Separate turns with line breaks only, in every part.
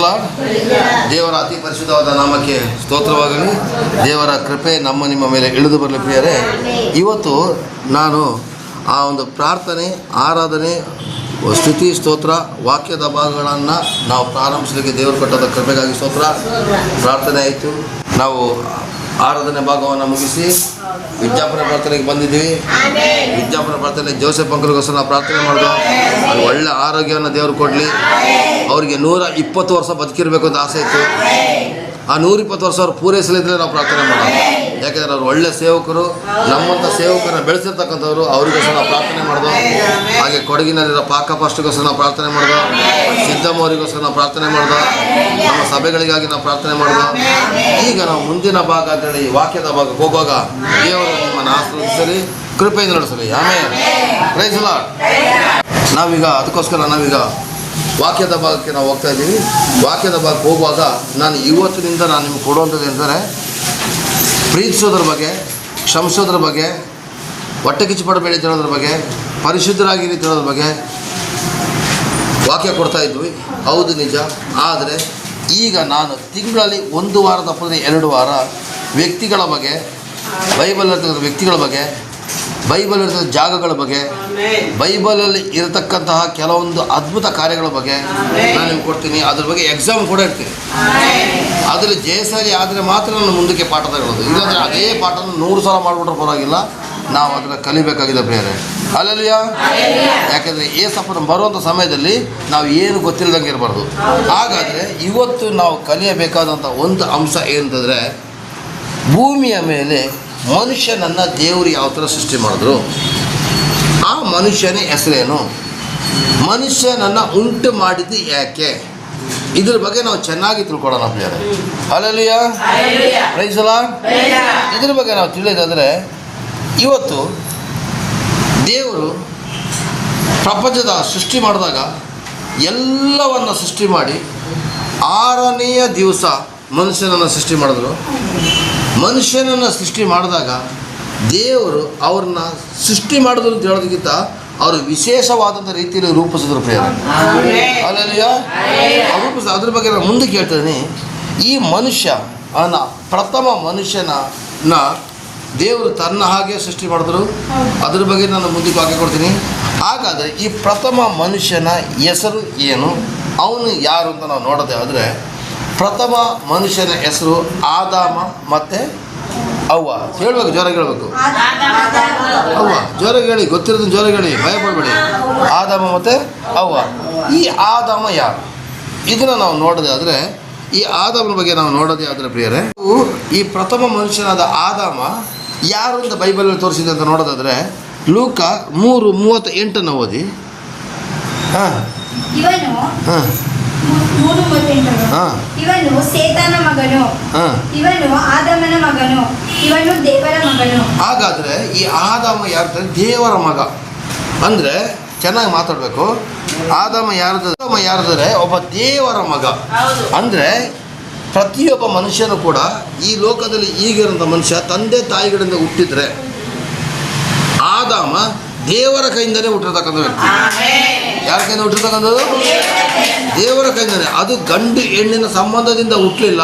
Lord. ದೇವರ ಅತಿ ಪರಿಶುದ್ಧವಾದ ನಾಮಕ್ಕೆ ಸ್ತೋತ್ರವಾಗಲಿ. ದೇವರ ಕೃಪೆ ನಿಮ್ಮ ಮೇಲೆ ಇಳಿದು ಬರಲಿ ಪ್ರಿಯರೇ. ಇವತ್ತು ನಾನು ಆ ಒಂದು ಪ್ರಾರ್ಥನೆ, ಆರಾಧನೆ, ಸ್ತುತಿ, ಸ್ತೋತ್ರ, ವಾಕ್ಯದ ಭಾಗಗಳನ್ನು ನಾವು ಪ್ರಾರಂಭಿಸಲಿಕ್ಕೆ ದೇವರು ಕೊಟ್ಟದ ಕೃಪೆಗಾಗಿ ಸ್ತೋತ್ರ. ಪ್ರಾರ್ಥನೆ ಆಯಿತು. ನಾವು ಆರಾಧನೆ ಭಾಗವನ್ನು ಮುಗಿಸಿ ವಿಜ್ಞಾಪನೆ ಪ್ರಾರ್ಥನೆಗೆ ಬಂದಿದ್ದೀವಿ. ವಿಜ್ಞಾಪನೆ ಪ್ರಾರ್ಥನೆ ಜೋಸೆಫ್ ಅಂಕಲ್ಗೋಸ್ಕರ ನಾವು ಪ್ರಾರ್ಥನೆ ಮಾಡಿದ್ವು. ಅದು ಒಳ್ಳೆ ಆರೋಗ್ಯವನ್ನು ದೇವರು ಕೊಡಲಿ. ಅವರಿಗೆ 120 ವರ್ಷ ಬದುಕಿರಬೇಕು ಅಂತ ಆಸೆ ಇತ್ತು. ಆ 120 ವರ್ಷ ಅವ್ರು ಪೂರೈಸಲಿದ್ರೆ ನಾವು ಪ್ರಾರ್ಥನೆ ಮಾಡೋದು. ಯಾಕೆಂದರೆ ಅವ್ರು ಒಳ್ಳೆ ಸೇವಕರು, ನಮ್ಮಂಥ ಸೇವಕರನ್ನ ಬೆಳೆಸಿರ್ತಕ್ಕಂಥವ್ರು. ಅವರಿಗೋಸ್ಕರ ನಾವು ಪ್ರಾರ್ಥನೆ ಮಾಡಿದ್ವು. ಹಾಗೆ ಕೊಡಗಿನಲ್ಲಿರೋ ಪಾಕಪಾಸ್ಟಿಗೋಸ್ಕರ ನಾವು ಪ್ರಾರ್ಥನೆ ಮಾಡಿದ್ವು. ಸಿದ್ದಮ್ಮ ಅವರಿಗೋಸ್ಕರ ನಾವು ಪ್ರಾರ್ಥನೆ ಮಾಡಿದ್ವು. ನಮ್ಮ ಸಭೆಗಳಿಗಾಗಿ ನಾವು ಪ್ರಾರ್ಥನೆ ಮಾಡಿದ್ವು. ಈಗ ನಾವು ಮುಂದಿನ ಭಾಗ ಅಂತೇಳಿ ವಾಕ್ಯದ ಭಾಗಕ್ಕೆ ಹೋಗುವಾಗ ದೇವರು ನಿಮ್ಮನ್ನು ಆಶೀರ್ವದಿಸಲಿ, ಕೃಪೆಯಿಂದ ನಡೆಸಲಿ. ಆಮೇಲೆ ಪ್ರೈಸ್ ದಿ ಲಾರ್ಡ್. ನಾವೀಗ ಅದಕ್ಕೋಸ್ಕರ ವಾಕ್ಯದ ಭಾಗಕ್ಕೆ ನಾವು ಹೋಗ್ತಾ ಇದ್ದೀವಿ. ವಾಕ್ಯದ ಭಾಗಕ್ಕೆ ಹೋಗುವಾಗ ನಾನು ಇವತ್ತಿನಿಂದ ನಿಮಗೆ ಕೊಡುವಂಥದ್ದು ಎಂದರೆ ಪ್ರೀತಿಸೋದ್ರ ಬಗ್ಗೆ, ಕ್ಷಮಿಸೋದ್ರ ಬಗ್ಗೆ, ಹೊಟ್ಟೆ ಕಿಚ್ಚು ಪಡಬೇಡಿ ತಿಳೋದ್ರ ಬಗ್ಗೆ, ಪರಿಶುದ್ಧರಾಗಿರಿ ತಿಳೋದ್ರ ಬಗ್ಗೆ ವಾಕ್ಯ ಕೊಡ್ತಾ ಇದ್ವಿ. ಹೌದು, ನಿಜ. ಆದರೆ ಈಗ ನಾನು ತಿಂಗಳಲ್ಲಿ 1 ವಾರ ತಪ್ಪದೆ 2 ವಾರ ವ್ಯಕ್ತಿಗಳ ಬಗ್ಗೆ, ಬೈಬಲ್ ಇರ್ತಕ್ಕಂಥ ವ್ಯಕ್ತಿಗಳ ಬಗ್ಗೆ, ಬೈಬಲ್ ಇರ್ತಕ್ಕಂಥ ಜಾಗಗಳ ಬಗ್ಗೆ, ಬೈಬಲಲ್ಲಿ ಇರತಕ್ಕಂತಹ ಕೆಲವೊಂದು ಅದ್ಭುತ ಕಾರ್ಯಗಳ ಬಗ್ಗೆ ನಾನು ನಿಮ್ಗೆ ಕೊಡ್ತೀನಿ. ಅದ್ರ ಬಗ್ಗೆ ಎಕ್ಸಾಮ್ ಕೂಡ ಇರ್ತೀನಿ. ಅದರಲ್ಲಿ ಜಯಶಾಲಿ ಆದರೆ ಮಾತ್ರ ನಾನು ಮುಂದಕ್ಕೆ ಪಾಠ ತಗೊಳ್ಳೋದು. ಇಲ್ಲಾಂದರೆ ಅದೇ ಪಾಠನ 100 ಸಲ ಮಾಡಿಬಿಟ್ರೆ ಪರವಾಗಿಲ್ಲ, ನಾವು ಅದನ್ನು ಕಲಿಬೇಕಾಗಿದೆ ಪ್ರಿಯರೇ. ಅಲ್ಲಲ್ಲಿಯ ಯಾಕೆಂದರೆ ಏಸಪ್ಪನ ಬರುವಂಥ ಸಮಯದಲ್ಲಿ ನಾವು ಏನು ಗೊತ್ತಿಲ್ಲದಂಗೆ ಇರಬಾರ್ದು. ಹಾಗಾದರೆ ಇವತ್ತು ನಾವು ಕಲಿಯಬೇಕಾದಂಥ ಒಂದು ಅಂಶ ಏನಂತಂದರೆ, ಭೂಮಿಯ ಮೇಲೆ ಮನುಷ್ಯನನ್ನು ದೇವರು ಯಾವ ಥರ ಸೃಷ್ಟಿ ಮಾಡಿದ್ರು, ಆ ಮನುಷ್ಯನ ಹೆಸರೇನು, ಮನುಷ್ಯನನ್ನು ಉಂಟು ಮಾಡಿದ್ದು ಯಾಕೆ, ಇದ್ರ ಬಗ್ಗೆ ನಾವು ಚೆನ್ನಾಗಿ ತಿಳ್ಕೊಳ್ಳೋಣ ಪ್ರಿಯರೇ. Hallelujah, praise the Lord. ಇದ್ರ ಬಗ್ಗೆ ನಾವು ತಿಳಿಯೋದಾದರೆ, ಇವತ್ತು ದೇವರು ಪ್ರಪಂಚದ ಸೃಷ್ಟಿ ಮಾಡಿದಾಗ ಎಲ್ಲವನ್ನು ಸೃಷ್ಟಿ ಮಾಡಿ 6ನೆಯ ದಿವಸ ಮನುಷ್ಯನನ್ನು ಸೃಷ್ಟಿ ಮಾಡಿದ್ರು. ಮನುಷ್ಯನನ್ನು ಸೃಷ್ಟಿ ಮಾಡಿದಾಗ ದೇವರು ಅವ್ರನ್ನ ಸೃಷ್ಟಿ ಮಾಡಿದ್ರು ಅಂತ ಹೇಳೋದಕ್ಕಿಂತ ಅವರು ವಿಶೇಷವಾದಂಥ ರೀತಿಯಲ್ಲಿ ರೂಪಿಸಿದ್ರು ಪ್ರಿಯರೇ. ಅಲ್ಲಲ್ಲಿಯ ರೂಪಿಸಿದ. ಅದ್ರ ಬಗ್ಗೆ ನಾನು ಮುಂದೆ ಕೇಳ್ತೀನಿ. ಈ ಮನುಷ್ಯನ ಪ್ರಥಮ ಮನುಷ್ಯನ ದೇವರು ತನ್ನ ಹಾಗೆ ಸೃಷ್ಟಿ ಮಾಡಿದ್ರು. ಅದ್ರ ಬಗ್ಗೆ ನಾನು ಮುಂದಕ್ಕೆ ವಾಕ್ಯ ಕೊಡ್ತೀನಿ. ಹಾಗಾದರೆ ಈ ಪ್ರಥಮ ಮನುಷ್ಯನ ಹೆಸರು ಏನು, ಅವನು ಯಾರು ಅಂತ ನಾವು ನೋಡೋದೇ ಆದರೆ, ಪ್ರಥಮ ಮನುಷ್ಯನ ಹೆಸರು ಆದಾಮ ಮತ್ತು ಅವ್ವ. ಹೇಳ್ಬೇಕು, ಜೋರಾಗಿ ಹೇಳ್ಬೇಕು. ಅವ್ವ, ಜೋರಾಗಿ ಹೇಳಿ, ಗೊತ್ತಿರೋದನ್ನು ಜೋರಾಗಿ ಹೇಳಿ, ಭಯಪಡಬೇಡಿ. ಆದಾಮ ಮತ್ತು ಅವ್ವ. ಈ ಆದಾಮ ಯಾರು, ಇದನ್ನು ನಾವು ನೋಡೋದೇ ಆದರೆ, ಈ ಆದಾಮನ ಬಗ್ಗೆ ನಾವು ನೋಡೋದೇ ಆದರೆ ಪ್ರಿಯರೇ, ಈ ಪ್ರಥಮ ಮನುಷ್ಯನಾದ ಆದಾಮ ಯಾರು ಅಂತ ಬೈಬಲಲ್ಲಿ ತೋರಿಸಿದೆ ಅಂತ ನೋಡೋದಾದರೆ, ಲೂಕ 3:38 ಓದಿ.
ಇವನು ಸೇತನ ಮಗನು, ಇವನು ಆದಾಮನ ಮಗನು, ಇವನು ದೇವರ ಮಗನು.
ಹಾಗಾದರೆ ಈ ಆದಾಮ ಯಾರು? ದೇವರ ಮಗ. ಅಂದರೆ ಚೆನ್ನಾಗಿ ಮಾತಾಡಬೇಕು. ಆದಾಮ ಯಾರ್ದರೆ ಒಬ್ಬ ದೇವರ ಮಗ. ಅಂದರೆ ಪ್ರತಿಯೊಬ್ಬ ಮನುಷ್ಯನು ಕೂಡ ಈ ಲೋಕದಲ್ಲಿ ಈಗಿರೋಂಥ ಮನುಷ್ಯ ತಂದೆ ತಾಯಿಗಳಿಂದ ಹುಟ್ಟಿದ್ರೆ, ಆದಾಮ ದೇವರ ಕೈಯಿಂದಲೇ ಹುಟ್ಟಿರ್ತಕ್ಕಂಥ ವ್ಯಕ್ತಿ. ಯಾರ ಕೈಯಿಂದ ಹುಟ್ಟಿರ್ತಕ್ಕಂಥದ್ದು? ದೇವರ ಕೈಯಿಂದಲೇ. ಅದು ಗಂಡು ಹೆಣ್ಣಿನ ಸಂಬಂಧದಿಂದ ಹುಟ್ಟಲಿಲ್ಲ.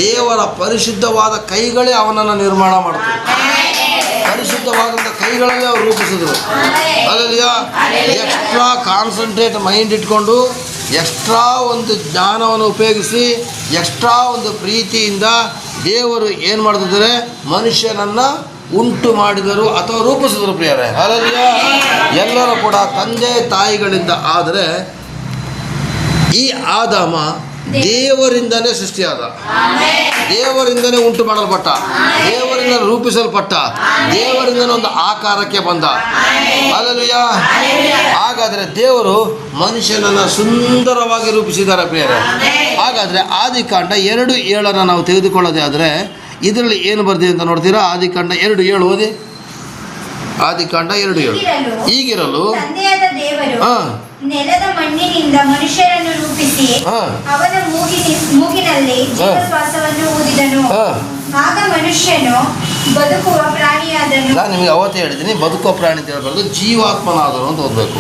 ದೇವರ ಪರಿಶುದ್ಧವಾದ ಕೈಗಳೇ ಅವನನ್ನು ನಿರ್ಮಾಣ ಮಾಡ್ತಾರೆ. ಪರಿಶುದ್ಧವಾದಂಥ ಕೈಗಳಲ್ಲೇ ಅವರು ರೂಪಿಸಿದ್ರು. ಅದರಲ್ಲಿ ಎಕ್ಸ್ಟ್ರಾ ಕಾನ್ಸಂಟ್ರೇಟ್ ಮೈಂಡ್ ಇಟ್ಕೊಂಡು, ಎಕ್ಸ್ಟ್ರಾ ಒಂದು ಜ್ಞಾನವನ್ನು ಉಪಯೋಗಿಸಿ, ಎಕ್ಸ್ಟ್ರಾ ಒಂದು ಪ್ರೀತಿಯಿಂದ ದೇವರು ಏನು ಮಾಡ್ತಿದ್ದಾರೆ, ಮನುಷ್ಯನನ್ನು ಉಂಟು ಮಾಡಿದರು ಅಥವಾ ರೂಪಿಸಿದರು ಪ್ರಿಯರೇ. ಅಲ್ಲಲ್ಲಿಯ ಎಲ್ಲರೂ ಕೂಡ ತಂದೆ ತಾಯಿಗಳಿಂದ. ಆದರೆ ಈ ಆದಾಮ ದೇವರಿಂದನೇ ಸೃಷ್ಟಿಯಾದ, ದೇವರಿಂದನೇ ಉಂಟು ಮಾಡಲ್ಪಟ್ಟ, ದೇವರಿಂದ ರೂಪಿಸಲ್ಪಟ್ಟ, ದೇವರಿಂದನೇ ಒಂದು ಆಕಾರಕ್ಕೆ ಬಂದ. ಅಲ್ಲಲ್ಲಿಯ ಹಾಗಾದರೆ ದೇವರು ಮನುಷ್ಯನನ್ನು ಸುಂದರವಾಗಿ ರೂಪಿಸಿದ್ದಾರೆ ಪ್ರಿಯರೇ. ಹಾಗಾದರೆ ಆದಿಕಾಂಡ 2:7 ನಾವು ತೆಗೆದುಕೊಳ್ಳೋದೇ ಆದರೆ, ಇದರಲ್ಲಿ ಏನು ಬರ್ದಿದೆ ಅಂತ ನೋಡ್ತೀರಾ? ಆದಿಕಾಂಡ 2:7 ಓದಿ. ಆದಿಕಾಂಡ 2:7. ಹೀಗಿರಲು
ನೆಲದ ಮಣ್ಣಿನಿಂದ ಮನುಷ್ಯರನ್ನು ರೂಪಿಸಿ ಅವನ ಮೂಗಿನಲ್ಲಿ ಜೀವಶ್ವಾಸವನ್ನು ಊದಿದನು. ಆಗ ಮನುಷ್ಯನು ಬದುಕುವ ಪ್ರಾಣಿಯಾದನು.
ನಾನು ನಿಮಗೆ ಅವತ್ತೇ ಹೇಳಿದ್ದೀನಿ, ಬದುಕುವ ಪ್ರಾಣಿ ಅಂತ ಹೇಳ್ಬಾರ್ದು, ಜೀವಾತ್ಮನಾದನು ಅಂತ ಓದಬೇಕು.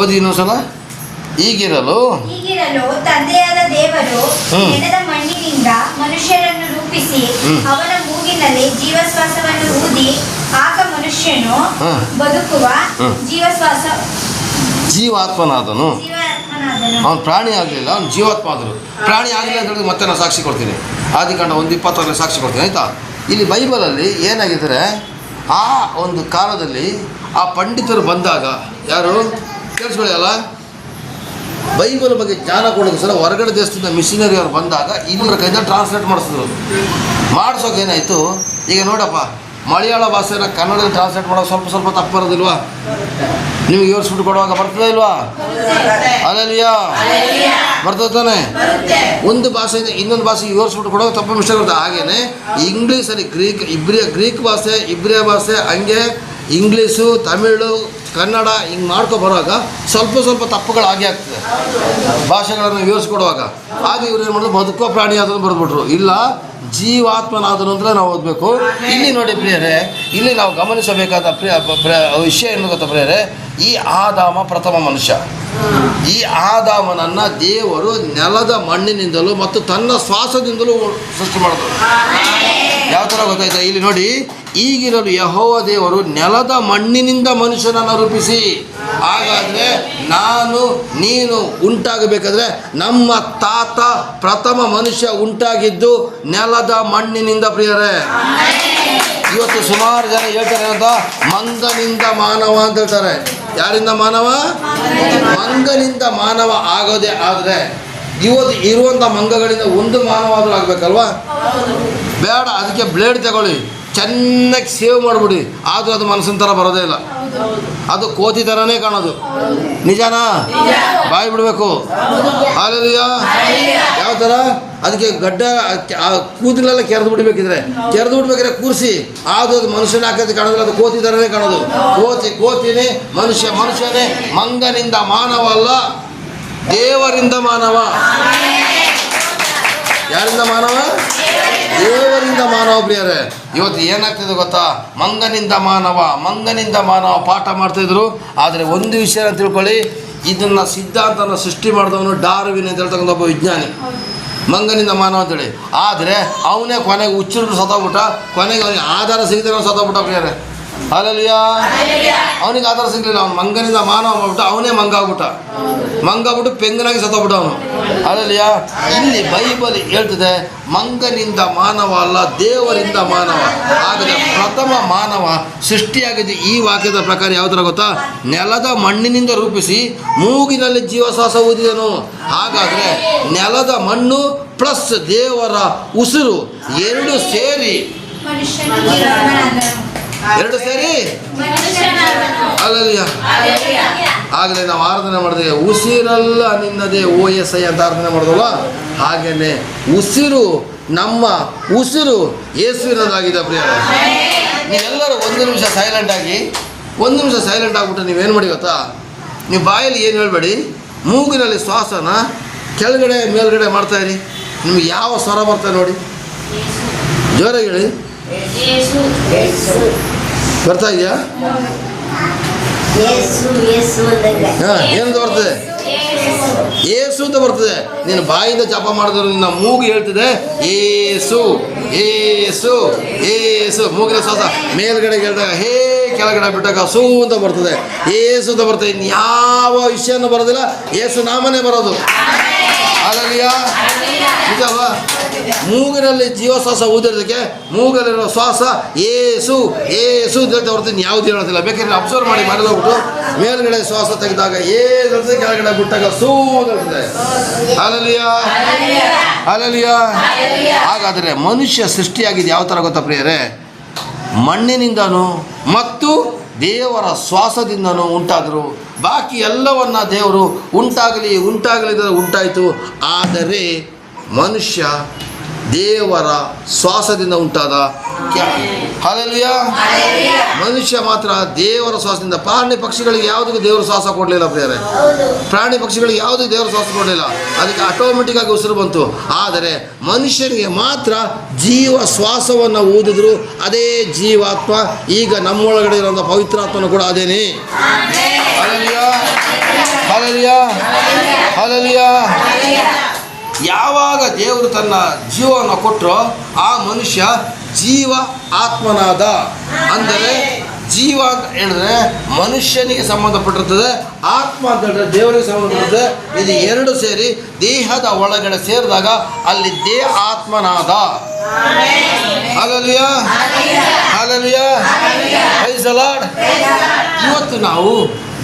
ಓದಿ ಇನ್ನೊಂದ್ಸಲ. ಈಗಿರಲು
ತಂದೆಯಾದ ದೇವರು
ಹ್ಮ್.
ನೆಲದ ಮಣ್ಣಿನಿಂದ ಮನುಷ್ಯರನ್ನು ರೂಪಿಸಿ ಅವನ ಮೂಗಿನಲ್ಲಿ ಜೀವಶ್ವಾಸವನ್ನು ಊದಿ ಆಗ ಮನುಷ್ಯನು
ಹ್ಮ್.
ಬದುಕುವ
ಜೀವಾತ್ಮನಾದನು.
ಜೀವಾತ್ಮನಾದನು.
ಅವನು ಪ್ರಾಣಿ ಆಗಲಿಲ್ಲ, ಅವ್ನು ಜೀವಾತ್ಮ ಆದರು. ಪ್ರಾಣಿ ಆಗಲಿಲ್ಲ ಅಂತ ಹೇಳಿದ್ರೆ ಮತ್ತೆ ನಾನು ಸಾಕ್ಷಿ ಕೊಡ್ತೀನಿ. ಆದಿಕಾಂಡ 1:20 ಸಾಕ್ಷಿ ಕೊಡ್ತೀನಿ, ಆಯಿತಾ? ಇಲ್ಲಿ ಬೈಬಲಲ್ಲಿ ಏನಾಗಿದ್ದರೆ, ಆ ಒಂದು ಕಾಲದಲ್ಲಿ ಆ ಪಂಡಿತರು ಬಂದಾಗ, ಯಾರು ಕೇಳಿಸ್ಕೊಳ್ಳಿ ಅಲ್ಲ, ಬೈಬಲ್ ಬಗ್ಗೆ ಜ್ಞಾನ ಕೊಡೋದಕ್ಕೋಸ್ಕರ ಹೊರಗಡೆ ದೇಶದಿಂದ ಮಿಷನರಿ ಅವ್ರು ಬಂದಾಗ ಇನ್ನೂರ ಕೈಯಿಂದ ಟ್ರಾನ್ಸ್ಲೇಟ್ ಮಾಡಿಸಿದ್ರು. ಮಾಡಿಸೋಕೆ ಏನಾಯಿತು, ಈಗ ನೋಡಪ್ಪ, ಮಲಯಾಳ ಭಾಷೆನ ಕನ್ನಡದಲ್ಲಿ ಟ್ರಾನ್ಸ್ಲೇಟ್ ಮಾಡೋಕೆ ಸ್ವಲ್ಪ ತಪ್ಪು ಬರೋದಿಲ್ವಾ? ನಿಮಗೆ ವಿವರಿಸ್ಬಿಟ್ಟು ಕೊಡುವಾಗ ಬರ್ತದೆ ಇಲ್ವಾ? ಅಲ್ಲಲ್ಲಿಯಾ ಬರ್ತದೆ ತಾನೆ? ಒಂದು ಭಾಷೆಯಿಂದ ಇನ್ನೊಂದು ಭಾಷೆಗೆ ವಿವರಿಸ್ಬಿಟ್ಟು ಕೊಡುವಾಗ ತಪ್ಪು ಮಿಸ್ಟೇಕ್ ಬರ್ತದೆ. ಹಾಗೆಯೇ ಇಂಗ್ಲೀಷಲ್ಲಿ ಗ್ರೀಕ್ ಭಾಷೆ, ಇಬ್ರಿಯ ಭಾಷೆ, ಹಂಗೆ ಇಂಗ್ಲೀಷು, ತಮಿಳು, ಕನ್ನಡ ಹಿಂಗೆ ಮಾಡ್ಕೊ ಬರುವಾಗ ಸ್ವಲ್ಪ ತಪ್ಪುಗಳು ಆಗೇ ಆಗ್ತದೆ ಭಾಷೆಗಳನ್ನು ವಿವರಿಸ್ಕೊಡುವಾಗ. ಆಗ ಇವ್ರು ಏನು ಮಾಡಿದ್ರು, ಬದುಕೋ ಪ್ರಾಣಿ ಅದನ್ನು ಬರೆದ್ಬಿಟ್ರು. ಇಲ್ಲ, ಜೀವಾತ್ಮನಾದನು ಅಂತ ನಾವು ಓದಬೇಕು. ಇಲ್ಲಿ ನೋಡಿ ಪ್ರಿಯರೇ, ಇಲ್ಲಿ ನಾವು ಗಮನಿಸಬೇಕಾದ ವಿಷಯ ಏನು ಗೊತ್ತಾ ಪ್ರಿಯರೇ, ಈ ಆದಾಮ ಪ್ರಥಮ ಮನುಷ್ಯ. ಈ ಆದಾಮನನ್ನು ದೇವರು ನೆಲದ ಮಣ್ಣಿನಿಂದಲೂ ಮತ್ತು ತನ್ನ ಶ್ವಾಸದಿಂದಲೂ ಸೃಷ್ಟಿ ಮಾಡಿದ್ರು. ಯಾವ ಥರ ಗೊತ್ತಾಯ್ತಾ? ಇಲ್ಲಿ ನೋಡಿ, ಈಗಿರಲು ಯೆಹೋವ ದೇವರು ನೆಲದ ಮಣ್ಣಿನಿಂದ ಮನುಷ್ಯನನ್ನು ರೂಪಿಸಿ. ಹಾಗಾದರೆ ನಾನು ನೀನು ಉಂಟಾಗಬೇಕಾದ್ರೆ ನಮ್ಮ ತಾತ ಪ್ರಥಮ ಮನುಷ್ಯ ಉಂಟಾಗಿದ್ದು ನೆಲದ ಮಣ್ಣಿನಿಂದ ಪ್ರಿಯರೇ. ಇವತ್ತು ಸುಮಾರು ಜನ ಹೇಳ್ತಾರೆ ಅಂತ, ಮಂಗನಿಂದ ಮಾನವ ಅಂತ ಹೇಳ್ತಾರೆ. ಯಾರಿಂದ ಮಾನವ? ಮಂಗನಿಂದ ಮಾನವ ಆಗೋದೇ ಆದರೆ ಇವತ್ತು ಇರುವಂಥ ಮಂಗಗಳಿಂದ ಒಂದು ಮಾನವ ಆದರೂ ಆಗಬೇಕಲ್ವಾ? ಬೇಡ, ಅದಕ್ಕೆ ಬ್ಲೇಡ್ ತಗೊಳ್ಳಿ, ಚೆನ್ನಾಗಿ ಸೇವ್ ಮಾಡಿಬಿಡಿ, ಆದರೂ ಅದು ಮನಸ್ಸಿನ ಥರ ಬರೋದೇ ಇಲ್ಲ. ಅದು ಕೋತಿ ಥರನೇ ಕಾಣೋದು. ನಿಜನಾ? ಬಾಯಿ ಬಿಡಬೇಕು. ಹಾಲೆಲೂಯಾ. ಯಾವ ಥರ? ಅದಕ್ಕೆ ಗಡ್ಡ ಕೂದಲೆಲ್ಲ ಕೆರೆದು ಬಿಡಬೇಕಿದ್ರೆ ಕೂರಿಸಿ, ಆದರೂ ಅದು ಮನುಷ್ಯನ ಹಾಕೋದು ಕಾಣೋದಿಲ್ಲ, ಅದು ಕೋತಿ ಥರನೇ ಕಾಣೋದು. ಕೋತಿನೇ, ಮನುಷ್ಯನೇ. ಮಂಗನಿಂದ ಮಾನವ ಅಲ್ಲ, ದೇವರಿಂದ ಮಾನವ. ಯಾರಿಂದ ಮಾನವ? ದೇವರಿಂದ ಮಾನವ ಪ್ರಿಯರೇ. ಇವತ್ತು ಏನಾಗ್ತದೆ ಗೊತ್ತಾ? ಮಂಗನಿಂದ ಮಾನವ ಪಾಠ ಮಾಡ್ತಾಯಿದ್ರು. ಆದರೆ ಒಂದು ವಿಷಯನ ತಿಳ್ಕೊಳ್ಳಿ, ಇದನ್ನು ಸಿದ್ಧಾಂತನ ಸೃಷ್ಟಿ ಮಾಡಿದವನು ಡಾರ್ವಿನ್ ಅಂತ ಹೇಳ್ತಕ್ಕಂಥ ಒಬ್ಬ ವಿಜ್ಞಾನಿ. ಮಂಗನಿಂದ ಮಾನವ ಅಂತೇಳಿ. ಆದರೆ ಅವನೇ ಕೊನೆಗೆ ಹುಚ್ಚರು ಸತ್ತೋಗ್ಬಿಟ್ಟ. ಕೊನೆಗೆ ಅವನಿಗೆ ಆಧಾರ ಸಿಗದೆ ಸತ್ತೋಗ್ಬಿಟ್ಟ ಪ್ರಿಯರೇ. ಅಲ್ಲಲ್ಲಿಯಾ? ಅವನಿಗೆ ಆಧಾರ ಸಿಗಲಿಲ್ಲ. ಅವ್ನು ಮಂಗನಿಂದ ಮಾನವ ಮಾಡ್ಬಿಟ್ಟು ಅವನೇ ಮಂಗಾಗ್ಬಿಟ್ಟು ಪೆಂಗನಾಗಿ ಸತ್ತೋಗ್ಬಿಟ್ಟ ಅವನು. ಅಲ್ಲಲ್ಲಿಯಾ? ಇಲ್ಲಿ ಬೈಬಲ್ ಹೇಳ್ತದೆ, ಮಂಗನಿಂದ ಮಾನವ ಅಲ್ಲ, ದೇವರಿಂದ ಮಾನವ. ಆದರೆ ಪ್ರಥಮ ಮಾನವ ಸೃಷ್ಟಿಯಾಗಿದ್ದು ಈ ವಾಕ್ಯದ ಪ್ರಕಾರ ಯಾವ ಥರ ಗೊತ್ತಾ? ನೆಲದ ಮಣ್ಣಿನಿಂದ ರೂಪಿಸಿ ಮೂಗಿನಲ್ಲಿ ಜೀವಶ್ವಾಸ ಊದಿದನು. ಹಾಗಾದರೆ ನೆಲದ ಮಣ್ಣು ಪ್ಲಸ್ ದೇವರ ಉಸಿರು ಎರಡು ಸೇರಿ ಅಲ್ಲಲ್ಲಿಯ. ಆಗಲೇ ನಾವು ಆರಾಧನೆ ಮಾಡಿದೆ, ಉಸಿರಲ್ಲ ನಿನ್ನದೇ OSI ಅಂತ ಆರಾಧನೆ ಮಾಡಿದಲ್ವ? ಹಾಗೆಯೇ ನಮ್ಮ ಉಸಿರು ಯೇಸುವಿನದಾಗಿದೆ ಪ್ರಿಯರೇ. ನೀವೆಲ್ಲರೂ ಒಂದು ನಿಮಿಷ ಸೈಲೆಂಟ್ ಆಗಿಬಿಟ್ಟು ನೀವೇನು ಮಾಡಿ ಗೊತ್ತಾ? ನೀವು ಬಾಯಲ್ಲಿ ಏನು ಹೇಳಬೇಡಿ, ಮೂಗಿನಲ್ಲಿ ಶ್ವಾಸನ ಕೆಳಗಡೆ ಮೇಲ್ಗಡೆ ಮಾಡ್ತಾಯಿರಿ. ನಿಮ್ಗೆ ಯಾವ ಸ್ವರ ಬರ್ತಾ ನೋಡಿ, ಜೋರಾಗಿ ಹೇಳಿ. ಬರ್ತಾ ಇದೆಯಾ? ಏನಂತ ಬರ್ತದೆ? ಏಸು ಅಂತ ಬರ್ತದೆ. ನೀನು ಬಾಯಿಂದ ಜಪ ಮಾಡಿದ್ರು ನಿನ್ನ ಮೂಗು ಹೇಳ್ತದೆ ಏಸು ಏಸು ಏಸು. ಮೂಗಿನ ಶ್ವಾಸ ಮೇಲ್ಗಡೆ ಹೇಳಿದಾಗ ಹೇ, ಕೆಳಗಡೆ ಬಿಟ್ಟಾಗ ಸೂ ಅಂತ ಬರ್ತದೆ. ಏಸು ಅಂತ ಬರ್ತದೆ. ಇನ್ಯಾವ ವಿಷಯನೂ ಬರೋದಿಲ್ಲ, ಏಸು ನಾಮನೇ ಬರೋದು. ಅಲ್ಲಲ್ಲಿಯಾ? ನಿಜ ಅಲ್ವಾ? ಮೂಗಿನಲ್ಲಿ ಜೀವಶ್ವಾಸ ಊದಿರೋದಕ್ಕೆ ಮೂಗಲ್ಲಿರೋ ಶ್ವಾಸ ಏಸು ಏಸು ಅಂತ ಹೊರತು ಯಾವುದು ಹೇಳೋದಿಲ್ಲ. ಬೇಕಾದ್ರೆ ಅಬ್ಸರ್ವ್ ಮಾಡಿ ಹೋಗ್ಬಿಟ್ಟು ಮೇಲ್ಗಡೆ ಶ್ವಾಸ ತೆಗೆದಾಗ ಏನಿರ್ತದೆ, ಕೆಳಗಡೆ ಬಿಟ್ಟಾಗ ಸೂ ಇರ್ತದೆ. ಅಲ್ಲಲ್ಲಿಯಾ? ಹಾಗಾದರೆ ಮನುಷ್ಯ ಸೃಷ್ಟಿಯಾಗಿದೆ ಯಾವ ಥರ ಗೊತ್ತಾ ಪ್ರಿಯರೇ? ಮಣ್ಣಿನಿಂದನೂ ಮತ್ತು ದೇವರ ಶ್ವಾಸದಿಂದನೂ ಉಂಟಾದರು. ಬಾಕಿ ಎಲ್ಲವನ್ನ ದೇವರು ಉಂಟಾಗಲಿದ್ರೆ ಉಂಟಾಯಿತು. ಆದರೆ ಮನುಷ್ಯ ದೇವರ ಶ್ವಾಸದಿಂದ ಉಂಟಾದ. ಹಲ್ಲೆಲೂಯಾ. ಮನುಷ್ಯ ಮಾತ್ರ ದೇವರ ಶ್ವಾಸದಿಂದ. ಪ್ರಾಣಿ ಪಕ್ಷಿಗಳಿಗೆ ಯಾವುದಕ್ಕೂ ದೇವರು ಶ್ವಾಸ ಕೊಡಲಿಲ್ಲ ಪ್ರಿಯರೇ. ಪ್ರಾಣಿ ಪಕ್ಷಿಗಳಿಗೆ ಯಾವುದಕ್ಕೂ ದೇವರು ಶ್ವಾಸ ಕೊಡಲಿಲ್ಲ, ಅದಕ್ಕೆ ಆಟೋಮೆಟಿಕ್ ಆಗಿ ಉಸಿರು ಬಂತು. ಆದರೆ ಮನುಷ್ಯನಿಗೆ ಮಾತ್ರ ಜೀವ ಶ್ವಾಸವನ್ನು ಊದಿದ್ರು. ಅದೇ ಜೀವಾತ್ಮ. ಈಗ ನಮ್ಮೊಳಗಡೆ ಇರುವಂಥ ಪವಿತ್ರಾತ್ಮನು ಕೂಡ ಅದೇನೇ. ಹಲ್ಲೆಲೂಯಾ. Hallelujah, hallelujah. ಯಾವಾಗ ದೇವರು ತನ್ನ ಜೀವವನ್ನು ಕೊಟ್ಟರೋ ಆ ಮನುಷ್ಯ ಜೀವ ಆತ್ಮನಾದ. ಅಂದರೆ ಜೀವ ಅಂತ ಹೇಳಿದ್ರೆ ಮನುಷ್ಯನಿಗೆ ಸಂಬಂಧಪಟ್ಟಿರ್ತದೆ, ಆತ್ಮ ಅಂತ ಹೇಳಿದ್ರೆ ದೇವರಿಗೆ ಸಂಬಂಧಪಟ್ಟಿರ್ತದೆ. ಇದು ಎರಡು ಸೇರಿ ದೇಹದ ಒಳಗಡೆ ಸೇರಿದಾಗ ಅಲ್ಲಿ ದೇಹ ಆತ್ಮನಾದ. Hallelujah, hallelujah, praise the lord. ಇವತ್ತು ನಾವು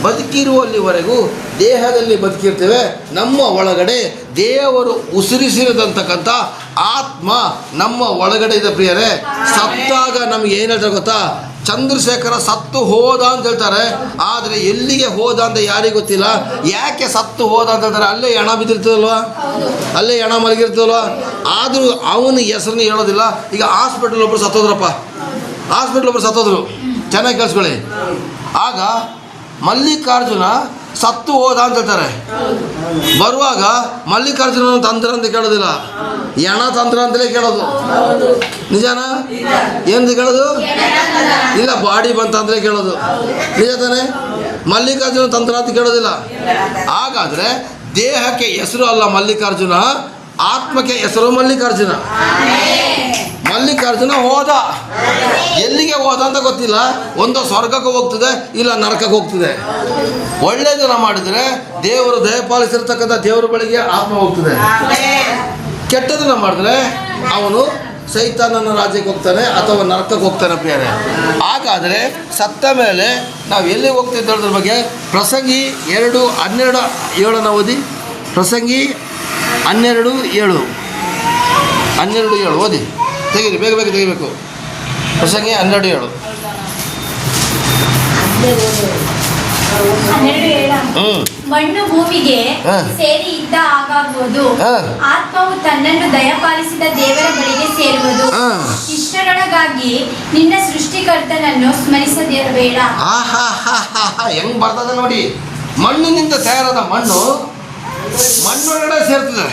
ಬದುಕಿರುವಲ್ಲಿವರೆಗೂ ದೇಹದಲ್ಲಿ ಬದುಕಿರ್ತೇವೆ. ನಮ್ಮ ಒಳಗಡೆ ದೇವರು ಉಸಿರಿಸಿರದಂತಕ್ಕಂಥ ಆತ್ಮ ನಮ್ಮ ಒಳಗಡೆ ಇದೆ ಪ್ರಿಯರೇ. ಸತ್ತಾಗ ನಮ್ಗೆ ಏನು ಹೇಳ್ತಾರೆ ಗೊತ್ತಾ? ಚಂದ್ರಶೇಖರ ಸತ್ತು ಹೋದ ಅಂತ ಹೇಳ್ತಾರೆ, ಆದರೆ ಎಲ್ಲಿಗೆ ಹೋದ ಅಂತ ಯಾರಿಗೂ ಗೊತ್ತಿಲ್ಲ. ಯಾಕೆ ಸತ್ತು ಹೋದ ಅಂತ ಹೇಳ್ತಾರೆ? ಅಲ್ಲೇ ಹೆಣ ಬಿದ್ದಿರ್ತದಲ್ವ, ಅಲ್ಲೇ ಹೆಣ ಮಲಗಿರ್ತದಲ್ವ. ಆದರೂ ಅವನ ಹೆಸರನ್ನ ಹೇಳೋದಿಲ್ಲ. ಈಗ ಹಾಸ್ಪಿಟ್ಲ್ ಒಬ್ಬರು ಸತ್ತೋದ್ರಪ್ಪ, ಹಾಸ್ಪಿಟ್ಲ್ ಒಬ್ಬರು ಸತ್ತೋದ್ರು, ಚೆನ್ನಾಗಿ ಕೇಳಿಸ್ಕೊಳ್ಳಿ. ಆಗ ಮಲ್ಲಿಕಾರ್ಜುನ ಸತ್ತು ಹೋದ ಅಂತ ಹೇಳ್ತಾರೆ. ಬರುವಾಗ ಮಲ್ಲಿಕಾರ್ಜುನ ತಂತ್ರ ಅಂತ ಕೇಳೋದಿಲ್ಲ, ಹೆಣ ತಂತ್ರ ಅಂತಲೇ ಕೇಳೋದು. ನಿಜನಾ? ಏನು ಕೇಳೋದು? ಇಲ್ಲ, ಬಾಡಿ ಬಂತ ಅಂತಲೇ ಕೇಳೋದು. ನಿಜ ತಾನೆ? ಮಲ್ಲಿಕಾರ್ಜುನ ತಂತ್ರ ಅಂತ ಕೇಳೋದಿಲ್ಲ. ಹಾಗಾದರೆ ದೇಹಕ್ಕೆ ಹೆಸರು ಅಲ್ಲ ಮಲ್ಲಿಕಾರ್ಜುನ, ಆತ್ಮಕ್ಕೆ ಹೆಸರು ಮಲ್ಲಿಕಾರ್ಜುನ. ಮಲ್ಲಿಕಾರ್ಜುನ ಹೋದ, ಎಲ್ಲಿಗೆ ಹೋದ ಅಂತ ಗೊತ್ತಿಲ್ಲ. ಒಂದು ಸ್ವರ್ಗಕ್ಕೆ ಹೋಗ್ತದೆ, ಇಲ್ಲ ನರಕಕ್ಕೆ ಹೋಗ್ತದೆ. ಒಳ್ಳೆಯದನ್ನು ಮಾಡಿದರೆ ದೇವರು ದಯಪಾಲಿಸಿರ್ತಕ್ಕಂಥ ದೇವರ ಬಳಿಗೆ ಆತ್ಮ ಹೋಗ್ತದೆ. ಕೆಟ್ಟದನ್ನು ಮಾಡಿದ್ರೆ ಅವನು ಸೈತಾನನ ರಾಜ್ಯಕ್ಕೆ ಹೋಗ್ತಾನೆ ಅಥವಾ ನರಕಕ್ಕೆ ಹೋಗ್ತಾನೆ ಪ್ರಿಯರೇ. ಹಾಗಾದರೆ ಸತ್ತ ಮೇಲೆ ನಾವು ಎಲ್ಲಿಗೆ ಹೋಗ್ತಿದ್ದ ಅದ್ರ ಬಗ್ಗೆ ಪ್ರಸಂಗಿ 2:12 ಓದಿ. ಪ್ರಸಂಗಿ 12:7 ಓದಿ. ತೆಗೀರಿ, ಬೇಗ ಬೇಗ ತೆಗಿಬೇಕು. ಪ್ರಸಂಗಿ 12:7.
12:7. ಮಣ್ಣು ಭೂಮಿಗೆ ಸೇರಿ ಇದ್ದ ಹಾಗಾಗುವುದು, ಆತ್ಮವು ತನ್ನನ್ನು ದಯಪಾಲಿಸಿದ ದೇವರ ಬಳಿಗೆ ಸೇರುವುದು. ಇಷ್ಟರೊಳಗಾಗಿ ನಿನ್ನ ಸೃಷ್ಟಿಕರ್ತನನ್ನು ಸ್ಮರಿಸದಿರಬೇಡ.
ಹೆಂಗ್ ಬರ್ತದೆ ನೋಡಿ. ಮಣ್ಣಿನಿಂದ ತಯಾರಾದ ಮಣ್ಣೊಳಗಡೆ ಸೇರ್ತದೆ.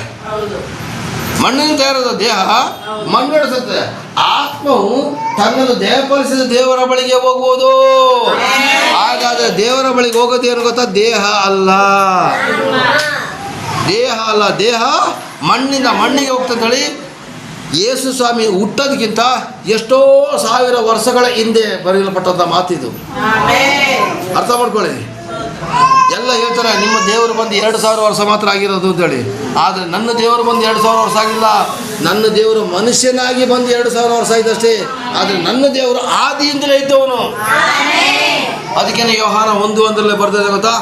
ಮಣ್ಣಿನ ತಯಾರಾದ ದೇಹ ಮಣ್ಣೊಳಗೆ ಸೇರ್ತದೆ. ಆತ್ಮವು ತನ್ನನ್ನು ದಯಪಾಲಿಸಿದ ದೇವರ ಬಳಿಗೆ ಹೋಗುವುದು. ಹಾಗಾದರೆ ದೇವರ ಬಳಿಗೆ ಹೋಗೋದು ಏನು ಗೊತ್ತಾ? ದೇಹ ಅಲ್ಲ, ದೇಹ ಅಲ್ಲ, ದೇಹ ಮಣ್ಣಿಂದ ಮಣ್ಣಿಗೆ ಹೋಗ್ತದೆ ಹೇಳಿ ಯೇಸು ಸ್ವಾಮಿ ಹುಟ್ಟೋದಕ್ಕಿಂತ ಎಷ್ಟೋ ಸಾವಿರ ವರ್ಷಗಳ ಹಿಂದೆ ಬರೆಯಲ್ಪಟ್ಟಂಥ ಮಾತಿದು. ಅರ್ಥ ಮಾಡ್ಕೊಳ್ಳಿ. ಎಲ್ಲ ಹೇಳ್ತಾರೆ ನಿಮ್ಮ ದೇವರು ಬಂದು 2000 ವರ್ಷ ಮಾತ್ರ ಆಗಿರೋದು ಅಂತೇಳಿ. ಆದರೆ ನನ್ನ ದೇವರು ಬಂದು 2000 ವರ್ಷ ಆಗಿಲ್ಲ. ನನ್ನ ದೇವರು ಮನುಷ್ಯನಾಗಿ ಬಂದು 2000 ವರ್ಷ ಆಯ್ತಷ್ಟೇ. ಆದರೆ ನನ್ನ ದೇವರು ಆದಿಯಿಂದಲೇ ಇದ್ದವನು. ಅದಕ್ಕೆ ಯೋಹಾನ 1:1 ಬರ್ತದೆ ಗೊತ್ತಾ?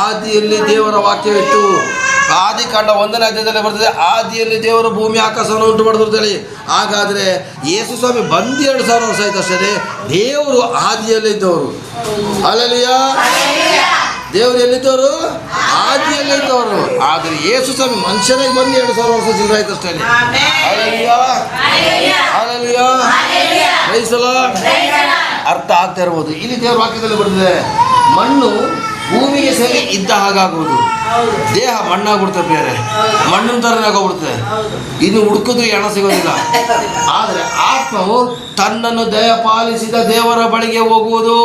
ಆದಿಯಲ್ಲಿ ದೇವರ ವಾಕ್ಯವಿತ್ತು. ಆದಿಕಾಂಡ 1ನೇ ಅಧ್ಯಾಯದಲ್ಲೇ ಬರ್ತದೆ, ಆದಿಯಲ್ಲಿ ದೇವರು ಭೂಮಿ ಆಕಾಶವನ್ನು ಉಂಟು ಮಾಡಿದ್ರು ಅಂತೇಳಿ. ಹಾಗಾದರೆ ಯೇಸು ಸ್ವಾಮಿ ಬಂದು 2000 ವರ್ಷ ಆಯ್ತು ಅಷ್ಟೇ. ದೇವರು ಆದಿಯಲ್ಲಿ ಇದ್ದವರು. ಹಲ್ಲೆಲೂಯಾ. ದೇವರು ಎಲ್ಲಿದ್ದವರು? ಆದಿಯಲ್ಲಿ ಇದ್ದವರು. ಆದರೆ ಯೇಸು ಸ್ವಾಮಿ ಮನುಷ್ಯನಾಗಿ ಬಂದು 2000 ವರ್ಷ ಚಿಲ್ಲರೆ ಆಯ್ತು ಅಷ್ಟೇ. Hallelujah, hallelujah, praise the Lord. ಅರ್ಥ ಆಗ್ತಾ ಇರ್ಬೋದು. ಇಲ್ಲಿ ದೇವರ ವಾಕ್ಯದಲ್ಲಿ ಬರ್ತದೆ, ಮಣ್ಣು ಭೂಮಿಗೆ ಸೇರಿ ಇದ್ದ ಹಾಗಾಗುವುದು. ದೇಹ ಮಣ್ಣಾಗ್ಬಿಡ್ತದೆ ಬೇರೆ, ಮಣ್ಣಿನ ಥರನೇ ಆಗೋಗ್ಬಿಡ್ತದೆ. ಇನ್ನು ಹುಡುಕಿದ್ರು ಹೆಣ ಸಿಗೋದಿಲ್ಲ. ಆದರೆ ಆತ್ಮವು ತನ್ನನ್ನು ದಯಪಾಲಿಸಿದ ದೇವರ ಬಳಿಗೆ ಹೋಗುವುದು.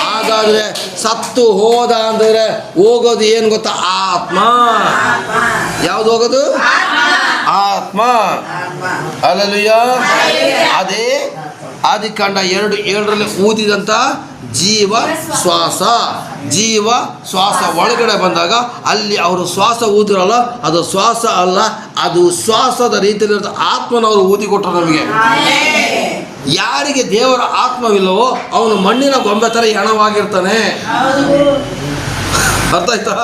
ಹಾಗಾದರೆ ಸತ್ತು ಹೋದ ಅಂದರೆ ಹೋಗೋದು ಏನು ಗೊತ್ತಾ? ಆತ್ಮ. ಯಾವುದು ಹೋಗೋದು? ಆತ್ಮ. ಹಲ್ಲೆಲೂಯಾ. ಅದೇ ಆದಿಕಾಂಡ 2:7 ಊದಿದಂಥ ಜೀವ ಶ್ವಾಸ. ಜೀವ ಶ್ವಾಸ ಒಳಗಡೆ ಬಂದಾಗ ಅಲ್ಲಿ ಅವರು ಶ್ವಾಸ ಊದಿರಲ್ಲ, ಅದು ಶ್ವಾಸ ಅಲ್ಲ, ಅದು ಶ್ವಾಸದ ರೀತಿಯಲ್ಲಿರೋ ಆತ್ಮನವರು ಊದಿ ಕೊಟ್ಟರು ನಮಗೆ. ಯಾರಿಗೆ ದೇವರ ಆತ್ಮವಿಲ್ಲವೋ ಅವನು ಮಣ್ಣಿನ ಗೊಂಬೆ ಥರ ಹೆಣವಾಗಿರ್ತಾನೆ. ಅರ್ಥ ಆಯ್ತಾ?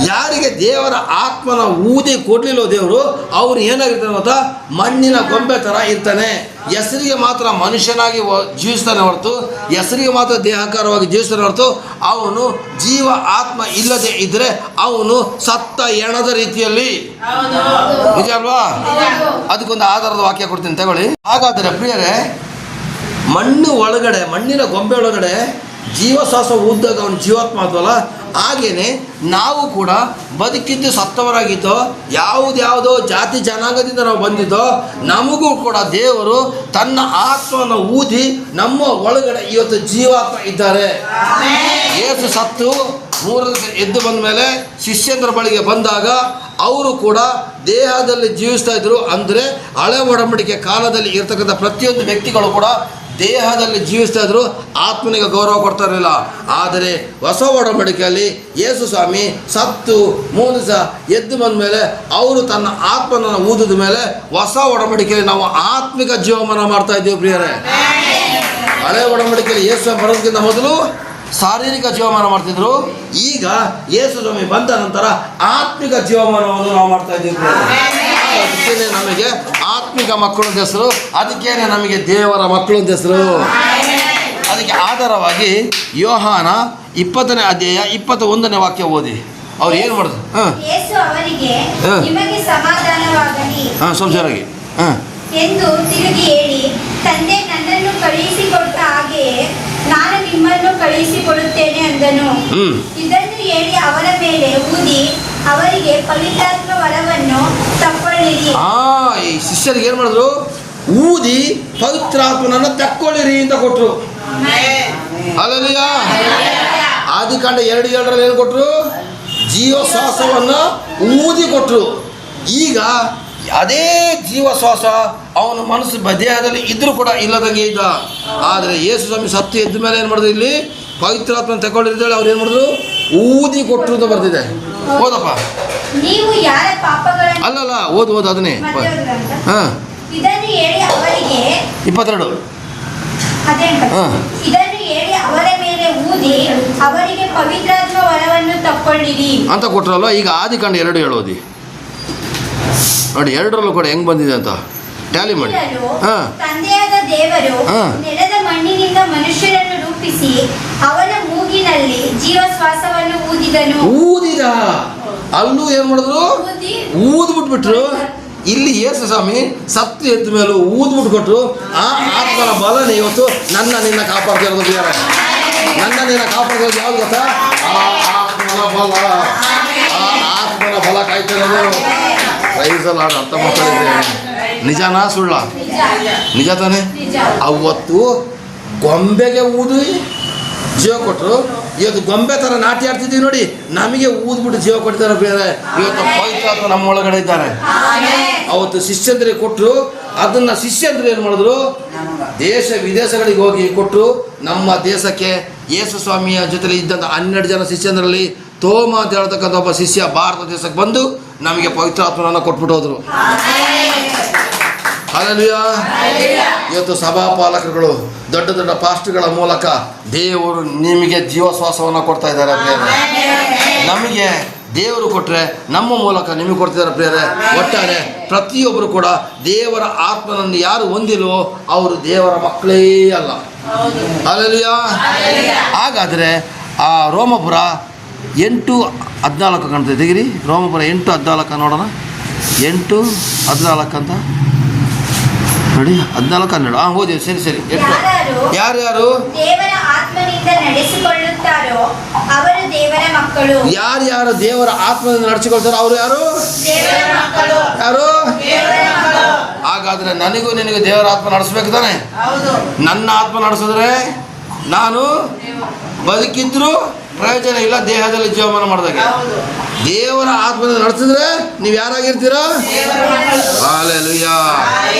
ಯಾರಿಗೆ ದೇವರ ಆತ್ಮನ ಊದಿ ಕೊಡ್ಲಿಲ್ಲೋ ದೇವರು, ಅವ್ರು ಏನಾಗಿರ್ತಾನೆ ಗೊತ್ತಾ? ಮಣ್ಣಿನ ಗೊಂಬೆ ಥರ ಇರ್ತಾನೆ. ಹೆಸರಿಗೆ ಮಾತ್ರ ಮನುಷ್ಯನಾಗಿ ಜೀವಿಸ್ತಾನೆ ಹೊರತು, ಹೆಸರಿಗೆ ಮಾತ್ರ ದೇಹಕಾರವಾಗಿ ಜೀವಿಸ್ತಾನೆ ಹೊರತು, ಅವನು ಜೀವ ಆತ್ಮ ಇಲ್ಲದೆ ಇದ್ದರೆ ಅವನು ಸತ್ತ ಹೆಣದ ರೀತಿಯಲ್ಲಿ. ನಿಜ ಅಲ್ವಾ? ಅದಕ್ಕೊಂದು ಆಧಾರದ ವಾಕ್ಯ ಕೊಡ್ತೀನಿ ತಗೊಳ್ಳಿ. ಹಾಗಾದರೆ ಪ್ರಿಯರೇ, ಮಣ್ಣು ಒಳಗಡೆ, ಮಣ್ಣಿನ ಗೊಂಬೆ ಒಳಗಡೆ ಜೀವಶ್ವಾಸ ಊದ್ದಾಗ ಅವನು ಜೀವಾತ್ಮ ಆದ್ವಲ್ಲ, ಹಾಗೇನೆ ನಾವು ಕೂಡ ಬದುಕಿದ್ದು ಸತ್ತವರಾಗಿದ್ದೋ, ಯಾವುದ್ಯಾವುದೋ ಜಾತಿ ಜನಾಂಗದಿಂದ ನಾವು ಬಂದಿದ್ದೋ, ನಮಗೂ ಕೂಡ ದೇವರು ತನ್ನ ಆತ್ಮವನ್ನು ಊದಿ ನಮ್ಮ ಒಳಗಡೆ ಇವತ್ತು ಜೀವಾತ್ಮ ಇದ್ದಾರೆ. ಯೇಸು ಸತ್ತು ಮೂರನೇ ದಿವಸ ಎದ್ದು ಬಂದ ಮೇಲೆ ಶಿಷ್ಯಂದ್ರ ಬಳಿಗೆ ಬಂದಾಗ ಅವರು ಕೂಡ ದೇಹದಲ್ಲಿ ಜೀವಿಸ್ತಾ ಇದ್ರು. ಅಂದರೆ ಹಳೆ ಒಡಂಬಡಿಕೆ ಕಾಲದಲ್ಲಿ ಇರ್ತಕ್ಕಂಥ ಪ್ರತಿಯೊಂದು ವ್ಯಕ್ತಿಗಳು ಕೂಡ ದೇಹದಲ್ಲಿ ಜೀವಿಸ್ತಾ ಇದ್ರು, ಆತ್ಮನಿಗೆ ಗೌರವ ಕೊಡ್ತಾ ಇರಲಿಲ್ಲ. ಆದರೆ ಹೊಸ ಒಡಂಬಡಿಕೆಯಲ್ಲಿ ಯೇಸು ಸ್ವಾಮಿ ಸತ್ತು 3 ದಿವಸ ಎದ್ದು ಬಂದ ಮೇಲೆ ಅವರು ತನ್ನ ಆತ್ಮನನ್ನು ಊದಿದ ಮೇಲೆ ಹೊಸ ಒಡಂಬಡಿಕೆಯಲ್ಲಿ ನಾವು ಆತ್ಮಿಕ ಜೀವಮಾನ ಮಾಡ್ತಾ ಇದ್ದೀವಿ ಪ್ರಿಯರೇ. ಹಳೆ ಒಡಂಬಡಿಕೆಯಲ್ಲಿ ಯೇಸು ಸ್ವಾಮಿ ಬರೋದಕ್ಕಿಂತ ಮೊದಲು ಶಾರೀರಿಕ ಜೀವಮಾನ ಮಾಡ್ತಿದ್ರು. ಈಗ ಯೇಸು ಸ್ವಾಮಿ ಬಂದ ನಂತರ ಆತ್ಮಿಕ ಜೀವಮಾನವನ್ನು ನಾವು ಮಾಡ್ತಾ ಇದ್ದೀವಿ ಪ್ರಿಯರೇ. ಅದಕ್ಕೇನೆ ನಮಗೆ ಆತ್ಮಿಕ ಮಕ್ಕಳು ಅಂತ ಹೆಸರು, ಅದಕ್ಕೇನೆ ನಮಗೆ ದೇವರ ಮಕ್ಕಳು ಅಂತ ಹೆಸರು. ಅದಕ್ಕೆ ಆಧಾರವಾಗಿ ಯೋಹಾನ 20ನೇ ಅಧ್ಯಾಯ 21ನೇ ವಾಕ್ಯ ಓದಿ. ಅವ್ರು ಏನು ಮಾಡಿದ್ರು?
ಯೇಸು ಅವರಿಗೆ, ನಿಮಗೆ ಸಮಾಧಾನವಾಗಲಿ
ಸಂಸಾರಾಗಿ
ಎಂದು ತಿರುಗಿ ಹೇಳಿ, ತಂದೆ ನನ್ನನ್ನು ಕಳುಹಿಸಿಕೊಟ್ಟ ಹಾಗೆಯೇ ನಾನು ನಿಮ್ಮನ್ನು ಕಳುಹಿಸಿಕೊಡುತ್ತೇನೆ ಅಂದನು. ಇದನ್ನು ಹೇಳಿ ಅವರ ಮೇಲೆ ಊದಿ ಅವರಿಗೆ ಪವಿತ್ರಾತ್ಮ ವರವನ್ನು ತಕ್ಕೊಳ್ಳಿರಿ.
ಈ ಶಿಷ್ಯರಿಗೆ ಏನು ಮಾಡಿದ್ರು? ಊದಿ ಪವಿತ್ರಾತ್ಮನನ್ನು ತಕ್ಕೊಳ್ಳಿರಿ ಅಂತ ಕೊಟ್ಟರು. ಅಲ್ಲಲ್ಲಿಯ ಆದಿಕಾಂಡ 2:7 ಏನು ಕೊಟ್ಟರು? ಜೀವಶ್ವಾಸವನ್ನು ಊದಿ ಕೊಟ್ಟರು. ಈಗ ಅದೇ ಜೀವಶ್ವಾಸ ಅವನ ಮನಸ್ಸು ದೇಹದಲ್ಲಿ ಇದ್ರೂ ಕೂಡ ಇಲ್ಲದಂಗೆ ಇದ್ದ. ಆದರೆ ಯೇಸು ಸ್ವಾಮಿ ಸತ್ತು ಎದ್ದ ಮೇಲೆ ಏನು ಮಾಡಿದ್ರು? ಇಲ್ಲಿ ಪವಿತ್ರಾತ್ಮನ ತಗೊಂಡಿರ್ತೇಳಿ ಅವ್ರು ಏನು ಮಾಡಿದ್ರು? ಊದಿ ಕೊಟ್ಟರು ಅಂತ ಬರ್ತಿದೆ. ಓದಪ್ಪ.
ನೀವು ಯಾರ ಪಾಪಗಳನ್ನು
ಅಲ್ಲಲ್ಲ ಓದು ಅದನ್ನೇ. ಹಾಂ,
ಇದನ್ನು ಹೇಳಿ ಅವರಿಗೆ
22.
ಇದನ್ನು ಹೇಳಿ ಅವರ ಮೇಲೆ ಊದಿ ಅವರಿಗೆ ಪವಿತ್ರಾತ್ಮ ವರವನ್ನು ತಕ್ಕೊಳ್ಳಿರಿ
ಅಂತ ಕೊಟ್ರಲ್ವ. ಈಗ ಆದಿಕಾಂಡ 2:7 ಓದಿ ನೋಡಿ. 2ರಲ್ಲೂ ಕೂಡ ಹೆಂಗ್ ಬಂದಿದೆ ಅಂತ ಟ್ಯಾಲಿ ಮಾಡಿ.
ತಂದೆಯಾದ ದೇವರು ನೆಲದ ಮಣ್ಣಿನಿಂದ ಮನುಷ್ಯರನ್ನು ರೂಪಿಸಿ ಅವನ ಮೂಗಿನಲ್ಲಿ ಜೀವಶ್ವಾಸವನ್ನು ಊದಿದ. ಅಲ್ಲೂ ಏನ್ ಮಾಡಿದ್ರು? ಊದ್ಬಿಟ್ಬಿಟ್ರು. ಇಲ್ಲಿ ಯೇಸು ಸ್ವಾಮಿ ಸತ್ತು ಎದ್ದ ಮೇಲೂ ಊದ್ಬಿಟ್ಟು ಕೊಟ್ಟರು. ಆ ಆತ್ಮನ ಬಲನೇ ಇವತ್ತು ನಿನ್ನ ಕಾಪಾಡ್ತಿರೋದು ಬೇರೆ. ನಿನ್ನ ಕಾಪಾಡ್ತಿರೋದು ಯಾವ್ದು ಗೊತ್ತಾ? ಆ ಆತ್ಮನ ಬಲ ಕಾಯ್ತಿರೋದು. ಪ್ರೈಸಲ್ಲ ಅರ್ಥ ಮಾಡ್ಕೊಂಡಿದ್ರೆ ನಿಜನಾ ಸುಳ್ಳ? ನಿಜ ತಾನೆ. ಅವತ್ತು ಗೊಂಬೆಗೆ ಊದಿ ಜೀವ ಕೊಟ್ಟರು. ಇವತ್ತು ಗೊಂಬೆ ಥರ ನಾಟ್ಯ ಆಡ್ತಿದ್ದೀವಿ ನೋಡಿ, ನಮಗೆ ಊದ್ಬಿಟ್ಟು ಜೀವ ಕೊಡ್ತಾರೆ ಬೇರೆ. ಇವತ್ತು ಪವಿತ್ರಾತ್ಮ ನಮ್ಮ ಒಳಗಡೆ ಇದ್ದಾರೆ. ಅವತ್ತು ಶಿಷ್ಯಂದ್ರಿಗೆ ಕೊಟ್ಟರು. ಅದನ್ನು ಶಿಷ್ಯಂದ್ರು ಏನು ಮಾಡಿದ್ರು? ದೇಶ ವಿದೇಶಗಳಿಗೆ ಹೋಗಿ ಕೊಟ್ಟರು. ನಮ್ಮ ದೇಶಕ್ಕೆ ಯೇಸು ಸ್ವಾಮಿಯ ಜೊತೆಲಿ ಇದ್ದಂಥ 12 ಜನ ಶಿಷ್ಯಂದ್ರಲ್ಲಿ ತೋಮ ಅಂತ ಹೇಳ್ತಕ್ಕಂಥ ಒಬ್ಬ ಶಿಷ್ಯ ಭಾರತ ದೇಶಕ್ಕೆ ಬಂದು ನಮಗೆ ಪವಿತ್ರಾತ್ಮನನ್ನು ಕೊಟ್ಬಿಟ್ಟು ಹೋದರು. ಹಲ್ಲೆಲೂಯಾ. ಇವತ್ತು ಸಭಾಪಾಲಕರುಗಳು ದೊಡ್ಡ ದೊಡ್ಡ ಪಾಸ್ಟ್ಗಳ ಮೂಲಕ ದೇವರು ನಿಮಗೆ ಜೀವಶ್ವಾಸವನ್ನು ಕೊಡ್ತಾ ಇದ್ದಾರೆ ಪ್ರಿಯರೇ. ನಮಗೆ ದೇವರು ಕೊಟ್ಟರೆ ನಮ್ಮ ಮೂಲಕ ನಿಮಗೆ ಕೊಡ್ತಿದ್ದಾರೆ ಪ್ರಿಯರೇ. ಒಟ್ಟಾರೆ ಪ್ರತಿಯೊಬ್ಬರು ಕೂಡ ದೇವರ ಆತ್ಮನನ್ನು ಯಾರು ಹೊಂದಿಲ್ವೋ ಅವರು ದೇವರ ಮಕ್ಕಳೇ ಅಲ್ಲ. ಹಲ್ಲೆಲೂಯಾ. ಹಾಗಾದರೆ ಆ ರೋಮಪುರ 8:14 ಕಾಣ್ತದೆ. ತೆಗಿರಿ ರೋಮಪುರ 8:14 ನೋಡೋಣ. 8:14 ಅಂತ ನೋಡಿ. 14-12 ಓದಿ. ಸರಿ. ಯಾರ್ಯಾರು ದೇವರ ಆತ್ಮನಿಂದ ನಡೆಸಿಕೊಳ್ಳುತ್ತಾರೋ ಅವರು ದೇವರ ಮಕ್ಕಳು.
ಯಾರ್ಯಾರು ದೇವರ ಆತ್ಮದಿಂದ ನಡೆಸಿಕೊಳ್ತಾರೋ ಅವರು ಯಾರು? ಯಾರು? ಹಾಗಾದ್ರೆ ನನಗೂ ನಿನಗೂ ದೇವರ ಆತ್ಮ ನಡೆಸ್ಬೇಕು ತಾನೆ. ನನ್ನ ಆತ್ಮ ನಡೆಸಿದ್ರೆ ನಾನು ಬದುಕಿದ್ರು ಪ್ರಯೋಜನ ಇಲ್ಲ, ದೇಹದಲ್ಲಿ ಜೀವಮಾನ ಮಾಡಿದಾಗ. ದೇವರ ಆತ್ಮದಿಂದ ನಡೆಸಿದ್ರೆ ನೀವು ಯಾರಾಗಿರ್ತೀರ? ಹಲ್ಲೆಲೂಯಾ.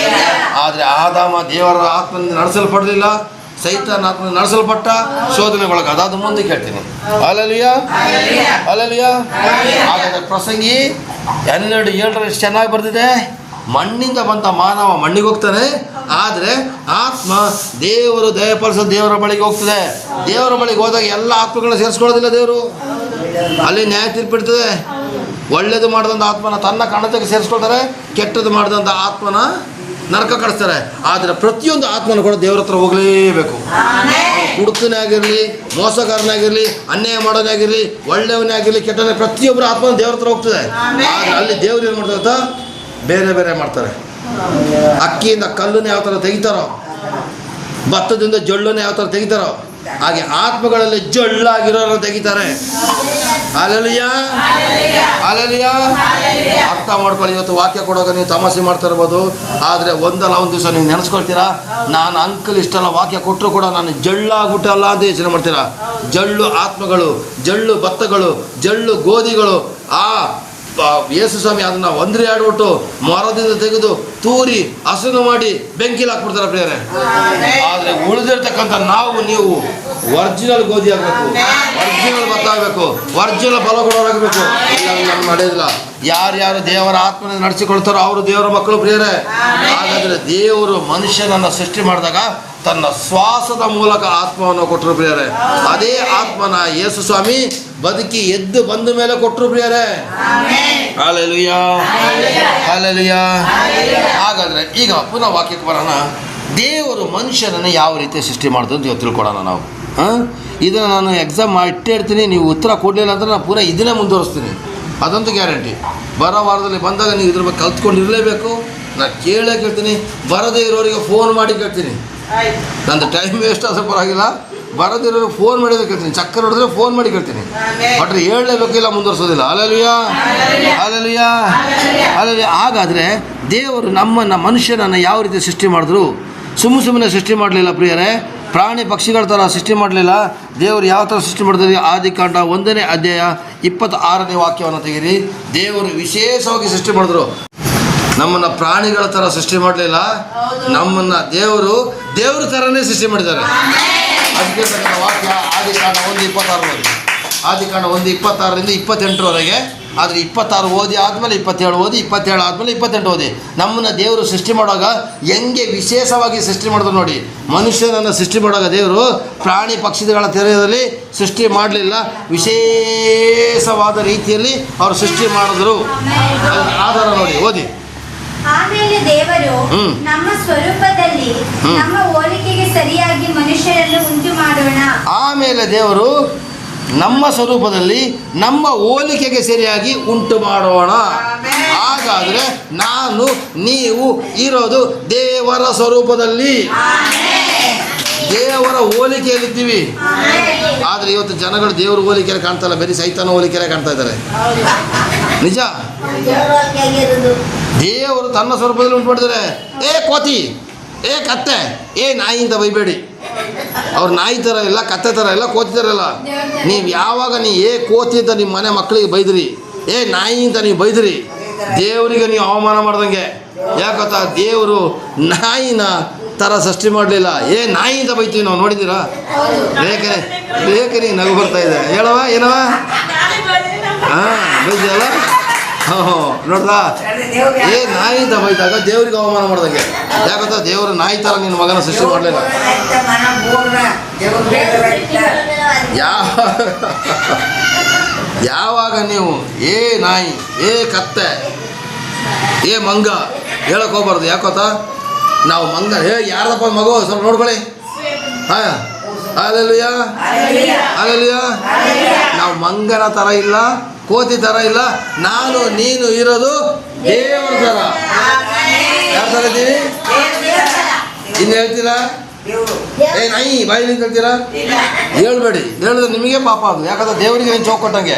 ಆದರೆ ಆದಾಮ ದೇವರ ಆತ್ಮದಿಂದ ನಡೆಸಲ್ಪಡಲಿಲ್ಲ, ಸೈತಾನ ಆತ್ಮದಿಂದ ನಡೆಸಲ್ಪಟ್ಟ, ಶೋಧನೆಗೊಳಗೆ. ಅದಾದ ಮುಂದೆ ಕೇಳ್ತೀನಿ. ಹಲ್ಲೆಲೂಯಾ. ಹಾಗಾದ್ರೆ ಪ್ರಸಂಗಿ 12:7 ಎಷ್ಟು ಚೆನ್ನಾಗಿ ಬರ್ತಿದೆ. ಮಣ್ಣಿಂದ ಬಂದ ಮಾನವ ಮಣ್ಣಿಗೆ ಹೋಗ್ತಾನೆ, ಆದರೆ ಆತ್ಮ ದೇವರು ದಯಪಾಲಿಸೋ ದೇವರ ಬಳಿಗೆ ಹೋಗ್ತದೆ. ದೇವರ ಬಳಿಗೆ ಹೋದಾಗ ಎಲ್ಲ ಆತ್ಮಗಳನ್ನ ಸೇರಿಸ್ಕೊಳ್ಳೋದಿಲ್ಲ ದೇವರು. ಅಲ್ಲಿ ನ್ಯಾಯ ತೀರ್ಪಿಡ್ತದೆ. ಒಳ್ಳೇದು ಮಾಡಿದಂಥ ಆತ್ಮನ ತನ್ನ ಕಣತೆಗೆ ಸೇರಿಸ್ಕೊಳ್ತಾರೆ, ಕೆಟ್ಟದ್ದು ಮಾಡಿದಂಥ ಆತ್ಮನ ನರಕ ಕಳಿಸ್ತಾರೆ. ಆದರೆ ಪ್ರತಿಯೊಂದು ಆತ್ಮನ ಕೂಡ ದೇವ್ರ ಹತ್ರ ಹೋಗಲೇಬೇಕು. ಕುಡುಕನೇ ಆಗಿರಲಿ, ಮೋಸಗಾರನಾಗಿರಲಿ, ಅನ್ಯಾಯ ಮಾಡೋನೇ ಆಗಿರಲಿ, ಒಳ್ಳೆಯವನೇ ಆಗಿರಲಿ, ಕೆಟ್ಟವನೇ, ಪ್ರತಿಯೊಬ್ಬರ ಆತ್ಮನ ದೇವ್ರ ಹತ್ರ ಹೋಗ್ತದೆ. ಆದರೆ ಅಲ್ಲಿ ದೇವ್ರು ಏನು ಮಾಡ್ತಾರೆ? ಬೇರೆ ಮಾಡ್ತಾರೆ. ಅಕ್ಕಿಯಿಂದ ಕಲ್ಲನ್ನ ಯಾವ ಥರ ತೆಗಿತಾರೋ, ಭತ್ತದಿಂದ ಜೊಳ್ಳನ್ನ ಯಾವ ಥರ ತೆಗಿತಾರೋ,
ಹಾಗೆ ಆತ್ಮಗಳಲ್ಲಿ ಜಳ್ಳಾಗಿರೋರನ್ನು ತೆಗಿತಾರೆ. Alleluia, alleluia. ಅರ್ಥ ಮಾಡ್ಕೊಳ್ಳಿ. ಇವತ್ತು ವಾಕ್ಯ ಕೊಡೋಕೆ ನೀವು ತಮಾಷೆ ಮಾಡ್ತಾ ಇರ್ಬೋದು, ಆದರೆ ಒಂದಲ್ಲ ಒಂದು ದಿವಸ ನೀವು ನೆನೆಸ್ಕೊಳ್ತೀರಾ, ನಾನು ಅಂಕಲ್ ಇಷ್ಟೆಲ್ಲ ವಾಕ್ಯ ಕೊಟ್ಟರು ಕೂಡ ನಾನು ಜಳ್ಳಾಗ್ಬಿಟ್ಟಲ್ಲ ಅಂತ ಯೋಚನೆ ಮಾಡ್ತೀರಾ. ಜಳ್ಳು ಆತ್ಮಗಳು, ಜಳ್ಳು ಭತ್ತಗಳು, ಜಳ್ಳು ಗೋಧಿಗಳು. ಯೇಸು ಸ್ವಾಮಿ ಅದನ್ನು ಒಂದ್ರೆ ಆಡ್ಬಿಟ್ಟು ಮರದಿಂದ ತೆಗೆದು ತೂರಿ ಹಸನು ಮಾಡಿ ಬೆಂಕಿಲಿ ಹಾಕ್ಬಿಡ್ತಾರೆ ಪ್ರಿಯರೇ. ಆದರೆ ಉಳಿದಿರ್ತಕ್ಕಂಥ ನೀವು ಒರಿಜಿನಲ್ ಗೋಧಿ ಆಗಬೇಕು, ಒರಿಜಿನಲ್ ಭತ್ತ ಆಗಬೇಕು, ಒರಿಜಿನಲ್ ಫಲ ಕೊಡೋರಾಗಬೇಕು. ಇಲ್ಲ ನಮ್ಮ ನಡೆಯೋದಿಲ್ಲ. ಯಾರ್ಯಾರು ದೇವರ ಆತ್ಮನ ನಡೆಸಿಕೊಳ್ತಾರೋ ಅವರು ದೇವರ ಮಕ್ಕಳು ಪ್ರಿಯರೇ. ಹಾಗಾದರೆ ದೇವರು ಮನುಷ್ಯನನ್ನು ಸೃಷ್ಟಿ ಮಾಡಿದಾಗ ತನ್ನ ಶ್ವಾಸದ ಮೂಲಕ ಆತ್ಮವನ್ನು ಕೊಟ್ಟರು ಪ್ರಿಯರೇ. ಅದೇ ಆತ್ಮನ ಯೇಸು ಸ್ವಾಮಿ ಬದುಕಿ ಎದ್ದು ಬಂದ ಮೇಲೆ ಕೊಟ್ಟರು ಪ್ರಿಯರೇ. Hallelujah, hallelujah. ಹಾಗಾದರೆ ಈಗ ಪುನಃ ವಾಕ್ಯಕ್ಕೆ ಬರೋಣ. ದೇವರು ಮನುಷ್ಯನನ್ನು ಯಾವ ರೀತಿ ಸೃಷ್ಟಿ ಮಾಡಿದ್ರು ಅಂತ ತಿಳ್ಕೊಳ್ಳೋಣ ನಾವು. ಇದನ್ನು ನಾನು ಎಕ್ಸಾಮ್ ಇಟ್ಟೇ ಇರ್ತೀನಿ, ನೀವು ಉತ್ತರ ಕೊಡಲಿಲ್ಲ ಅಂದರೆ ನಾನು ಪುನಃ ಇದನ್ನೇ ಮುಂದುವರಿಸ್ತೀನಿ, ಅದಂತೂ ಗ್ಯಾರಂಟಿ. ಬರೋ ವಾರದಲ್ಲಿ ಬಂದಾಗ ನೀವು ಇದ್ರ ಬಗ್ಗೆ ಕಲ್ತ್ಕೊಂಡಿರಲೇಬೇಕು. ನಾನು ಕೇಳ್ತೀನಿ, ಬರದೇ ಇರೋರಿಗೆ ಫೋನ್ ಮಾಡಿ ಕೇಳ್ತೀನಿ. ನಂದು ಟೈಮ್ ವೇಸ್ಟ್ ಆದರೂ ಪರವಾಗಿಲ್ಲ, ಬರೋದಿರೋರು ಫೋನ್ ಮಾಡಿದ್ರೆ ಕೇಳ್ತೀನಿ, ಚಕ್ಕರ್ ಹೊಡೆದ್ರೆ ಫೋನ್ ಮಾಡಿ ಕೇಳ್ತೀನಿ. ಬಟ್ ಹೇಳಲೇಬೇಕು, ಇಲ್ಲ ಮುಂದುವರ್ಸೋದಿಲ್ಲ. Alleluia, alleluia, alleluia. ಹಾಗಾದರೆ ದೇವರು ನಮ್ಮನ್ನು ಮನುಷ್ಯನನ್ನು ಯಾವ ರೀತಿ ಸೃಷ್ಟಿ ಮಾಡಿದ್ರು? ಸುಮ್ಮನೆ ಸೃಷ್ಟಿ ಮಾಡಲಿಲ್ಲ ಪ್ರಿಯರೇ. ಪ್ರಾಣಿ ಪಕ್ಷಿಗಳ ಥರ ಸೃಷ್ಟಿ ಮಾಡಲಿಲ್ಲ. ದೇವರು ಯಾವ ಥರ ಸೃಷ್ಟಿ ಮಾಡಿದ್ರೆ? ಆದಿಕಾಂಡ 1ನೇ ಅಧ್ಯಾಯ 26ನೇ ವಾಕ್ಯವನ್ನು ತೆಗೀರಿ. ದೇವರು ವಿಶೇಷವಾಗಿ ಸೃಷ್ಟಿ ಮಾಡಿದ್ರು. ನಮ್ಮನ್ನು ಪ್ರಾಣಿಗಳ ಥರ ಸೃಷ್ಟಿ ಮಾಡಲಿಲ್ಲ, ನಮ್ಮನ್ನು ದೇವರು ಥರನೇ ಸೃಷ್ಟಿ ಮಾಡಿದ್ದಾರೆ. ಅದಕ್ಕೆ ವಾಕ್ಯ ಆದಿಕಾಂಡ 1:26. ಆದಿಕಾಂಡ 1:26ರಿಂದ 28ರವರೆಗೆ. ಆದರೆ 26 ಓದಿ ಆದಮೇಲೆ 27 ಓದಿ, 27 ಆದಮೇಲೆ 28 ಓದಿ. ನಮ್ಮನ್ನು ದೇವರು ಸೃಷ್ಟಿ ಮಾಡುವಾಗ ಹೆಂಗೆ ವಿಶೇಷವಾಗಿ ಸೃಷ್ಟಿ ಮಾಡಿದ್ರು ನೋಡಿ. ಮನುಷ್ಯನನ್ನು ಸೃಷ್ಟಿ ಮಾಡುವಾಗ ದೇವರು ಪ್ರಾಣಿ ಪಕ್ಷಿಗಳ ತೆರೆಯಲ್ಲಿ ಸೃಷ್ಟಿ ಮಾಡಲಿಲ್ಲ, ವಿಶೇಷವಾದ ರೀತಿಯಲ್ಲಿ ಅವರು ಸೃಷ್ಟಿ ಮಾಡಿದ್ರು. ಆಧಾರ ನೋಡಿ, ಓದಿ.
ಆಮೇಲೆ ದೇವರು ನಮ್ಮ ಸ್ವರೂಪದಲ್ಲಿ ನಮ್ಮ ಹೋಲಿಕೆಗೆ ಸರಿಯಾಗಿ ಮನುಷ್ಯರನ್ನು ಉಂಟು ಮಾಡೋಣ.
ಆಮೇಲೆ ದೇವರು ನಮ್ಮ ಸ್ವರೂಪದಲ್ಲಿ ನಮ್ಮ ಹೋಲಿಕೆಗೆ ಸರಿಯಾಗಿ ಉಂಟು ಮಾಡೋಣ. ಹಾಗಾದರೆ ನೀವು ಇರೋದು ದೇವರ ಸ್ವರೂಪದಲ್ಲಿ, ದೇವರ ಹೋಲಿಕೆಯಲ್ಲಿದ್ದೀವಿ. ಆದರೆ ಇವತ್ತು ಜನಗಳು ದೇವರ ಹೋಲಿಕೆಯಲ್ಲಿ ಕಾಣ್ತಲ್ಲ, ಬರೀ ಸೈತಾನ ಹೋಲಿಕೆಯಲ್ಲೇ ಕಾಣ್ತಾ ಇದ್ದಾರೆ. ನಿಜ. ದೇವರು ತನ್ನ ಸ್ವರೂಪದಲ್ಲಿ ಉಂಟು ಮಾಡಿದ್ದಾರೆ. ಕೋತಿ, ಕತ್ತೆ, ನಾಯಿ ಅಂತ ಬೈಬೇಡಿ. ಅವ್ರು ನಾಯಿ ಥರ ಇಲ್ಲ, ಕತ್ತೆ ಥರ ಇಲ್ಲ, ಕೋತಿ ಥರ ಇಲ್ಲ. ನೀವು ಯಾವಾಗ ಕೋತಿ ಅಂತ ನಿಮ್ಮ ಮನೆ ಮಕ್ಕಳಿಗೆ ಬೈದ್ರಿ, ನಾಯಿ ಅಂತ ನೀವು ಬೈದ್ರಿ, ದೇವರಿಗೆ ನೀವು ಅವಮಾನ ಮಾಡ್ದಂಗೆ. ಯಾಕತ್ತ ದೇವರು ನಾಯಿನ ಥರ ಸೃಷ್ಟಿ ಮಾಡಲಿಲ್ಲ. ನಾಯಿ ಅಂತ ಬೈತೀವಿ ನಾವು, ನೋಡಿದ್ದೀರಾ? ಬೇಕರಿ ನಗು ಬರ್ತಾ ಇದೆ. ಹೇಳವ ಏನವ? ಬೈದ್ಯಲ್ಲ? ನೋಡ್ದಾ? ನಾಯಿ ಅಂತ ಬೈದಾಗ ದೇವ್ರಿಗೆ ಅವಮಾನ ಮಾಡ್ದಂಗೆ. ಯಾಕಂತ ದೇವರು ನಾಯಿ ಥರ ನಿನ್ನ ಮಗನ ಸೃಷ್ಟಿ ಮಾಡಲಿಲ್ಲ. ಯಾವಾಗ ನೀವು ನಾಯಿ, ಕತ್ತೆ, ಮಂಗ ಹೇಳಕ್ ಹೋಗ್ಬಾರ್ದು. ಯಾಕೋತ ನಾವು ಮಂಗ ಯಾರದಪ್ಪ ಮಗು ಸ್ವಲ್ಪ ನೋಡ್ಕೊಳ್ಳಿ. Alleluia, alleluia. ನಾವು ಮಂಗನ ಥರ ಇಲ್ಲ, ಕೋತಿ ಥರ ಇಲ್ಲ. ನೀನು ಇರೋದು ದೇವರ ಥರ. ಯಾರ ಥರ ಇದ್ದೀವಿ? ಇನ್ನು ಹೇಳ್ತೀರಾ? ನಾಯಿ ಬಾಯಿಲಿ ಹೇಳ್ತೀರಾ? ಹೇಳ್ಬೇಡಿ. ಹೇಳಿದ್ರೆ ನಿಮಗೆ ಪಾಪ ಅದು. ಯಾಕಂದ್ರೆ ದೇವರಿಗೆ ಏನು ಚೌಕ್ ಕೊಟ್ಟಂಗೆ.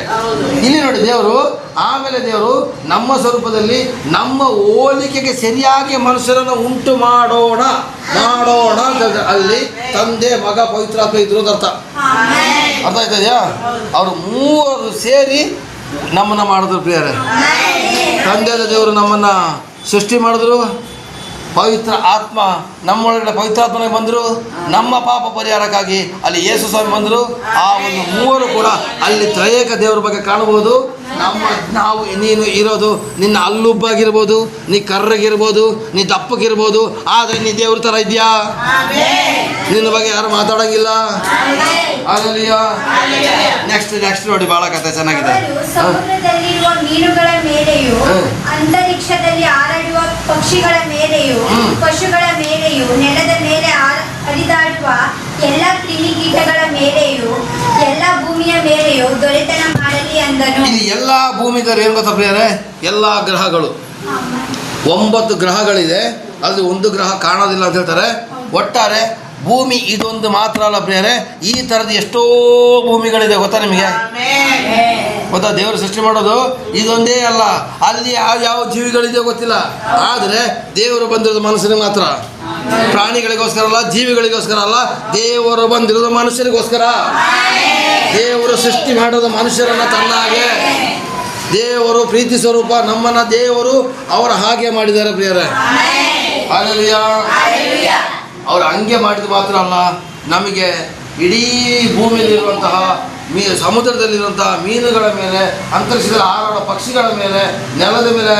ಇಲ್ಲಿ ನೋಡಿ ದೇವರು, ಆಮೇಲೆ ದೇವರು ನಮ್ಮ ಸ್ವರೂಪದಲ್ಲಿ ನಮ್ಮ ಹೋಲಿಕೆಗೆ ಸರಿಯಾಗಿ ಮನುಷ್ಯರನ್ನು ಉಂಟು ಮಾಡೋಣ ಅಂತ ಅಲ್ಲಿ ತಂದೆ, ಮಗ, ಪವಿತ್ರಾತ್ಮ ಇದ್ರು ಅಂತ ಅರ್ಥ. ಅರ್ಥ ಆಯ್ತದೆಯಾ? ಅವರು ಮೂವರು ಸೇರಿ ನಮ್ಮನ್ನು ಮಾಡಿದ್ರು ಪ್ರಿಯರೇ. ತಂದೆಯ ದೇವರು ನಮ್ಮನ್ನು ಸೃಷ್ಟಿ ಮಾಡಿದ್ರು. ಪವಿತ್ರ ಆತ್ಮ ನಮ್ಮೊಳಗಡೆ ಪವಿತ್ರಾತ್ಮನೇ ಬಂದರು. ನಮ್ಮ ಪಾಪ ಪರಿಹಾರಕ್ಕಾಗಿ ಅಲ್ಲಿ ಯೇಸು ಸ್ವಾಮಿ ಬಂದರು. ಆ ಒಂದು ಮೂವರು ಕೂಡ ಅಲ್ಲಿ ತ್ರಯೇಕ ದೇವರ ಬಗ್ಗೆ ಕಾಣಬಹುದು. ನೀನು ಇರೋದು ನಿನ್ನ ಅಲ್ಲುಬ್ಬಾಗಿರ್ಬೋದು, ನೀ ಕರ್ರಗಿರ್ಬೋದು, ನೀ ದಪ್ಪಗಿರ್ಬೋದು, ಆದರೆ ನೀ ದೇವ್ರ ಥರ ಇದೆಯಾ? ನಿನ್ನ ಬಗ್ಗೆ ಯಾರು ಮಾತಾಡೋಂಗಿಲ್ಲ. ಅಲ್ಲೆಲೂಯಾ. ನೆಕ್ಸ್ಟ್ ನೋಡಿ, ಭಾಳ ಕಥೆ ಚೆನ್ನಾಗಿದೆ.
ಸಮುದ್ರದಲ್ಲಿರುವ ಮೀನುಗಳ ಮೇಲೆಯೂ, ಅಂತರಿಕ್ಷದಲ್ಲಿ ಹಾರಾಡುವ ಪಕ್ಷಿಗಳ ಮೇಲೆಯೂ, ಪಶುಗಳ ಮೇಲೆಯೂ, ನೆಲದ ಮೇಲೆ ಹರಿದಾಡುವ ಎಲ್ಲ ಕ್ರಿಮಿಕೀಟಗಳ ಮೇಲೆಯೂ, ಎಲ್ಲ ಭೂಮಿಯ ಮೇಲೆಯೂ ದೊರೆತನ ಮಾಡಲಿ ಅಂದನು.
ಇಲ್ಲಿ ಎಲ್ಲ ಭೂಮಿದವರು ಏನು ಗೊತ್ತಾ ಪ್ರಿಯರೇ? ಎಲ್ಲ ಗ್ರಹಗಳು, 9 ಗ್ರಹಗಳಿದೆ. ಅಲ್ಲಿ ಒಂದು ಗ್ರಹ ಕಾಣೋದಿಲ್ಲ ಅಂತ ಹೇಳ್ತಾರೆ. ಒಟ್ಟಾರೆ
ಭೂಮಿ ಇದೊಂದು ಮಾತ್ರ ಅಲ್ಲ ಪ್ರಿಯರೇ, ಈ ಥರದ ಎಷ್ಟೋ ಭೂಮಿಗಳಿದೆ ಗೊತ್ತಾ ನಿಮಗೆ? ಗೊತ್ತಾ? ದೇವರು ಸೃಷ್ಟಿ ಮಾಡೋದು ಇದೊಂದೇ ಅಲ್ಲ, ಅಲ್ಲಿ ಯಾವ ಜೀವಿಗಳಿದೆಯೋ ಗೊತ್ತಿಲ್ಲ. ಆದರೆ ದೇವರು ಬಂದಿರೋದು ಮನುಷ್ಯನಿಗೆ ಮಾತ್ರ. ಪ್ರಾಣಿಗಳಿಗೋಸ್ಕರ ಅಲ್ಲ, ಜೀವಿಗಳಿಗೋಸ್ಕರ ಅಲ್ಲ, ದೇವರು ಬಂದಿರೋದು ಮನುಷ್ಯರಿಗೋಸ್ಕರ. ದೇವರು ಸೃಷ್ಟಿ ಮಾಡೋದು ಮನುಷ್ಯರನ್ನ ತನ್ನ ಹಾಗೆ. ದೇವರು ಪ್ರೀತಿ ಸ್ವರೂಪ, ನಮ್ಮನ್ನ ದೇವರು ಅವರ ಹಾಗೆ ಮಾಡಿದ್ದಾರೆ ಪ್ರಿಯರೇ. ಹಲ್ಲೆಲೂಯಾ. ಅವರು ಹಂಗೆ ಮಾಡಿದ ಮಾತ್ರ ಅಲ್ಲ, ನಮಗೆ ಇಡೀ ಭೂಮಿಯಲ್ಲಿರುವಂತಹ ಸಮುದ್ರದಲ್ಲಿರುವಂತಹ ಮೀನುಗಳ ಮೇಲೆ, ಅಂತರಿಕ್ಷದಲ್ಲಿ ಹಾರಾಡೋ ಪಕ್ಷಿಗಳ ಮೇಲೆ, ನೆಲದ ಮೇಲೆ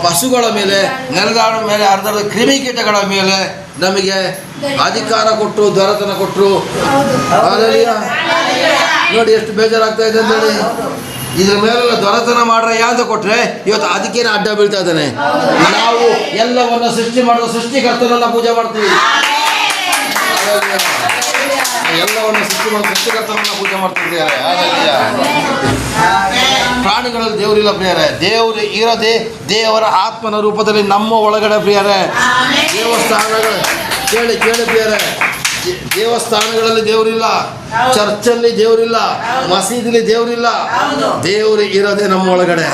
ಪಶುಗಳ ಮೇಲೆ, ನೆಲದಾಳ ಮೇಲೆ, ಅರ್ಧದ ಕ್ರಿಮಿಕೀಟಗಳ ಮೇಲೆ ನಮಗೆ ಅಧಿಕಾರ ಕೊಟ್ಟರು, ದೊರೆತನ ಕೊಟ್ಟರು. ಹಲ್ಲೆಲೂಯಾ. ನೋಡಿ ಎಷ್ಟು ಬೇಜಾರಾಗ್ತಾ ಇದೆ ಅಂತೇಳಿ. ಇದ್ರ ಮೇಲೆಲ್ಲ ದೊರೆತನ ಮಾಡ್ರಯ್ಯ ಅಂತ ಕೊಟ್ರೆ ಇವತ್ತು ಅದಕ್ಕೇನೆ ಅಡ್ಡ ಬೀಳ್ತಾ ಇದ್ದಾನೆ. ನಾವು ಎಲ್ಲವನ್ನ ಸೃಷ್ಟಿ ಮಾಡುವ ಸೃಷ್ಟಿಕರ್ತನನ್ನ ಪೂಜೆ ಮಾಡ್ತೀವಿ. ಎಲ್ಲವನ್ನ ಸೃಷ್ಟಿ ಮಾಡುವ ಸೃಷ್ಟಿಕರ್ತನನ್ನ ಪೂಜೆ ಮಾಡ್ತಿದ್ದಾರೆ. ಪ್ರಾಣಿಗಳಲ್ಲಿ ದೇವರಿಲ್ಲ ಪ್ರಿಯರೇ. ದೇವರು ಇರೋದೇ ದೇವರ ಆತ್ಮನ ರೂಪದಲ್ಲಿ ನಮ್ಮ ಒಳಗಡೆ ಪ್ರಿಯರೇ. ದೇವಸ್ಥಾನಗಳು ಕೇಳಿ ಪ್ರಿಯರೇ, ದೇವಸ್ಥಾನಗಳಲ್ಲಿ ದೇವರಿಲ್ಲ, ಚರ್ಚಲ್ಲಿ ದೇವರಿಲ್ಲ, ಮಸೀದಿಲಿ ದೇವರಿಲ್ಲ. ದೇವರು ಇರೋದೇ ನಮ್ಮ ಒಳಗಡೆ.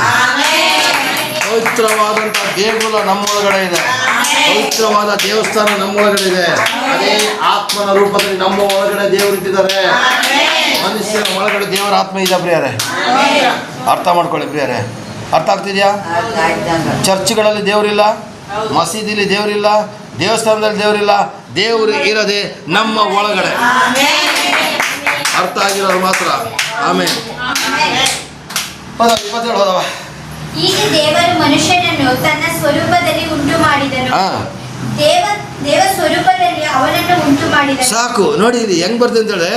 ಪವಿತ್ರವಾದಂಥ ದೇಗುಲ ನಮ್ಮೊಳಗಡೆ ಇದೆ, ಪವಿತ್ರವಾದ ದೇವಸ್ಥಾನ ನಮ್ಮೊಳಗಡೆ ಇದೆ. ಅದೇ ಆತ್ಮನ ರೂಪದಲ್ಲಿ ನಮ್ಮ ಒಳಗಡೆ ದೇವರಿಟ್ಟಿದ್ದಾರೆ. ಮನುಷ್ಯನ ಒಳಗಡೆ ದೇವರ ಆತ್ಮ ಇದೆ ಪ್ರಿಯರೇ. ಅರ್ಥ ಮಾಡ್ಕೊಳ್ಳಿ ಪ್ರಿಯರೇ. ಅರ್ಥ ಆಗ್ತಿದೆಯಾ? ಚರ್ಚ್ಗಳಲ್ಲಿ ದೇವರಿಲ್ಲ, ಮಸೀದಿಲಿ ದೇವರಿಲ್ಲ, ದೇವಸ್ಥಾನದಲ್ಲಿ ದೇವರಿಲ್ಲ. ದೇವರು ಇರೋದೇ ನಮ್ಮ ಒಳಗಡೆ. ಅರ್ಥ ಆಗಿರೋರು ಮಾತ್ರ. ಆಮೇಲೆ 27 ಹೋದವ.
ಈಗ ದೇವರು ಮನುಷ್ಯನನ್ನು ತನ್ನ ಸ್ವರೂಪದಲ್ಲಿ ಉಂಟು ಮಾಡಿದನು. ದೇವ ಸ್ವರೂಪದಲ್ಲಿ ಅವನನ್ನು ಉಂಟು ಮಾಡಿದನು.
ಸಾಕು ನೋಡಿ, ಇದು ಹೆಂಗ್ ಬರ್ತದೆ ಅಂತೇಳಿ.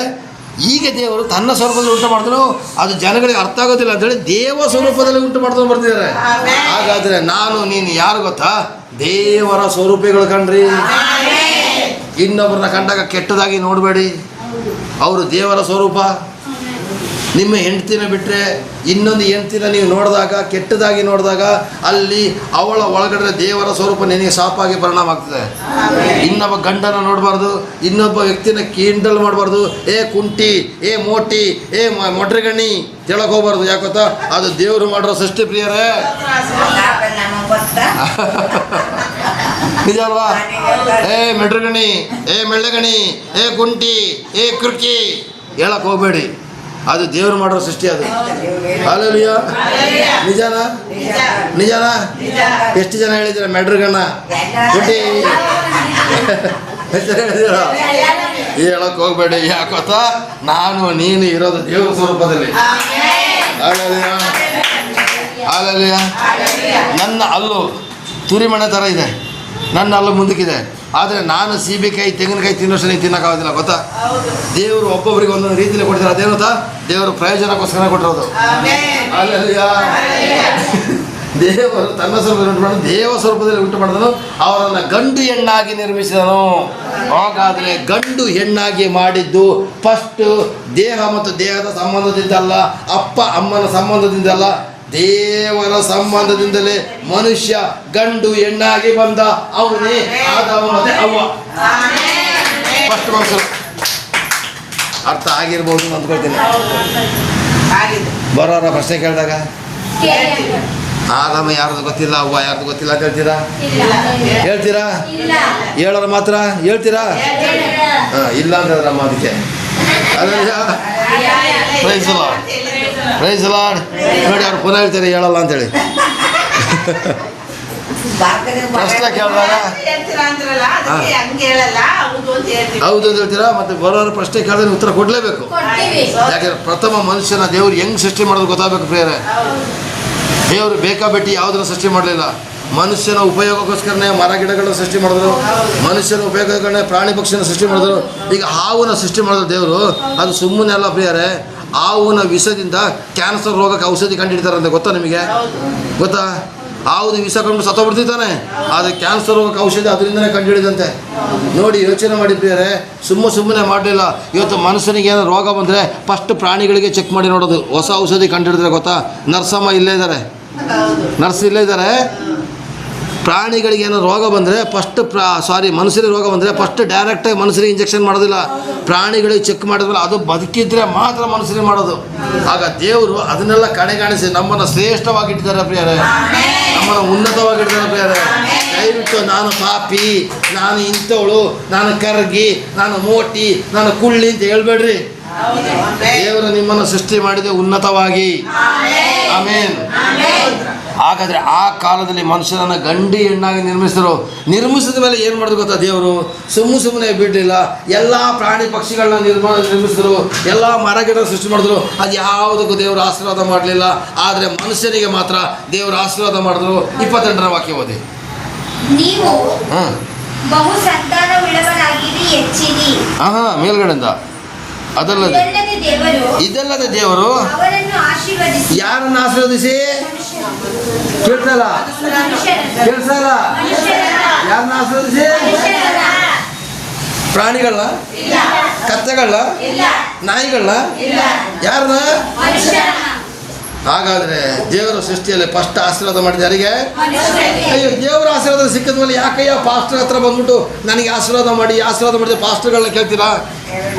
ಈಗ ದೇವರು ತನ್ನ ಸ್ವರೂಪದಲ್ಲಿ ಉಂಟು ಮಾಡಿದ್ರು, ಅದು ಜನಗಳಿಗೆ ಅರ್ಥ ಆಗೋದಿಲ್ಲ ಅಂತೇಳಿ ದೇವ ಸ್ವರೂಪದಲ್ಲಿ ಉಂಟು ಮಾಡ್ಕೊಂಡು ಬರ್ತಿದ್ದಾರೆ. ಹಾಗಾದ್ರೆ ನಾನು ನೀನು ಯಾರು ಗೊತ್ತಾ? ದೇವರ ಸ್ವರೂಪಿಗಳು ಕಣ್ರಿ. ಇನ್ನೊಬ್ಬರನ್ನ ಕಂಡಾಗ ಕೆಟ್ಟದಾಗಿ ನೋಡಬೇಡಿ, ಅವರು ದೇವರ ಸ್ವರೂಪ. ನಿಮ್ಮ ಹೆಂಡ್ತಿನ ಬಿಟ್ಟರೆ ಇನ್ನೊಂದು ಹೆಂಡ್ತಿನ ನೀವು ನೋಡಿದಾಗ, ಕೆಟ್ಟದಾಗಿ ನೋಡಿದಾಗ, ಅಲ್ಲಿ ಅವಳ ಒಳಗಡೆ ದೇವರ ಸ್ವರೂಪ ನಿನಗೆ ಶಾಪಾಗಿ ಪರಿಣಾಮ ಆಗ್ತದೆ. ಇನ್ನೊಬ್ಬ ಗಂಡನ ನೋಡಬಾರ್ದು, ಇನ್ನೊಬ್ಬ ವ್ಯಕ್ತಿನ ಕಿಂಡಲ್ ಮಾಡಬಾರ್ದು. ಏ ಕುಂಟಿ, ಏ ಮೋಟಿ, ಏ ಮೊಟ್ರಿಗಣಿ ಹೇಳಕ್ ಹೋಗ್ಬಾರ್ದು. ಯಾಕೆ ಗೊತ್ತಾ? ಅದು ದೇವರು ಮಾಡಿರೋ ಸೃಷ್ಟಿ ಪ್ರಿಯರೇ. ನಿಜ ಅಲ್ವಾ? ಏ ಮೆಟ್ರಿಗಣಿ, ಏ ಮೆಳ್ಳಗಣಿ, ಏ ಕುಂಟಿ, ಏ ಕುರ್ಕಿ ಹೇಳಕ್ ಹೋಗ್ಬೇಡಿ. ಅದು ದೇವರು ಮಾಡೋ ಸೃಷ್ಟಿ. ಅದು ಹಲ್ಲೆಲೂಯಾ. ನಿಜನಾ? ಎಷ್ಟು ಜನ ಹೇಳಿದ್ದೀರ ಮೆಡ್ರಗಣ್ಣ, ಕುಂಟಿ ಹೇಳಿದ್ದೀರ? ಹೇಳಕ್ ಹೋಗ್ಬೇಡಿ. ಯಾಕೊತ್ತ? ನಾನು ನೀನು ಇರೋದು ದೇವರ ಸ್ವರೂಪದಲ್ಲಿ. ಹಲ್ಲೆಲೂಯಾ. ಹಲ್ಲೆಲೂಯಾ. ನನ್ನ ಹಲ್ಲು ತುರಿಮಣೆ ಥರ ಇದೆ, ನನ್ನ ಹಲ್ಲು ಮುಂದಕ್ಕಿದೆ. ಆದರೆ ನಾನು ಸೀಬೆಕಾಯಿ, ತೆಂಗಿನಕಾಯಿ ತಿನ್ನೋಷ್ಟು ನೀವು ತಿನ್ನೋಕ್ಕಾಗೋದಿಲ್ಲ. ಗೊತ್ತಾ? ದೇವರು ಒಬ್ಬೊಬ್ಬರಿಗೆ ಒಂದೊಂದು ರೀತಿಯಲ್ಲಿ ಕೊಡ್ತಾರೆ. ಅದೇನು ಗೊತ್ತಾ? ದೇವರು ಪ್ರಯೋಜನಕ್ಕೋಸ್ಕರ ಕೊಟ್ಟಿರೋದು. ಹಲ್ಲೆಲೂಯಾ. ದೇವರು ತನ್ನ ಸ್ವರೂಪದಲ್ಲಿ ಉಂಟು ಮಾಡಿದ, ದೇವ ಸ್ವರೂಪದಲ್ಲಿ ಉಂಟು ಮಾಡಿದನು. ಅವರನ್ನು ಗಂಡು ಹೆಣ್ಣಾಗಿ ನಿರ್ಮಿಸಿದನು. ಹಾಗಾದರೆ ಗಂಡು ಹೆಣ್ಣಾಗಿ ಮಾಡಿದ್ದು ಫಸ್ಟು ದೇಹ ಮತ್ತು ದೇಹದ ಸಂಬಂಧದಿಂದಲ್ಲ, ಅಪ್ಪ ಅಮ್ಮನ ಸಂಬಂಧದಿಂದಲ್ಲ, ದೇವರ ಸಂಬಂಧದಿಂದಲೇ ಮನುಷ್ಯ ಗಂಡು ಹೆಣ್ಣಾಗಿ ಬಂದ. ಅವನೇ ಆದವ ಮತ್ತೆ ಅವ್ವ. ಫಸ್ಟ್ ಮನುಷ್ಯರು. ಅರ್ಥ ಆಗಿರ್ಬೋದು ಅಂದ್ಕೊಳ್ತೀನಿ. ಬರೋರ ಪ್ರಶ್ನೆ ಕೇಳಿದಾಗ ಆದಮ ಯಾರ್ದು ಗೊತ್ತಿಲ್ಲ, ಅವ್ವ ಯಾರ್ದು ಗೊತ್ತಿಲ್ಲ ಅಂತ ಹೇಳ್ತೀರಾ? ಹೇಳೋರು ಮಾತ್ರ ಹೇಳ್ತೀರಾ? ಇಲ್ಲ ಅಂತಂದ್ರೆ ನಮ್ಮ ಅದಕ್ಕೆ ಪ್ರೈಸ್ ಲಾರ್ಡ್. ನೋಡಿ ಅವ್ರು ಪುನಃ ಹೇಳ್ತಾರೆ ಹೇಳಲ್ಲ ಅಂತೇಳಿ. ಪ್ರಶ್ನೆ ಕೇಳಿದಾಗ ಹೌದು ಅಂತ ಹೇಳ್ತೀರಾ? ಮತ್ತೆ ಬರೋರು ಪ್ರಶ್ನೆ ಕೇಳಿದ್ರೆ ಉತ್ತರ ಕೊಡಲೇಬೇಕು. ಯಾಕೆಂದ್ರೆ ಪ್ರಥಮ ಮನುಷ್ಯನ ದೇವರು ಹೆಂಗ್ ಸೃಷ್ಟಿ ಮಾಡೋದು ಗೊತ್ತಾಗಬೇಕು ಪ್ರಿಯರೇ. ದೇವರು ಬೇಕಾಬಿಟ್ಟು ಯಾವುದನ್ನು ಸೃಷ್ಟಿ ಮಾಡಲಿಲ್ಲ. ಮನುಷ್ಯನ ಉಪಯೋಗಕ್ಕೋಸ್ಕರನೇ ಮರ ಗಿಡಗಳನ್ನ ಸೃಷ್ಟಿ ಮಾಡಿದ್ರು, ಮನುಷ್ಯನ ಉಪಯೋಗಗಳನ್ನೇ ಪ್ರಾಣಿ ಪಕ್ಷಿಯನ್ನು ಸೃಷ್ಟಿ ಮಾಡಿದ್ರು. ಈಗ ಹಾವನ್ನ ಸೃಷ್ಟಿ ಮಾಡಿದ್ರು ದೇವರು. ಅದು ಸುಮ್ಮನೆ ಅಲ್ಲ ಪ್ರಿಯರೇ. ಹಾವಿನ ವಿಷದಿಂದ ಕ್ಯಾನ್ಸರ್ ರೋಗಕ್ಕೆ ಔಷಧಿ ಕಂಡುಹಿಡಿತಾರಂತೆ. ಗೊತ್ತಾ ನಿಮಗೆ? ಗೊತ್ತಾ? ಹಾವುದು ವಿಷ ಕಂಡು ಸತ್ತೋಗ್ಬಿಡ್ತಿದ್ದಾನೆ, ಆದರೆ ಕ್ಯಾನ್ಸರ್ ರೋಗಕ್ಕೆ ಔಷಧಿ ಅದರಿಂದನೇ ಕಂಡುಹಿಡಿದಂತೆ. ನೋಡಿ, ಯೋಚನೆ ಮಾಡಿ ಪ್ರಿಯರೇ. ಸುಮ್ಮನೆ ಮಾಡಲಿಲ್ಲ. ಇವತ್ತು ಮನುಷ್ಯನಿಗೆ ಏನೋ ರೋಗ ಬಂದರೆ ಫಸ್ಟ್ ಪ್ರಾಣಿಗಳಿಗೆ ಚೆಕ್ ಮಾಡಿ ನೋಡೋದು, ಹೊಸ ಔಷಧಿ ಕಂಡುಹಿಡಿದ್ರೆ. ಗೊತ್ತಾ? ನರ್ಸಮ್ಮ ಇಲ್ಲೇ ಇದ್ದಾರೆ, ನರ್ಸ್ ಇಲ್ಲೇ ಇದ್ದಾರೆ. ಪ್ರಾಣಿಗಳಿಗೆ ಏನೋ ರೋಗ ಬಂದರೆ ಮನುಷ್ಯರಿಗೆ ರೋಗ ಬಂದರೆ ಫಸ್ಟ್ ಡೈರೆಕ್ಟಾಗಿ ಮನುಷ್ಯರಿಗೆ ಇಂಜೆಕ್ಷನ್ ಮಾಡೋದಿಲ್ಲ, ಪ್ರಾಣಿಗಳಿಗೆ ಚೆಕ್ ಮಾಡಿದ್ಮೇಲೆ ಅದು ಬದುಕಿದ್ರೆ ಮಾತ್ರ ಮನುಷ್ಯರಿಗೆ ಮಾಡೋದು. ಆಗ ದೇವರು ಅದನ್ನೆಲ್ಲ ಕಡೆಗಾಣಿಸಿ ನಮ್ಮನ್ನು ಶ್ರೇಷ್ಠವಾಗಿಟ್ಟಿದ್ದಾರೆ ಪ್ರಿಯರೇ, ನಮ್ಮನ್ನು ಉನ್ನತವಾಗಿಟ್ಟಿದ್ದಾರೆ ಪ್ರಿಯರೇ. ದಯವಿಟ್ಟು ನಾನು ಪಾಪಿ, ನಾನು ಇಂಥವಳು, ನಾನು ಕರ್ಗಿ, ನಾನು ಮೋಟಿ, ನಾನು ಕುಳ್ಳಿ ಅಂತ ಹೇಳ್ಬೇಡ್ರಿ. ದೇವರು ನಿಮ್ಮನ್ನು ಸೃಷ್ಟಿ ಮಾಡಿದೆ ಉನ್ನತವಾಗಿ. ಆಮೇನ್. ಹಾಗಾದರೆ ಆ ಕಾಲದಲ್ಲಿ ಮನುಷ್ಯನನ್ನು ಗಂಡಿ ಹೆಣ್ಣಾಗಿ ನಿರ್ಮಿಸಿದ ಮೇಲೆ ಏನು ಮಾಡಿದ್ರು ಗೊತ್ತಾ? ದೇವರು ಸುಮ್ಮನೆ ಬಿಡಲಿಲ್ಲ, ಎಲ್ಲ ಪ್ರಾಣಿ ಪಕ್ಷಿಗಳನ್ನ ನಿರ್ಮಿಸಿದ್ರು, ಎಲ್ಲ ಮರಗಿಡ ಸೃಷ್ಟಿ ಮಾಡಿದ್ರು. ಅದು ಯಾವುದಕ್ಕೂ ದೇವರು ಆಶೀರ್ವಾದ ಮಾಡಲಿಲ್ಲ. ಆದರೆ ಮನುಷ್ಯನಿಗೆ ಮಾತ್ರ ದೇವರು ಆಶೀರ್ವಾದ ಮಾಡಿದ್ರು. 22ನೇ ವಾಕ್ಯ ಓದಿ.
ನೀವು ಬಹು ಸಂತಾನವುಳ್ಳವರಾಗಿರಿ, ಹೆಚ್ಚಿರಿ.
ಮೇಲ್ಗಡೆಯಿಂದ ಇದಲ್ಲದೆ ದೇವರು ಯಾರನ್ನು ಆಶೀರ್ವದಿಸಿ ಕೇಳ್ಸಲ್ಲ ಯಾರನ್ನ ಆಶೀರ್ವದಿಸಿ? ಪ್ರಾಣಿಗಳನ್ನ, ಕತ್ತೆಗಳನ್ನ, ನಾಯಿಗಳನ್ನ, ಯಾರನ್ನ? ಹಾಗಾದರೆ ದೇವರ ಸೃಷ್ಟಿಯಲ್ಲಿ ಫಸ್ಟ್ ಆಶೀರ್ವಾದ ಮಾಡಿದ ಯಾರಿಗೆ? ಅಯ್ಯೋ, ದೇವರ ಆಶೀರ್ವಾದ ಸಿಕ್ಕಿದ ಮೇಲೆ ಯಾಕಯ್ಯ ಪಾಸ್ಟರ್ ಹತ್ರ ಬಂದ್ಬಿಟ್ಟು ನನಗೆ ಆಶೀರ್ವಾದ ಮಾಡಿದೆ ಪಾಸ್ಟರ್ಗಳನ್ನ ಕೇಳ್ತೀರಾ?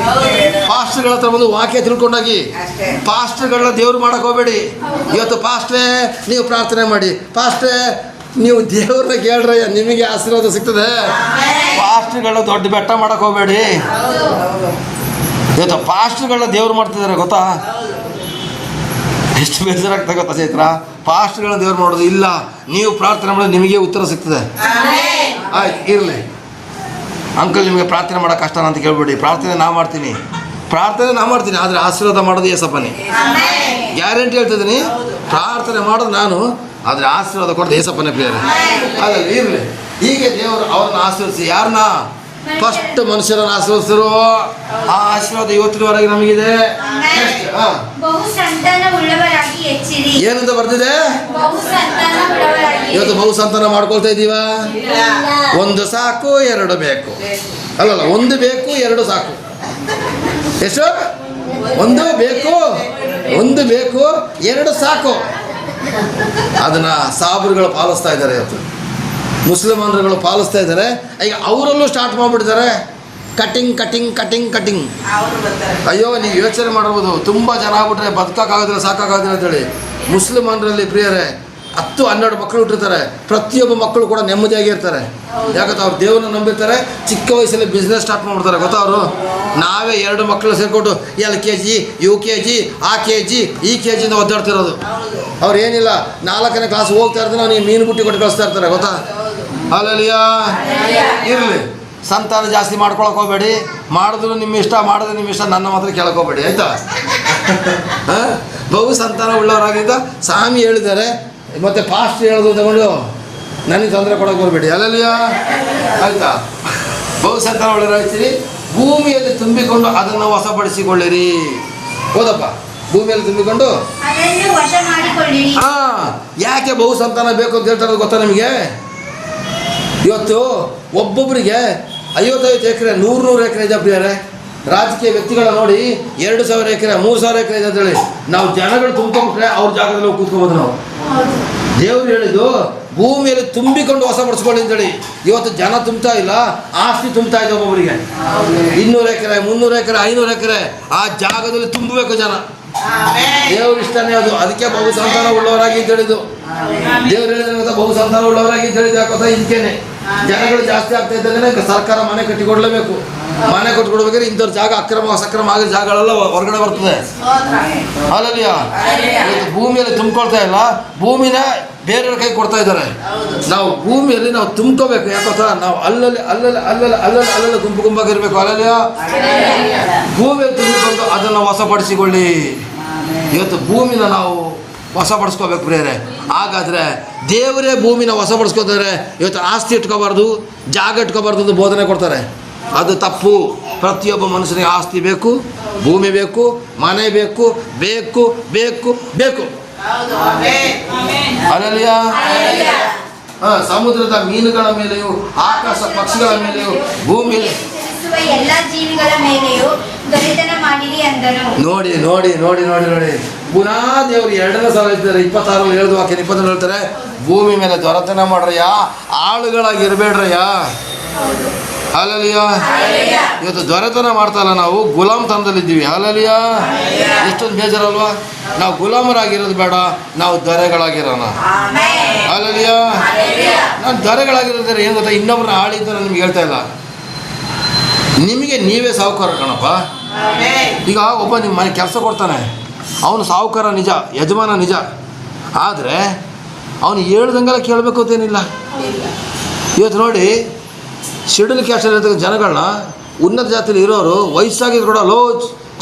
ಪಾಸ್ಟರ್ಗಳ ಹತ್ರ ಬಂದು ವಾಕ್ಯ ತಿಳ್ಕೊಂಡಾಗಿ ಪಾಸ್ಟರ್ಗಳನ್ನ ದೇವ್ರು ಮಾಡಕ್ಕೆ ಹೋಗಬೇಡಿ. ಇವತ್ತು ಪಾಸ್ಟ್ರೇ ನೀವು ಪ್ರಾರ್ಥನೆ ಮಾಡಿ, ಪಾಸ್ಟ್ರೇ ನೀವು ದೇವ್ರನ್ನ ಕೇಳ್ರಯ್ಯ, ನಿಮಗೆ ಆಶೀರ್ವಾದ ಸಿಗ್ತದೆ. ಪಾಸ್ಟರ್ಗಳನ್ನ ದೊಡ್ಡ ಬೆಟ್ಟ ಮಾಡಕ್ಕೆ ಹೋಗಬೇಡಿ. ಇವತ್ತು ಪಾಸ್ಟರ್ಗಳನ್ನ ದೇವ್ರು ಮಾಡ್ತಿದ್ದಾರೆ ಗೊತ್ತಾ? ಎಷ್ಟು ಬೇಜಾರಾಗ್ತದೆ ಗೊತ್ತಾ ಚೈತ್ರ? ಪಾಸ್ಟರ್ಗಳನ್ನ ದೇವ್ರು ಮಾಡೋದು ಇಲ್ಲ. ನೀವು ಪ್ರಾರ್ಥನೆ ಮಾಡಿದ್ರೆ ನಿಮಗೆ ಉತ್ತರ ಸಿಗ್ತದೆ. ಆಯ್ತು, ಇರಲಿ ಅಂಕಲ್, ನಿಮಗೆ ಪ್ರಾರ್ಥನೆ ಮಾಡೋಕೆ ಕಷ್ಟನ ಅಂತ ಕೇಳ್ಬೇಡಿ. ಪ್ರಾರ್ಥನೆ ನಾವು ಮಾಡ್ತೀನಿ, ಆದರೆ ಆಶೀರ್ವಾದ ಮಾಡೋದು ಏಸಪ್ಪನೇ. ಗ್ಯಾರಂಟಿ ಹೇಳ್ತಿದ್ದೀನಿ, ಪ್ರಾರ್ಥನೆ ಮಾಡೋದು ನಾನು, ಆದರೆ ಆಶೀರ್ವಾದ ಕೊಡೋದು ಏಸಪ್ಪನೇ ಪ್ರಿಯರೇ. ಅದಲ್ಲ, ಇರಲಿ. ಹೀಗೆ ದೇವರು ಅವ್ರನ್ನ ಆಶೀರ್ವದಿಸಿ ಯಾರನ್ನ? ಫಸ್ಟ್ ಮನುಷ್ಯರನ್ನು ಆಶೀರ್ವದಿಸಿರು. ಆ ಆಶೀರ್ವಾದ ಇವತ್ತಿನವರೆಗೆ ನಮಗಿದೆ. ಏನಂತ ಬರ್ತಿದೆ? ಇವತ್ತು ಬಹು ಸಂತಾನ ಮಾಡ್ಕೊಳ್ತಾ ಇದ್ದೀವ? ಒಂದು ಸಾಕು, ಎರಡು ಬೇಕು. ಅಲ್ಲಲ್ಲ, ಒಂದು ಬೇಕು, ಎರಡು ಸಾಕು. ಎಷ್ಟು? ಒಂದು ಬೇಕು, ಎರಡು ಸಾಕು. ಅದನ್ನ ಸಾಬ್ರುಗಳು ಪಾಲಿಸ್ತಾ ಇದ್ದಾರೆ, ಇವತ್ತು ಮುಸ್ಲಿಮನ್ರುಗಳು ಪಾಲಿಸ್ತಾ ಇದ್ದಾರೆ. ಈಗ ಅವರಲ್ಲೂ ಸ್ಟಾರ್ಟ್ ಮಾಡಿಬಿಟ್ಟಿದ್ದಾರೆ ಕಟಿಂಗ್. ಅಯ್ಯೋ, ನೀವು ಯೋಚನೆ ಮಾಡ್ಬೋದು, ತುಂಬ ಜನ ಆಗ್ಬಿಟ್ರೆ ಬದುಕೋಕ್ಕಾಗೋದಿಲ್ಲ, ಸಾಕಾಗೋದಿಲ್ಲ ಅಂತೇಳಿ. ಮುಸ್ಲಿಮನ್ರಲ್ಲಿ ಪ್ರಿಯರೇ 10-12 ಮಕ್ಕಳು ಹುಟ್ಟಿರ್ತಾರೆ. ಪ್ರತಿಯೊಬ್ಬ ಮಕ್ಕಳು ಕೂಡ ನೆಮ್ಮದಿಯಾಗಿರ್ತಾರೆ. ಯಾಕಂದ್ರೆ ಅವ್ರು ದೇವ್ರನ್ನ ನಂಬಿರ್ತಾರೆ. ಚಿಕ್ಕ ವಯಸ್ಸಲ್ಲಿ ಬಿಸ್ನೆಸ್ ಸ್ಟಾರ್ಟ್ ಮಾಡ್ಬಿಡ್ತಾರೆ ಗೊತ್ತಾ ಅವರು. ನಾವೇ 2 ಮಕ್ಕಳು ಸೇರಿಕೊಟ್ಟು LKG, UKG, ಆ KG, ಈ KGಯಿಂದ ಒದ್ದಾಡ್ತಿರೋದು. ಅವ್ರು ಏನಿಲ್ಲ, 4ನೇ ಕ್ಲಾಸ್ ಹೋಗ್ತಾ ಇರ್ತಾರೆ, ಅವ್ನಿಗೆ ಮೀನು ಬುಟ್ಟಿ ಕೊಟ್ಟು ಕಳಿಸ್ತಾ ಇರ್ತಾರೆ ಗೊತ್ತಾ? ಅಲ್ಲಲ್ಲಿಯ ಇರಲಿ, ಸಂತಾನ ಜಾಸ್ತಿ ಮಾಡ್ಕೊಳಕ್ಕೆ ಹೋಗಬೇಡಿ. ಮಾಡಿದ್ರು ನಿಮ್ಮ ಇಷ್ಟ, ಮಾಡಿದ್ರೆ ನಿಮ್ಮ ಇಷ್ಟ, ನನ್ನ ಮಾತ್ರ ಕೇಳಕ್ಕೆ ಹೋಗಬೇಡಿ, ಆಯಿತಾ? ಬಹು ಸಂತಾನ ಉಳ್ಳವರಾಗಿದ್ದ ಸ್ವಾಮಿ ಹೇಳಿದ್ದಾರೆ, ಮತ್ತು ಪಾಸ್ಟ್ ಹೇಳೋದು ತಗೊಂಡು ನನಗೆ ತೊಂದರೆ ಕೊಡೋಕೆ ಹೋಗಬೇಡಿ. ಅಲ್ಲಲ್ಲಿಯ ಆಯಿತಾ? ಬಹು ಸಂತಾನ ಉಳ್ಳವರಾಗ್ತೀರಿ. ಭೂಮಿಯಲ್ಲಿ ತುಂಬಿಕೊಂಡು ಅದನ್ನು ವಶಪಡಿಸಿಕೊಳ್ಳಿರಿ. ಹೌದಪ್ಪ, ಭೂಮಿಯಲ್ಲಿ ತುಂಬಿಕೊಂಡು. ಯಾಕೆ ಬಹು ಸಂತಾನ ಬೇಕು ಅಂತ ಹೇಳ್ತಾರೆ ಗೊತ್ತಾ ನಿಮಗೆ? ಇವತ್ತು ಒಬ್ಬೊಬ್ಬರಿಗೆ 55 ಎಕರೆ, 100 ಎಕರೆ ಇದೆ ಪ್ರಿಯರೇ. ರಾಜಕೀಯ ವ್ಯಕ್ತಿಗಳ ನೋಡಿ 2,000 ಎಕರೆ, 3,000 ಎಕರೆ ಇದೆ ಅಂತೇಳಿ ನಾವು ಜನಗಳು ತುಂಬ್ಕೊಂಡ್ಬಿಟ್ರೆ ಅವ್ರ ಜಾಗದಲ್ಲಿ ಹೋಗಿ ಕೂತ್ಕೋಬೋದು ನಾವು. ದೇವ್ರು ಹೇಳಿದ್ದು ಭೂಮಿಯಲ್ಲಿ ತುಂಬಿಕೊಂಡು ವಶಪಡಿಸ್ಕೊಳ್ಳಿ ಅಂತೇಳಿ. ಇವತ್ತು ಜನ ತುಂಬ್ತಾ ಇಲ್ಲ, ಆಸ್ತಿ ತುಂಬ್ತಾ ಇದೆ ಒಬ್ಬೊಬ್ಬರಿಗೆ. 200 ಎಕರೆ, 300 ಎಕರೆ, 500 ಎಕರೆ ಆ ಜಾಗದಲ್ಲಿ ತುಂಬಬೇಕು ಜನ. ದೇವ್ರ ಇಷ್ಟನೇ ಅದು. ಅದಕ್ಕೆ ಬಹು ಸಂತಾನ ಉಳ್ಳವರಾಗಿ ಅಂತ ಹೇಳಿದ್ದು. ದೇವ್ರು ಹೇಳಿದ್ರೆ ಬಹು ಸಂತಾನ ಉಳ್ಳವರಾಗಿ ಅಂತ ಹೇಳಿದ ಯಾಕೋತ ಇದಕ್ಕೇನೆ. ಜನಗಳು ಜಾಸ್ತಿ ಆಗ್ತಾ ಇದ್ದಂಗೆ ಸರ್ಕಾರ ಮನೆ ಕಟ್ಟಿಕೊಡ್ಲೇಬೇಕು. ಮನೆ ಕಟ್ಟಿಕೊಡ್ಬೇಕಾದ್ರೆ ಇಂಥವ್ರ ಜಾಗ ಅಕ್ರಮ ಸಕ್ರಮ ಆಗಿರೋ ಜಾಗಗಳೆಲ್ಲ ಹೊರಗಡೆ ಬರ್ತದೆ. ಅಲ್ಲಲ್ಲಿಯ ಇವತ್ತು ಭೂಮಿಯಲ್ಲಿ ತುಂಬ್ಕೊಳ್ತಾ ಇಲ್ಲ, ಭೂಮಿನ ಬೇರೆಯವ್ರ ಕೈ ಕೊಡ್ತಾ ಇದ್ದಾರೆ. ನಾವು ಭೂಮಿಯಲ್ಲಿ ನಾವು ತುಂಬ್ಕೋಬೇಕು. ಯಾಕೋತ ನಾವು ಅಲ್ಲಲ್ಲಿ ಗುಂಪಾಗಿರ್ಬೇಕು. ಅಲ್ಲಲ್ಲಿಯ ಭೂಮಿಯಲ್ಲಿ ತುಂಬಿಕೊಂಡು ಅದನ್ನು ವಶಪಡಿಸಿಕೊಳ್ಳಿ. ಇವತ್ತು ಭೂಮಿನ ನಾವು ವಶಪಡಿಸ್ಕೋಬೇಕು ಪ್ರಿಯರೇ. ಹಾಗಾದರೆ ದೇವರೇ ಭೂಮಿನ ವಶಪಡಿಸ್ಕೋತಾರೆ. ಇವತ್ತು ಆಸ್ತಿ ಇಟ್ಕೋಬಾರ್ದು, ಜಾಗ ಇಟ್ಕೋಬಾರ್ದು ಅಂತ ಬೋಧನೆ ಕೊಡ್ತಾರೆ. ಅದು ತಪ್ಪು. ಪ್ರತಿಯೊಬ್ಬ ಮನುಷ್ಯನಿಗೆ ಆಸ್ತಿ ಬೇಕು, ಭೂಮಿ ಬೇಕು, ಮನೆ ಬೇಕು, ಬೇಕು ಬೇಕು ಬೇಕು. ಅಲ್ಲಲ್ಲಿಯ ಸಮುದ್ರದ ಮೀನುಗಳ ಮೇಲೆಯೂ, ಆಕಾಶ ಪಕ್ಷಿಗಳ ಮೇಲೆಯೂ, ಭೂಮಿಯಲ್ಲಿ
ಎಲ್ಲ ಜೀವಿಗಳ ಮೇಲೆಯೂ ದೊರೆತನ ಮಾಡಿರಿ ಅಂದನು.
ನೋಡಿ ನೋಡಿ ನೋಡಿ ನೋಡಿ ನೋಡಿ ಪುನಃ ದೇವರು ಎರಡನೇ ಸಲ ಹೇಳ್ತಾರೆ, 26 ಹೇಳ್ದು ವಾಕ್ಯ 27 ಹೇಳ್ತಾರೆ, ಭೂಮಿ ಮೇಲೆ ದೊರೆತನ ಮಾಡ್ರಯ್ಯ, ಆಳುಗಳಾಗಿರ್ಬೇಡ್ರಯ್ಯ. ಹಾಲೆಲೂಯ. ಇವತ್ತು ದೊರೆತನ ಮಾಡ್ತಾಯಿಲ್ಲ, ನಾವು ಗುಲಾಮ್ ತನದಲ್ಲಿದ್ದೀವಿ. ಹಾಲೆಲೂಯ. ಎಷ್ಟೊಂದು ಬೇಜಾರಲ್ವಾ? ನಾವು ಗುಲಾಮರಾಗಿರೋದು ಬೇಡ, ನಾವು ದೊರೆಗಳಾಗಿರೋಣ. ಹಾಲೆಲೂಯ. ನಾನು ದೊರೆಗಳಾಗಿರೋದ್ರೆ ಏನು ಗೊತ್ತಾ, ಇನ್ನೊಬ್ಬರನ್ನ ಆಳಿ ಅಂತ ನಾನು ನಿಮ್ಗೆ ಹೇಳ್ತಾ ಇಲ್ಲ, ನಿಮಗೆ ನೀವೇ ಸಾಹುಕಾರ ಕಣಪ್ಪ. ಈಗ ಒಬ್ಬ ನಿಮ್ಮ ಮನೆ ಕೆಲಸ ಕೊಡ್ತಾನೆ, ಅವನು ಸಾಹುಕಾರ ನಿಜ, ಯಜಮಾನ ನಿಜ, ಆದರೆ ಅವನು ಹೇಳ್ದಂಗೆಲ್ಲ ಕೇಳಬೇಕು ಅಂತೇನಿಲ್ಲ. ಇವತ್ತು ನೋಡಿ, ಶೆಡ್ಯೂಲ್ ಕ್ಯಾಸ್ಟಲ್ಲಿ ಇರ್ತಕ್ಕ ಜನಗಳನ್ನ ಉನ್ನತ ಜಾತಿಯಲ್ಲಿ ಇರೋರು ವಯಸ್ಸಾಗಿದ್ರು ಕೂಡ ಲೋ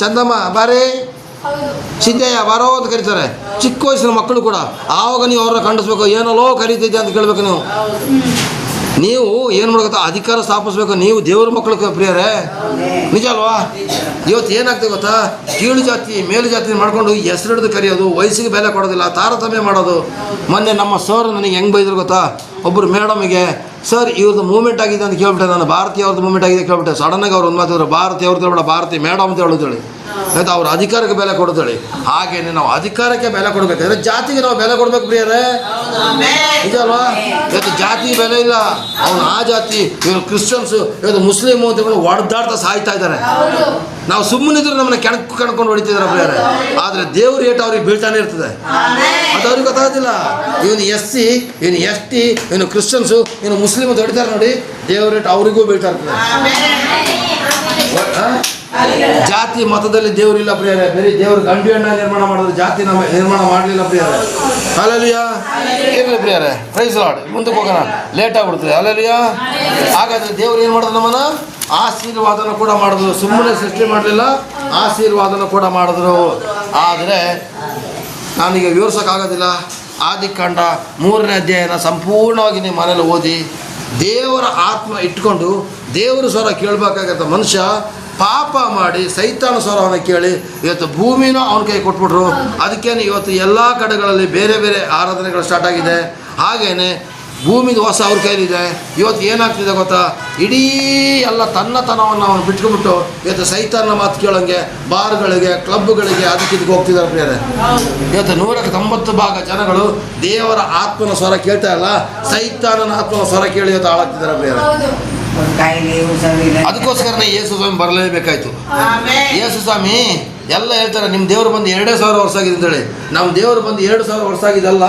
ಚಂದಮ್ಮ ಬಾರೇ, ಸಿದ್ದಯ್ಯ ಬಾರೋ ಅಂತ ಕರೀತಾರೆ. ಚಿಕ್ಕ ವಯಸ್ಸಿನ ಮಕ್ಕಳು ಕೂಡ ಆವಾಗ ನೀವು ಅವ್ರನ್ನ ಖಂಡಿಸ್ಬೇಕು, ಏನೋ ಲೋ ಕರೀತಿದ್ದೆ ಅಂತ ಕೇಳಬೇಕು. ನೀವು ಏನು ಮಾಡ್ಬೇಕು, ಅಧಿಕಾರ ಸ್ಥಾಪಿಸ್ಬೇಕು. ನೀವು ದೇವ್ರ ಮಕ್ಕಳು ಪ್ರಿಯರೇ, ನಿಜ ಅಲ್ವಾ? ಇವತ್ತು ಏನಾಗ್ತದೆ ಗೊತ್ತಾ, ಕೀಳು ಜಾತಿ ಮೇಲು ಜಾತಿ ಮಾಡ್ಕೊಂಡು ಹೆಸರು ಹಿಡಿದು ಕರೆಯೋದು, ವಯಸ್ಸಿಗೆ ಬೆಲೆ ಕೊಡೋದಿಲ್ಲ, ತಾರತಮ್ಯ ಮಾಡೋದು. ಮೊನ್ನೆ ನಮ್ಮ ಸರ್ ನನಗೆ ಹೆಂಗೆ ಬೈದ್ರು ಗೊತ್ತಾ, ಒಬ್ಬರು ಮೇಡಮಿಗೆ, ಸರ್ ಇವ್ರದ್ದು ಮೂವ್ಮೆಂಟ್ ಆಗಿದೆ ಅಂತ ಕೇಳ್ಬಿಟ್ಟೆ, ನಾನು ಭಾರತೀಯ ಅವ್ರದ್ದು ಮೂವ್ಮೆಂಟ್ ಆಗಿದೆ ಕೇಳ್ಬಿಟ್ಟೆ. ಸಡನ್ನಾಗಿ ಅವ್ರು ಒಂದು ಮಾತಿದ್ರು, ಭಾರತೀಯ ಅವ್ರದ್ದು ಹೇಳ್ಬೇಡ, ಭಾರತೀಯ ಮೇಡಮ್ ಅಂತ ಹೇಳೋದೇಳಿ, ಆಯ್ತು, ಅವ್ರ ಅಧಿಕಾರಕ್ಕೆ ಬೆಲೆ ಕೊಡೋದೇಳಿ. ಹಾಗೇನೆ ನಾವು ಅಧಿಕಾರಕ್ಕೆ ಬೆಲೆ ಕೊಡಬೇಕಾದ್ರೆ ಜಾತಿಗೆ ನಾವು ಬೆಲೆ ಕೊಡ್ಬೇಕು ಪ್ರಿಯರೇ, ನಿಜ ಅಲ್ವಾ? ಇವತ್ತು ಜಾತಿ ಬೆಲೆ ಇಲ್ಲ, ಅವನು ಆ ಜಾತಿ, ಇವರು ಕ್ರಿಶ್ಚಿಯನ್ಸು, ಇವತ್ತು ಮುಸ್ಲಿಮು ಅಂತ ಹೊಡೆದಾಡ್ತಾ ಸಾಯ್ತಾ ಇದ್ದಾರೆ. ನಾವು ಸುಮ್ಮನಿದ್ರು ನಮ್ಮನ್ನ ಕೆಣಕೊಂಡು ಹೊಡಿತಿದ್ದಾರೆ ಪ್ರಿಯರೇ, ಆದರೆ ದೇವ್ರ ಏಟು ಅವ್ರಿಗೆ ಬೀಳ್ತಾನೆ ಇರ್ತದೆ, ಅದು ಅವ್ರಿಗೆ ಗೊತ್ತಾಗೋದಿಲ್ಲ. ಇವನು SC, ಇವನು ST, ಇವನು ಕ್ರಿಶ್ಚಿಯನ್ಸು, ಇವನು ಮುಸ್ಲಿಮ್ ಅಂತ ಹೊಡಿತಾರೆ ನೋಡಿ, ದೇವ್ರ ಏಟು ಅವರಿಗೂ ಬೀಳ್ತಾ ಇರ್ತದೆ. ಜಾತಿ ಮತದಲ್ಲಿ ದೇವರಿಲ್ಲ ಪ್ರಿಯರೇ, ಬೇರೆ ದೇವರು ಗಂಡು ಹೆಣ್ಣ ನಿರ್ಮಾಣ ಮಾಡಿದ್ರೆ ಜಾತಿ ನಮ್ಮ ನಿರ್ಮಾಣ ಮಾಡಲಿಲ್ಲ ಪ್ರಿಯರೇ. ಹಾಲೆಲೂಯ. ಇರಲಿ ಪ್ರಿಯರೇ, ಪ್ರೈಸ್ ಲಾರ್ಡ್. ಮುಂದಕ್ಕೆ ಹೋಗೋಣ, ಲೇಟ್ ಆಗ್ಬಿಡ್ತದೆ. ಹಾಲೆಲೂಯ. ಹಾಗಾದರೆ ದೇವ್ರು ಏನು ಮಾಡಿದ್ರು, ನಮ್ಮನ್ನು ಆಶೀರ್ವಾದನ ಕೂಡ ಮಾಡಿದ್ರು. ಸುಮ್ಮನೆ ಸೃಷ್ಟಿ ಮಾಡಲಿಲ್ಲ, ಆಶೀರ್ವಾದನ ಕೂಡ ಮಾಡಿದ್ರು. ಆದರೆ ನಾನೀಗ ವಿವರಿಸೋಕ್ಕಾಗೋದಿಲ್ಲ. ಆದಿಕಾಂಡ 3ನೇ ಅಧ್ಯಾಯನ ಸಂಪೂರ್ಣವಾಗಿ ನೀವು ಮನೇಲಿ ಓದಿ, ದೇವರ ಆತ್ಮ ಇಟ್ಕೊಂಡು ದೇವರ ಸ್ವರ ಕೇಳಬೇಕಾಗತ್ತ ಮನುಷ್ಯ ಪಾಪ ಮಾಡಿ ಸೈತಾನ ಸ್ವರವನ್ನು ಕೇಳಿ ಇವತ್ತು ಭೂಮಿನೂ ಅವನ ಕೈ ಕೊಟ್ಬಿಟ್ರು. ಅದಕ್ಕೇನೆ ಇವತ್ತು ಎಲ್ಲ ಕಡೆಗಳಲ್ಲಿ ಬೇರೆ ಬೇರೆ ಆರಾಧನೆಗಳು ಸ್ಟಾರ್ಟ್ ಆಗಿದೆ. ಹಾಗೇನೆ ಭೂಮಿದು ಹೊಸ ಅವ್ರ ಕೈಲಿದೆ. ಇವತ್ತು ಏನಾಗ್ತಿದೆ ಗೊತ್ತಾ, ಇಡೀ ಎಲ್ಲ ತನ್ನತನವನ್ನು ಅವನು ಬಿಟ್ಕೊಂಡ್ಬಿಟ್ಟು ಇವತ್ತು ಸೈತಾನ ಮಾತು ಕೇಳೋಂಗೆ ಬಾರ್ಗಳಿಗೆ, ಕ್ಲಬ್ಗಳಿಗೆ, ಅದಕ್ಕೆ ಹೋಗ್ತಿದ್ದಾರೆ ಪ್ರಿಯರೇ. ಇವತ್ತು 190% ಜನಗಳು ದೇವರ ಆತ್ಮನ ಸ್ವರ ಕೇಳ್ತಾ ಇಲ್ಲ, ಸೈತಾನನ ಆತ್ಮನ ಸ್ವರ ಕೇಳಿ ಇವತ್ತು ಹಾಳಾಗ್ತಿದ್ದಾರೆ ಪ್ರಿಯರೇ. ಅದಕ್ಕೋಸ್ಕರನೇ ಯೇಸು ಸ್ವಾಮಿ ಬರಲೇಬೇಕಾಯ್ತು. ಯೇಸು ಸ್ವಾಮಿ ಎಲ್ಲ ಹೇಳ್ತಾರೆ, ನಿಮ್ಮ ದೇವರು ಬಂದು 2000 ವರ್ಷ ಆಗಿದೆ ಅಂತೇಳಿ. ನಮ್ಮ ದೇವರು ಬಂದು 2000 ವರ್ಷ ಆಗಿದಲ್ಲ,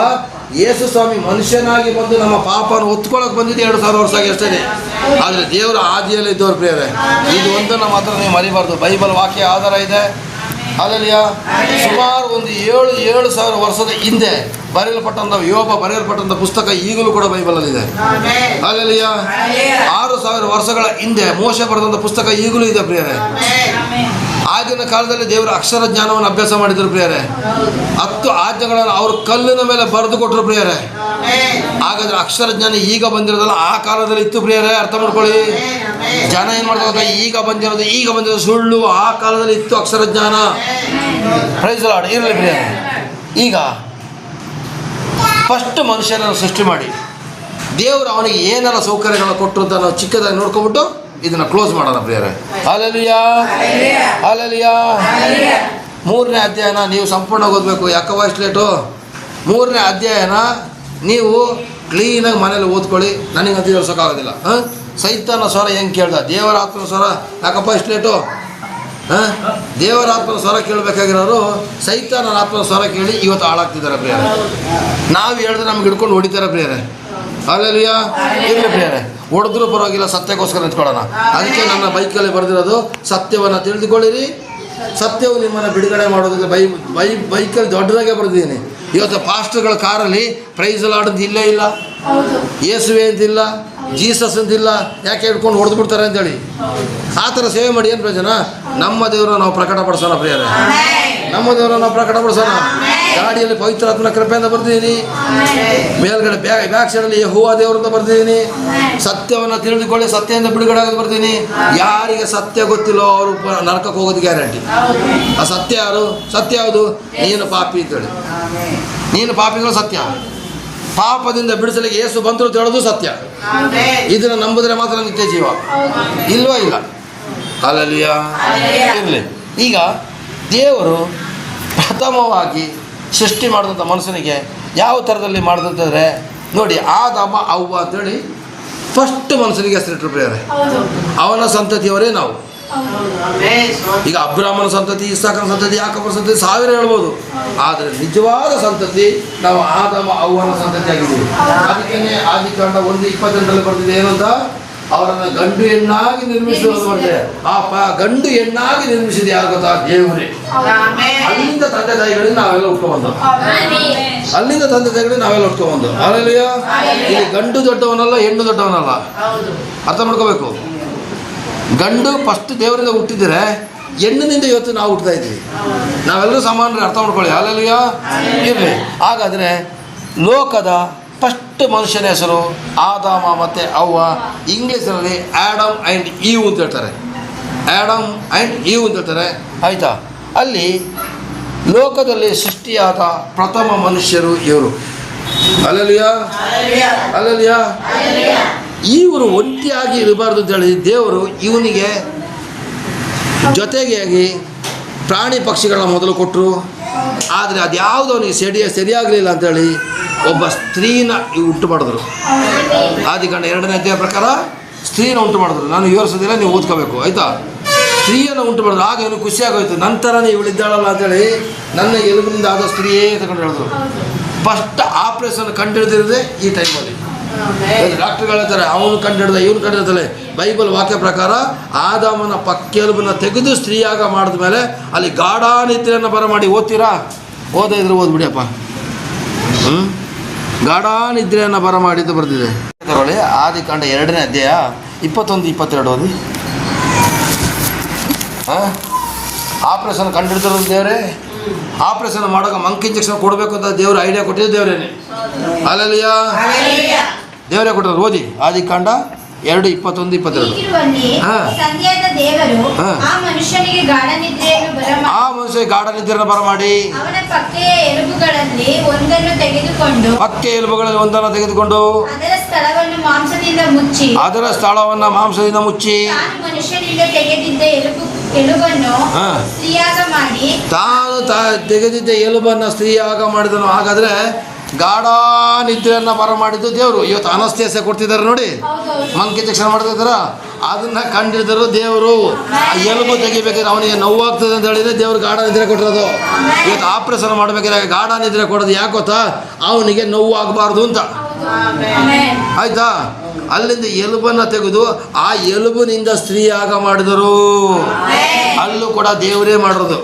ಯೇಸು ಸ್ವಾಮಿ ಮನುಷ್ಯನಾಗಿ ಬಂದು ನಮ್ಮ ಪಾಪನ ಹೊತ್ಕೊಳ್ಳೋಕೆ ಬಂದಿದ್ದು 2000 ವರ್ಷ ಆಗಿ ಅಷ್ಟೇ. ಆದರೆ ದೇವರು ಆದಿಯಲ್ಲಿ ಇದ್ದವ್ರು ಪ್ರಿಯರೇ, ಇದು ಒಂದನ್ನು ಮಾತ್ರ ನೀವು ಮರಿಬಾರ್ದು. ಬೈಬಲ್ ವಾಕ್ಯ ಆಧಾರ ಇದೆ. ಅಲ್ಲಲ್ಲಿಯ ಸುಮಾರು ಒಂದು 7,000 ವರ್ಷದ ಹಿಂದೆ ಬರೆಯಲ್ಪಟ್ಟಂಥ ಯೋಬ ಬರೆಯಲ್ಪಟ್ಟಂಥ ಪುಸ್ತಕ ಈಗಲೂ ಕೂಡ ಬೈಬಲಲ್ಲಿದೆ. ಅಲ್ಲಲ್ಲಿಯ 6,000 ವರ್ಷಗಳ ಹಿಂದೆ ಮೋಶೆ ಬರೆದಂಥ ಪುಸ್ತಕ ಈಗಲೂ ಇದೆ ಪ್ರಿಯರೇ. ಆಗಿನ ಕಾಲದಲ್ಲಿ ದೇವರ ಅಕ್ಷರ ಜ್ಞಾನವನ್ನು ಅಭ್ಯಾಸ ಮಾಡಿದ್ರು ಪ್ರಿಯರೇ. 10 ಆಜ್ಞೆಗಳನ್ನು ಅವರು ಕಲ್ಲಿನ ಮೇಲೆ ಬರೆದು ಕೊಟ್ಟರು ಪ್ರಿಯರೇ. ಹಾಗಾದ್ರೆ ಅಕ್ಷರ ಜ್ಞಾನ ಈಗ ಬಂದಿರೋದಲ್ಲ, ಆ ಕಾಲದಲ್ಲಿ ಇತ್ತು ಪ್ರಿಯರೇ. ಅರ್ಥ ಮಾಡ್ಕೊಳ್ಳಿ. ಜನ ಏನು ಮಾಡ್ತಾರೆ, ಈಗ ಬಂದಿರೋದು ಸುಳ್ಳು. ಆ ಕಾಲದಲ್ಲಿ ಇತ್ತು ಅಕ್ಷರ ಜ್ಞಾನ. Praise Lord. ಇರಲಿ ಪ್ರಿಯರೇ. ಈಗ ಫಸ್ಟ್ ಮನುಷ್ಯನನ್ನು ಸೃಷ್ಟಿ ಮಾಡಿ ದೇವರು ಅವನಿಗೆ ಏನೆಲ್ಲ ಸೌಕರ್ಯಗಳನ್ನು ಕೊಟ್ಟರು ಅಂತ ನಾವು ಚಿಕ್ಕದಾಗಿ ನೋಡ್ಕೊಂಬಿಟ್ಟು ಇದನ್ನು ಕ್ಲೋಸ್ ಮಾಡೋಣ ಪ್ರಿಯರೇ. Hallelujah, hallelujah. 3ನೇ ಅಧ್ಯಾಯನ ನೀವು ಸಂಪೂರ್ಣ ಓದಬೇಕು. ಯಾಕವ್ವ ಇಷ್ಟು ಲೇಟು? 3ನೇ ಅಧ್ಯಾಯನ ನೀವು ಕ್ಲೀನಾಗಿ ಮನೇಲಿ ಓದ್ಕೊಳ್ಳಿ. ನನಗೆ ಅಂತ ಹೇಳ್ಸೋಕ್ಕಾಗೋದಿಲ್ಲ. ಸೈತಾನ ಸ್ವರ ಹೆಂಗೆ ಕೇಳ್ದ, ದೇವರ ಆತ್ಮನ ಸ್ವರ ಯಾಕಪ್ಪ ಇಷ್ಟು ಲೇಟು? ದೇವರ ಆತ್ಮನ ಸ್ವರ ಕೇಳಬೇಕಾಗಿರೋರು ಸೈತಾನನ ಆತ್ಮನ ಸ್ವರ ಕೇಳಿ ಇವತ್ತು ಹಾಳಾಗ್ತಿದ್ದಾರೆ ಪ್ರಿಯರೇ. ನಾವು ಹೇಳಿದ್ರೆ ನಮ್ಗೆ ಹಿಡ್ಕೊಂಡು ಹೊಡಿತಾರೆ ಪ್ರಿಯರೇ. ಹಾಲೆಲೂಯಾ. ಇರಲಿ ಪ್ರಿಯರೇ, ಹೊಡೆದ್ರೂ ಪರವಾಗಿಲ್ಲ, ಸತ್ಯಕ್ಕೋಸ್ಕರ ನಿಂತ್ಕೊಳ್ಳೋಣ. ಅದಕ್ಕೆ ನನ್ನ ಬೈಕಲ್ಲಿ ಬರೆದಿರೋದು, ಸತ್ಯವನ್ನು ತಿಳಿದುಕೊಳ್ಳಿರಿ, ಸತ್ಯವು ನಿಮ್ಮನ್ನು ಬಿಡುಗಡೆ ಮಾಡೋದಿಲ್ಲ. ಬೈಕಲ್ಲಿ ದೊಡ್ಡದಾಗೆ ಬರೆದಿದ್ದೀನಿ. ಇವತ್ತು ಪಾಸ್ಟರ್ಗಳ ಕಾರಲ್ಲಿ ಪ್ರೈಸ್ ಲಾರ್ಡ್ ಅಂತ ಇಲ್ಲೇ ಇಲ್ಲ, ಯೇಸುವೆ ಅಂತಿಲ್ಲ, ಜೀಸಸ್ ಅಂತಿಲ್ಲ. ಯಾಕೆ ಹಿಡ್ಕೊಂಡು ಹೊಡೆದು ಬಿಡ್ತಾರೆ ಅಂತೇಳಿ ಆ ಥರ ಸೇವೆ ಮಾಡಿ ಏನು ಪ್ರಯೋಜನ? ನಮ್ಮ ದೇವರನ್ನು ನಾವು ಪ್ರಕಟಪಡಿಸೋಣ ಪ್ರಿಯರೇ. ನಮ್ಮ ದೇವರನ್ನು ನಾವು ಪ್ರಕಟಪಡಿಸೋಣ. ಗಾಡಿಯಲ್ಲಿ ಪವಿತ್ರಾತ್ಮನ ಕೃಪೆಯಿಂದ ಬರ್ತಿದ್ದೀನಿ. ಮೇಲ್ಗಡೆ ಬ್ಯಾಕ್ ಸೈಡಲ್ಲಿ ಯೆಹೋವ ದೇವರಿಂದ ಬರ್ತಿದ್ದೀನಿ. ಸತ್ಯವನ್ನು ತಿಳಿದುಕೊಳ್ಳಿ, ಸತ್ಯದಿಂದ ಬಿಡುಗಡೆ ಆಗೋದು ಬರ್ತೀನಿ. ಯಾರಿಗೆ ಸತ್ಯ ಗೊತ್ತಿಲ್ಲೋ ಅವರು ನರಕಕ್ಕೆ ಹೋಗೋದು ಗ್ಯಾರಂಟಿ. ಆ ಸತ್ಯ ಯಾರು? ಸತ್ಯ ಯಾವುದು? ನೀನು ಪಾಪಿ ಅಂತೇಳಿ. ನೀನು ಪಾಪಿಗಳು ಸತ್ಯ. ಪಾಪದಿಂದ ಬಿಡಿಸಲಿಕ್ಕೆ ಯೇಸು ಬಂದರು ಅಂತ ಹೇಳೋದು ಸತ್ಯ. ಇದನ್ನು ನಂಬಿದ್ರೆ ಮಾತ್ರ ನಿತ್ಯ ಜೀವ. ಇಲ್ವಾ? ಇಲ್ಲ.
ಅಲ್ಲಲ್ಲಿಯ ಇರಲಿ. ಈಗ ದೇವರು ಪ್ರಥಮವಾಗಿ ಸೃಷ್ಟಿ ಮಾಡಿದಂಥ ಮನುಷ್ಯನಿಗೆ ಯಾವ ಥರದಲ್ಲಿ ಮಾಡಿದಂತಂದರೆ ನೋಡಿ, ಆದಾಮ ಅವ್ವ ಅಂತೇಳಿ ಫಸ್ಟ್ ಮನುಷ್ಯನಿಗೆ ಹೆಸರಿಟ್ಟರು ಪ್ರಿಯರೇ. ಅವನ ಸಂತತಿಯವರೇ ನಾವು. ಈಗ ಅಬ್ರಾಹ್ಮನ ಸಂತತಿ, ಇಸಾಕನ ಸಂತತಿ, ಯಾಕೋಬನ ಸಂತತಿ 1000 ಹೇಳ್ಬೋದು. ಆದರೆ ನಿಜವಾದ ಸಂತತಿ ನಾವು ಆದಾಮ ಅವ್ವನ ಸಂತತಿ ಆಗಿದ್ದೀವಿ. ಅದಕ್ಕೆ ಆದಿಕಾಂಡ 1:22 ಬರ್ತಿದೆ ಏನಂತ, ಅವರನ್ನು ಗಂಡು ಹೆಣ್ಣಾಗಿ ನಿರ್ಮಿಸಿದ ಬರ್ತದೆ. ಗಂಡು ಹೆಣ್ಣಾಗಿ ನಿರ್ಮಿಸಿದ ಯಾರು ಗೊತ್ತಾ? ದೇವರೇ. ಅಲ್ಲಿಂದ ತಂದೆ ತಾಯಿಗಳಿಂದ ನಾವೆಲ್ಲ ಉಟ್ಕೊಂಡ್ಬಂದು, ಅಲ್ಲಿಂದ ತಂದೆ ತಾಯಿಗಳಿಂದ ನಾವೆಲ್ಲ ಉಟ್ಕೊಂಡ್ಬಂದು. ಅಲ್ಲಲ್ಲಿಯ ಇಲ್ಲಿ ಗಂಡು ದೊಡ್ಡವನಲ್ಲ, ಹೆಣ್ಣು ದೊಡ್ಡವನಲ್ಲ. ಅರ್ಥ ಮಾಡ್ಕೋಬೇಕು. ಗಂಡು ಫಸ್ಟ್ ದೇವರಿಂದ ಹುಟ್ಟಿದರೆ ಹೆಣ್ಣಿನಿಂದ ಇವತ್ತು ನಾವು ಹುಟ್ಟುತ್ತಾ ಇದ್ದೀವಿ. ನಾವೆಲ್ಲರೂ ಸಮಾನರೇ, ಅರ್ಥ ಮಾಡ್ಕೊಳ್ಳಿ. ಅಲ್ಲಲ್ಲಿಯ ಇರಲಿ. ಹಾಗಾದರೆ ಲೋಕದ ಫಸ್ಟ್ ಮನುಷ್ಯನ ಹೆಸರು ಆದಾಮ ಮತ್ತು ಅವ್ವ. ಇಂಗ್ಲೀಷಲ್ಲಿ ಆ್ಯಡಮ್ ಆ್ಯಂಡ್ ಈವ್ ಅಂತ ಹೇಳ್ತಾರೆ. ಆ್ಯಡಮ್ ಆ್ಯಂಡ್ ಈವ್ ಅಂತ ಹೇಳ್ತಾರೆ, ಆಯಿತಾ? ಅಲ್ಲಿ ಲೋಕದಲ್ಲಿ ಸೃಷ್ಟಿಯಾದ ಪ್ರಥಮ ಮನುಷ್ಯರು ಇವರು. ಅಲ್ಲಲ್ಲಿಯ ಅಲ್ಲಲ್ಲಿಯ ಇವರು ಒಂಟಿಯಾಗಿ ಇರಬಾರ್ದು ಅಂತೇಳಿ ದೇವರು ಇವನಿಗೆ ಜೊತೆಗೆ ಪ್ರಾಣಿ ಪಕ್ಷಿಗಳನ್ನ ಮೊದಲು ಕೊಟ್ಟರು. ಆದರೆ ಅದು ಯಾವುದು ಅವನಿಗೆ ಸರಿಯಾಗಲಿಲ್ಲ ಅಂತೇಳಿ ಒಬ್ಬ ಸ್ತ್ರೀನ ಉಂಟು ಮಾಡಿದ್ರು. ಆದಿಕಾಂಡ 2ನೇ ಅಧ್ಯಾಯ ಪ್ರಕಾರ ಸ್ತ್ರೀನ ಉಂಟು ಮಾಡಿದ್ರು. ನಾನು ವಿವರಿಸೋದಿಲ್ಲ, ನೀವು ಓದ್ಕೋಬೇಕು, ಆಯಿತಾ? ಸ್ತ್ರೀಯನ್ನು ಉಂಟು ಮಾಡಿದ್ರು. ಆಗ ಇವನು ಖುಷಿಯಾಗೋಯ್ತು. ನಂತರ ಇವಳಿದ್ದಾಳಲ್ಲ ಅಂತೇಳಿ ನನ್ನ ಎಲುಬಿನಿಂದ ಆದ ಸ್ತ್ರೀಯೇ ತಗೊಂಡು ಹೇಳಿದ್ರು. ಫಸ್ಟ್ ಆಪ್ರೇಷನ್ ಕಂಡುಹಿಡಿದಿರೋದೇ ಈ ಟೈಮಲ್ಲಿ. ಡಾಕ್ಟರ್ಗಳು ಹೇಳ್ತಾರೆ ಅವನು ಕಂಡುಹಿಡ್ದ, ಇವನು ಕಂಡುಹಿಡ್ದಲೆ. ಬೈಬಲ್ ವಾಕ್ಯ ಪ್ರಕಾರ ಆದಾಮನ ಪಕ್ಕೆಲುಬನ್ನು ತೆಗೆದು ಸ್ತ್ರೀಯಾಗ ಮಾಡಿದ ಮೇಲೆ ಅಲ್ಲಿ ಗಾಢ ನಿದ್ರೆಯನ್ನು ಬರಮಾಡಿ. ಓದ್ತೀರಾ? ಓದಿದ್ರೆ ಓದ್ಬಿಡಿಯಪ್ಪ. ಗಾಢ ನಿದ್ರೆಯನ್ನು ಬರಮಾಡಿದ್ದು ಬರ್ತಿದೆ. ತಗೊಳ್ಳಿ, ಆದಿಕಾಂಡ 2ನೇ ಅಧ್ಯಾಯ 21-22 ಓದಿ. ಆಪ್ರೇಷನ್ ಕಂಡುಹಿಡಿದಿರೋದು ದೇವರೇ. ಆಪ್ರೇಷನ್ ಮಾಡೋಕೆ ಮಂಕ್ ಇಂಜೆಕ್ಷನ್ ಕೊಡಬೇಕು ಅಂತ ದೇವರು ಐಡಿಯಾ ಕೊಟ್ಟಿದ್ದು ದೇವರೇನೆ. ಅಲ್ಲಲ್ಲಿಯ ದೇವರೇ ಕೊಟ್ಟರು. ಓದಿ ಆದಿಕಾಂಡ 2:21-22.
ಸಂಧ್ಯಾದ ದೇವರು ಆ ಮನುಷ್ಯನಿಗೆ ಗಾಢ ನಿದ್ರೆಯನ್ನು ಬರಮಾಡಿ ಅವನ ಪಕ್ಕೆಯ ಎಲುಬುಗಳಲ್ಲಿ ಒಂದನ್ನು ತೆಗೆದುಕೊಂಡು ಅದರ ಸ್ಥಳವನ್ನು ಮಾಂಸದಿಂದ ಮುಚ್ಚಿ ಮನುಷ್ಯನಿಂದ ತೆಗೆದಿದ್ದ ಎಲುಬನ್ನು ಸ್ತ್ರೀಯಾಗ ಮಾಡಿ ತಾನು ತೆಗೆದಿದ್ದ ಎಲುಬನ್ನು ಸ್ತ್ರೀಯಾಗ ಮಾಡಿದನು. ಹಾಗಾದ್ರೆ ಗಾಢ ನಿದ್ರೆಯನ್ನು ಬರಮಾಡಿದ್ದು ದೇವರು. ಇವತ್ತು ಅನಸ್ತೇಸಿಯ ಕೊಡ್ತಿದ್ದಾರೆ ನೋಡಿ, ಮಂಕ್ ಇಂಜೆಕ್ಷನ್ ಮಾಡ್ತಿದ್ದಾರ, ಅದನ್ನ ಕಂಡಿಡಿದರು ದೇವರು. ಎಲುಬು ತೆಗಿಬೇಕಾದ್ರೆ ಅವನಿಗೆ ನೋವಾಗ್ತದೆ ಅಂತ ಹೇಳಿದ್ರೆ ದೇವರು ಗಾಢ ನಿದ್ರೆ ಕೊಟ್ಟಿರೋದು. ಇವತ್ತು ಆಪರೇಷನ್ ಮಾಡ್ಬೇಕಾದ್ರೆ ಗಾಢ ನಿದ್ರೆ ಕೊಡೋದು ಯಾಕೆ ಗೊತ್ತಾ? ಅವನಿಗೆ ನೋವು ಆಗಬಾರ್ದು ಅಂತ, ಆಯ್ತಾ? ಅಲ್ಲಿಂದ ಎಲುಬನ್ನು ತೆಗೆದು ಆ ಎಲುಬಿನಿಂದ ಸ್ತ್ರೀಯಾಗ ಮಾಡಿದರು. ಅಲ್ಲೂ ಕೂಡ ದೇವರೇ ಮಾಡಿರೋದು.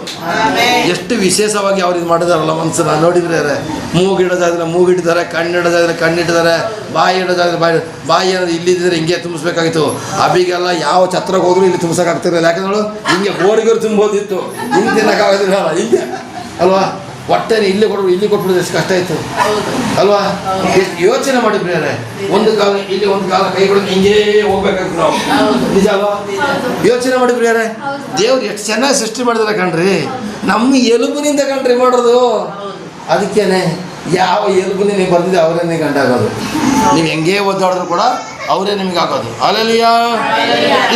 ಎಷ್ಟು ವಿಶೇಷವಾಗಿ ಅವ್ರಿಗೆ ಮಾಡಿದಾರಲ್ಲ ಮನಸ್ಸನ್ನ ನೋಡಿದ್ರೆ. ಮೂಗಿಡೋದಾದ್ರೆ ಮೂಗಿಟ್ಟಿದ್ದಾರೆ, ಕಣ್ಣಿಡೋದಾದ್ರೆ ಕಣ್ಣಿಟ್ಟಿದ್ದಾರೆ, ಬಾಯಿ ಇಡೋದಾದ್ರೆ ಬಾಯಿ ಅನ್ನೋದು ಇಲ್ಲಿದ್ದರೆ ಹಿಂಗೆ ತುಂಬಿಸ್ಬೇಕಾಗಿತ್ತು. ಅಬಿಗೆಲ್ಲ ಯಾವ ಛತ್ರಕ್ಕೆ ಹೋದ್ರು ಇಲ್ಲಿ ತುಂಬಿಸೋಕ್ಕಾಗ್ತಿರಲಿಲ್ಲ. ಯಾಕಂದ್ರೆ ಹಿಂಗೆ ಗೋರಿಗೋರು ತುಂಬೋದಿತ್ತು, ಹಿಂಗೆ ತಿನ್ನೋಕ್ಕಾಗೋದಿಲ್ಲ. ಹಿಂಗೆ ಅಲ್ವಾ? ಹೊಟ್ಟೆನ ಇಲ್ಲಿ ಕೊಟ್ಬಿಡೋದು ಎಷ್ಟು ಕಷ್ಟ ಇತ್ತು ಅಲ್ವಾ? ಎಷ್ಟು ಯೋಚನೆ ಮಾಡಿ ಪ್ರಿಯರೇ. ಒಂದು ಕಾಲ ಇಲ್ಲಿ, ಒಂದು ಕಾಲ ಕೈಗಳು ಹಿಂಗೇ ಹೋಗ್ಬೇಕಾಗ್ತದೆ ನಾವು. ನಿಜ ಅಲ್ವಾ? ಯೋಚನೆ ಮಾಡಿ ಪ್ರಿಯರೇ. ದೇವ್ರು ಎಷ್ಟು ಚೆನ್ನಾಗಿ ಸೃಷ್ಟಿ ಮಾಡಿದ್ರೆ ಕಣ್ರಿ. ನಮ್ಮ ಎಲುಬಿನಿಂದ ಕಣ್ರಿ ಮಾಡೋದು. ಅದಕ್ಕೇನೆ ಯಾವ ಎಲುಬಿನ ನೀವು ಬರ್ದಿದೆ ಅವರೇ ಗಂಟಾಗೋದು. ನೀವು ಹೆಂಗೇ ಓದಾಡಿದ್ರು ಕೂಡ ಅವರೇ ನಿಮ್ಗೆ ಆಗೋದು. ಅಲ್ಲಲ್ಲಿಯ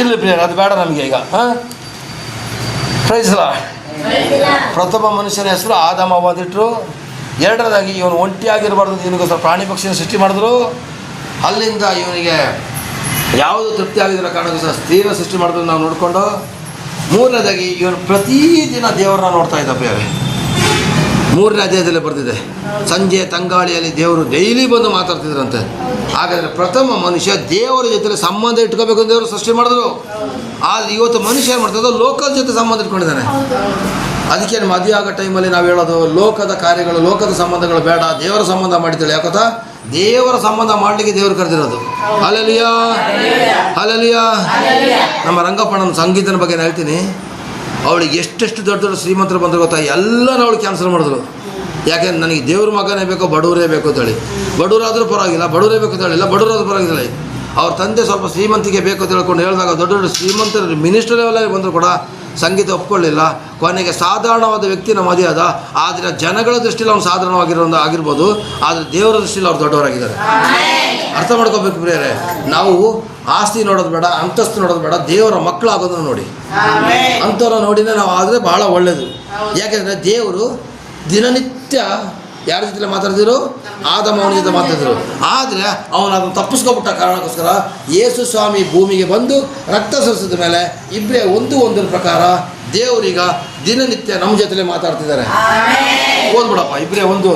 ಇರಲಿ ಪ್ರಿಯರೇ, ಅದು ಬೇಡ ನಮಗೆ ಈಗ. Praise Lord. ಪ್ರಥಮ ಮನುಷ್ಯನ ಹೆಸರು ಆದಾಮ ಓದಿಟ್ರು. 2ನೇದಾಗಿ ಇವನು ಒಂಟಿಯಾಗಿರಬಾರ್ದು, ಇವನಿಗೋಸ್ಕರ ಪ್ರಾಣಿ ಪಕ್ಷಿಯನ್ನು ಸೃಷ್ಟಿ ಮಾಡಿದ್ರು. ಅಲ್ಲಿಂದ ಇವನಿಗೆ ಯಾವುದು ತೃಪ್ತಿ ಆಗಿರೋ ಕಾರಣಕ್ಕೋಸ್ಕರ ಸ್ತ್ರೀನ ಸೃಷ್ಟಿ ಮಾಡಿದ್ರು ನಾವು ನೋಡಿಕೊಂಡು. 3ನೇದಾಗಿ ಇವನು ಪ್ರತಿದಿನ ದೇವರನ್ನ ನೋಡ್ತಾ ಇದ್ದ ಪ್ರಿಯರೇ. 3ನೇ ಅಧ್ಯಾಯದಲ್ಲಿ ಬರ್ತಿದೆ, ಸಂಜೆ ತಂಗಾಳಿಯಲ್ಲಿ ದೇವರು ಡೈಲಿ ಬಂದು ಮಾತಾಡ್ತಿದ್ರಂತೆ. ಹಾಗಾದರೆ ಪ್ರಥಮ ಮನುಷ್ಯ ದೇವರ ಜೊತೆ ಸಂಬಂಧ ಇಟ್ಕೋಬೇಕು ಅಂತ ದೇವರು ಸೃಷ್ಟಿ ಮಾಡಿದ್ರು. ಆದರೆ ಇವತ್ತು ಮನುಷ್ಯ ಏನು ಮಾಡ್ತದೋ ಲೋಕದ ಜೊತೆ ಸಂಬಂಧ ಇಟ್ಕೊಂಡಿದ್ದಾನೆ. ಅದಕ್ಕೆ ಮದುವೆ ಆಗೋ ಟೈಮಲ್ಲಿ ನಾವು ಹೇಳೋದು ಲೋಕದ ಕಾರ್ಯಗಳು, ಲೋಕದ ಸಂಬಂಧಗಳು ಬೇಡ, ದೇವರ ಸಂಬಂಧ ಮಾಡಿದ್ದಾಳೆ. ಯಾಕತ್ತಾ? ದೇವರ ಸಂಬಂಧ ಮಾಡಲಿಕ್ಕೆ ದೇವರು ಕರೆದಿರೋದು. ಅಲ್ಲಲ್ಲಿಯ ಅಲ್ಲಲ್ಲಿಯ. ನಮ್ಮ ರಂಗಪ್ಪಣ್ಣನ ಸಂಗೀತನ ಬಗ್ಗೆ ನಾನು ಹೇಳ್ತೀನಿ. ಅವಳಿಗೆ ಎಷ್ಟೆಷ್ಟು ದೊಡ್ಡ ದೊಡ್ಡ ಶ್ರೀಮಂತರು ಬಂದರು ಗೊತ್ತಾ? ಎಲ್ಲನೂ ಅವಳು ಕ್ಯಾನ್ಸಲ್ ಮಾಡಿದ್ರು. ಯಾಕೆಂದ್ರೆ ನನಗೆ ದೇವ್ರ ಮಗನೇ ಬೇಕು, ಬಡವರೇ ಬೇಕು ಅಂತೇಳಿ. ಬಡವರಾದರೂ ಪರವಾಗಿಲ್ಲ, ಬಡವರೇ ಬೇಕು ಅಂತ ಹೇಳಿಲ್ಲ, ಬಡವರಾದ್ರೂ ಪರವಾಗಿಲ್ಲ. ಅವ್ರ ತಂದೆ ಸ್ವಲ್ಪ ಶ್ರೀಮಂತಿಗೆ ಬೇಕು ಅಂತ ಹೇಳ್ಕೊಂಡು ಹೇಳಿದಾಗ ದೊಡ್ಡ ದೊಡ್ಡ ಶ್ರೀಮಂತರು ಮಿನಿಸ್ಟರ್ ಲೆವೆಲಲ್ಲಿ ಬಂದರೂ ಕೂಡ ಸಂಗೀತ ಒಪ್ಕೊಳ್ಳಿಲ್ಲ. ಕೊನೆಗೆ ಸಾಧಾರಣವಾದ ವ್ಯಕ್ತಿನ ಮದುವೆ ಆದ. ಆದರೆ ಜನಗಳ ದೃಷ್ಟಿಯಲ್ಲಿ ಅವ್ನು ಸಾಧಾರಣವಾಗಿರೋ ಆಗಿರ್ಬೋದು, ಆದರೆ ದೇವರ ದೃಷ್ಟಿಯಲ್ಲಿ ಅವ್ರು ದೊಡ್ಡವರಾಗಿದ್ದಾರೆ.
ಅರ್ಥ ಮಾಡ್ಕೋಬೇಕು ಪ್ರಿಯರೇ. ನಾವು ಆಸ್ತಿ ನೋಡೋದು ಬೇಡ, ಅಂತಸ್ತು ನೋಡೋದು ಬೇಡ, ದೇವರ ಮಕ್ಕಳು ಆಗೋದನ್ನು ನೋಡಿ. ಅಂಥವ್ರ ನೋಡಿನೇ ನಾವು ಆದರೆ ಭಾಳ ಒಳ್ಳೆಯದು. ಯಾಕೆಂದರೆ ದೇವರು ದಿನನಿತ್ಯ ಯಾರ ಜೊತೆ ಮಾತಾಡ್ತಿದ್ರು? ಆದಮ ಅವನ ಜೊತೆ ಮಾತಾಡಿದ್ರು. ಆದರೆ ಅವನು ಅದನ್ನು ತಪ್ಪಿಸ್ಕೊಬಿಟ್ಟ ಕಾರಣಕ್ಕೋಸ್ಕರ ಯೇಸು ಸ್ವಾಮಿ ಭೂಮಿಗೆ ಬಂದು ರಕ್ತ ಸುರಿಸಿದ ಮೇಲೆ ಇಬ್ಬರೇ ಒಂದರ ಪ್ರಕಾರ ದೇವರೀಗ ದಿನನಿತ್ಯ ನಮ್ಮ ಜೊತೆಲೇ ಮಾತಾಡ್ತಿದ್ದಾರೆ. ಓದ್ಬಿಡಪ್ಪ, ಇಬ್ಬರೇ ಒಂದು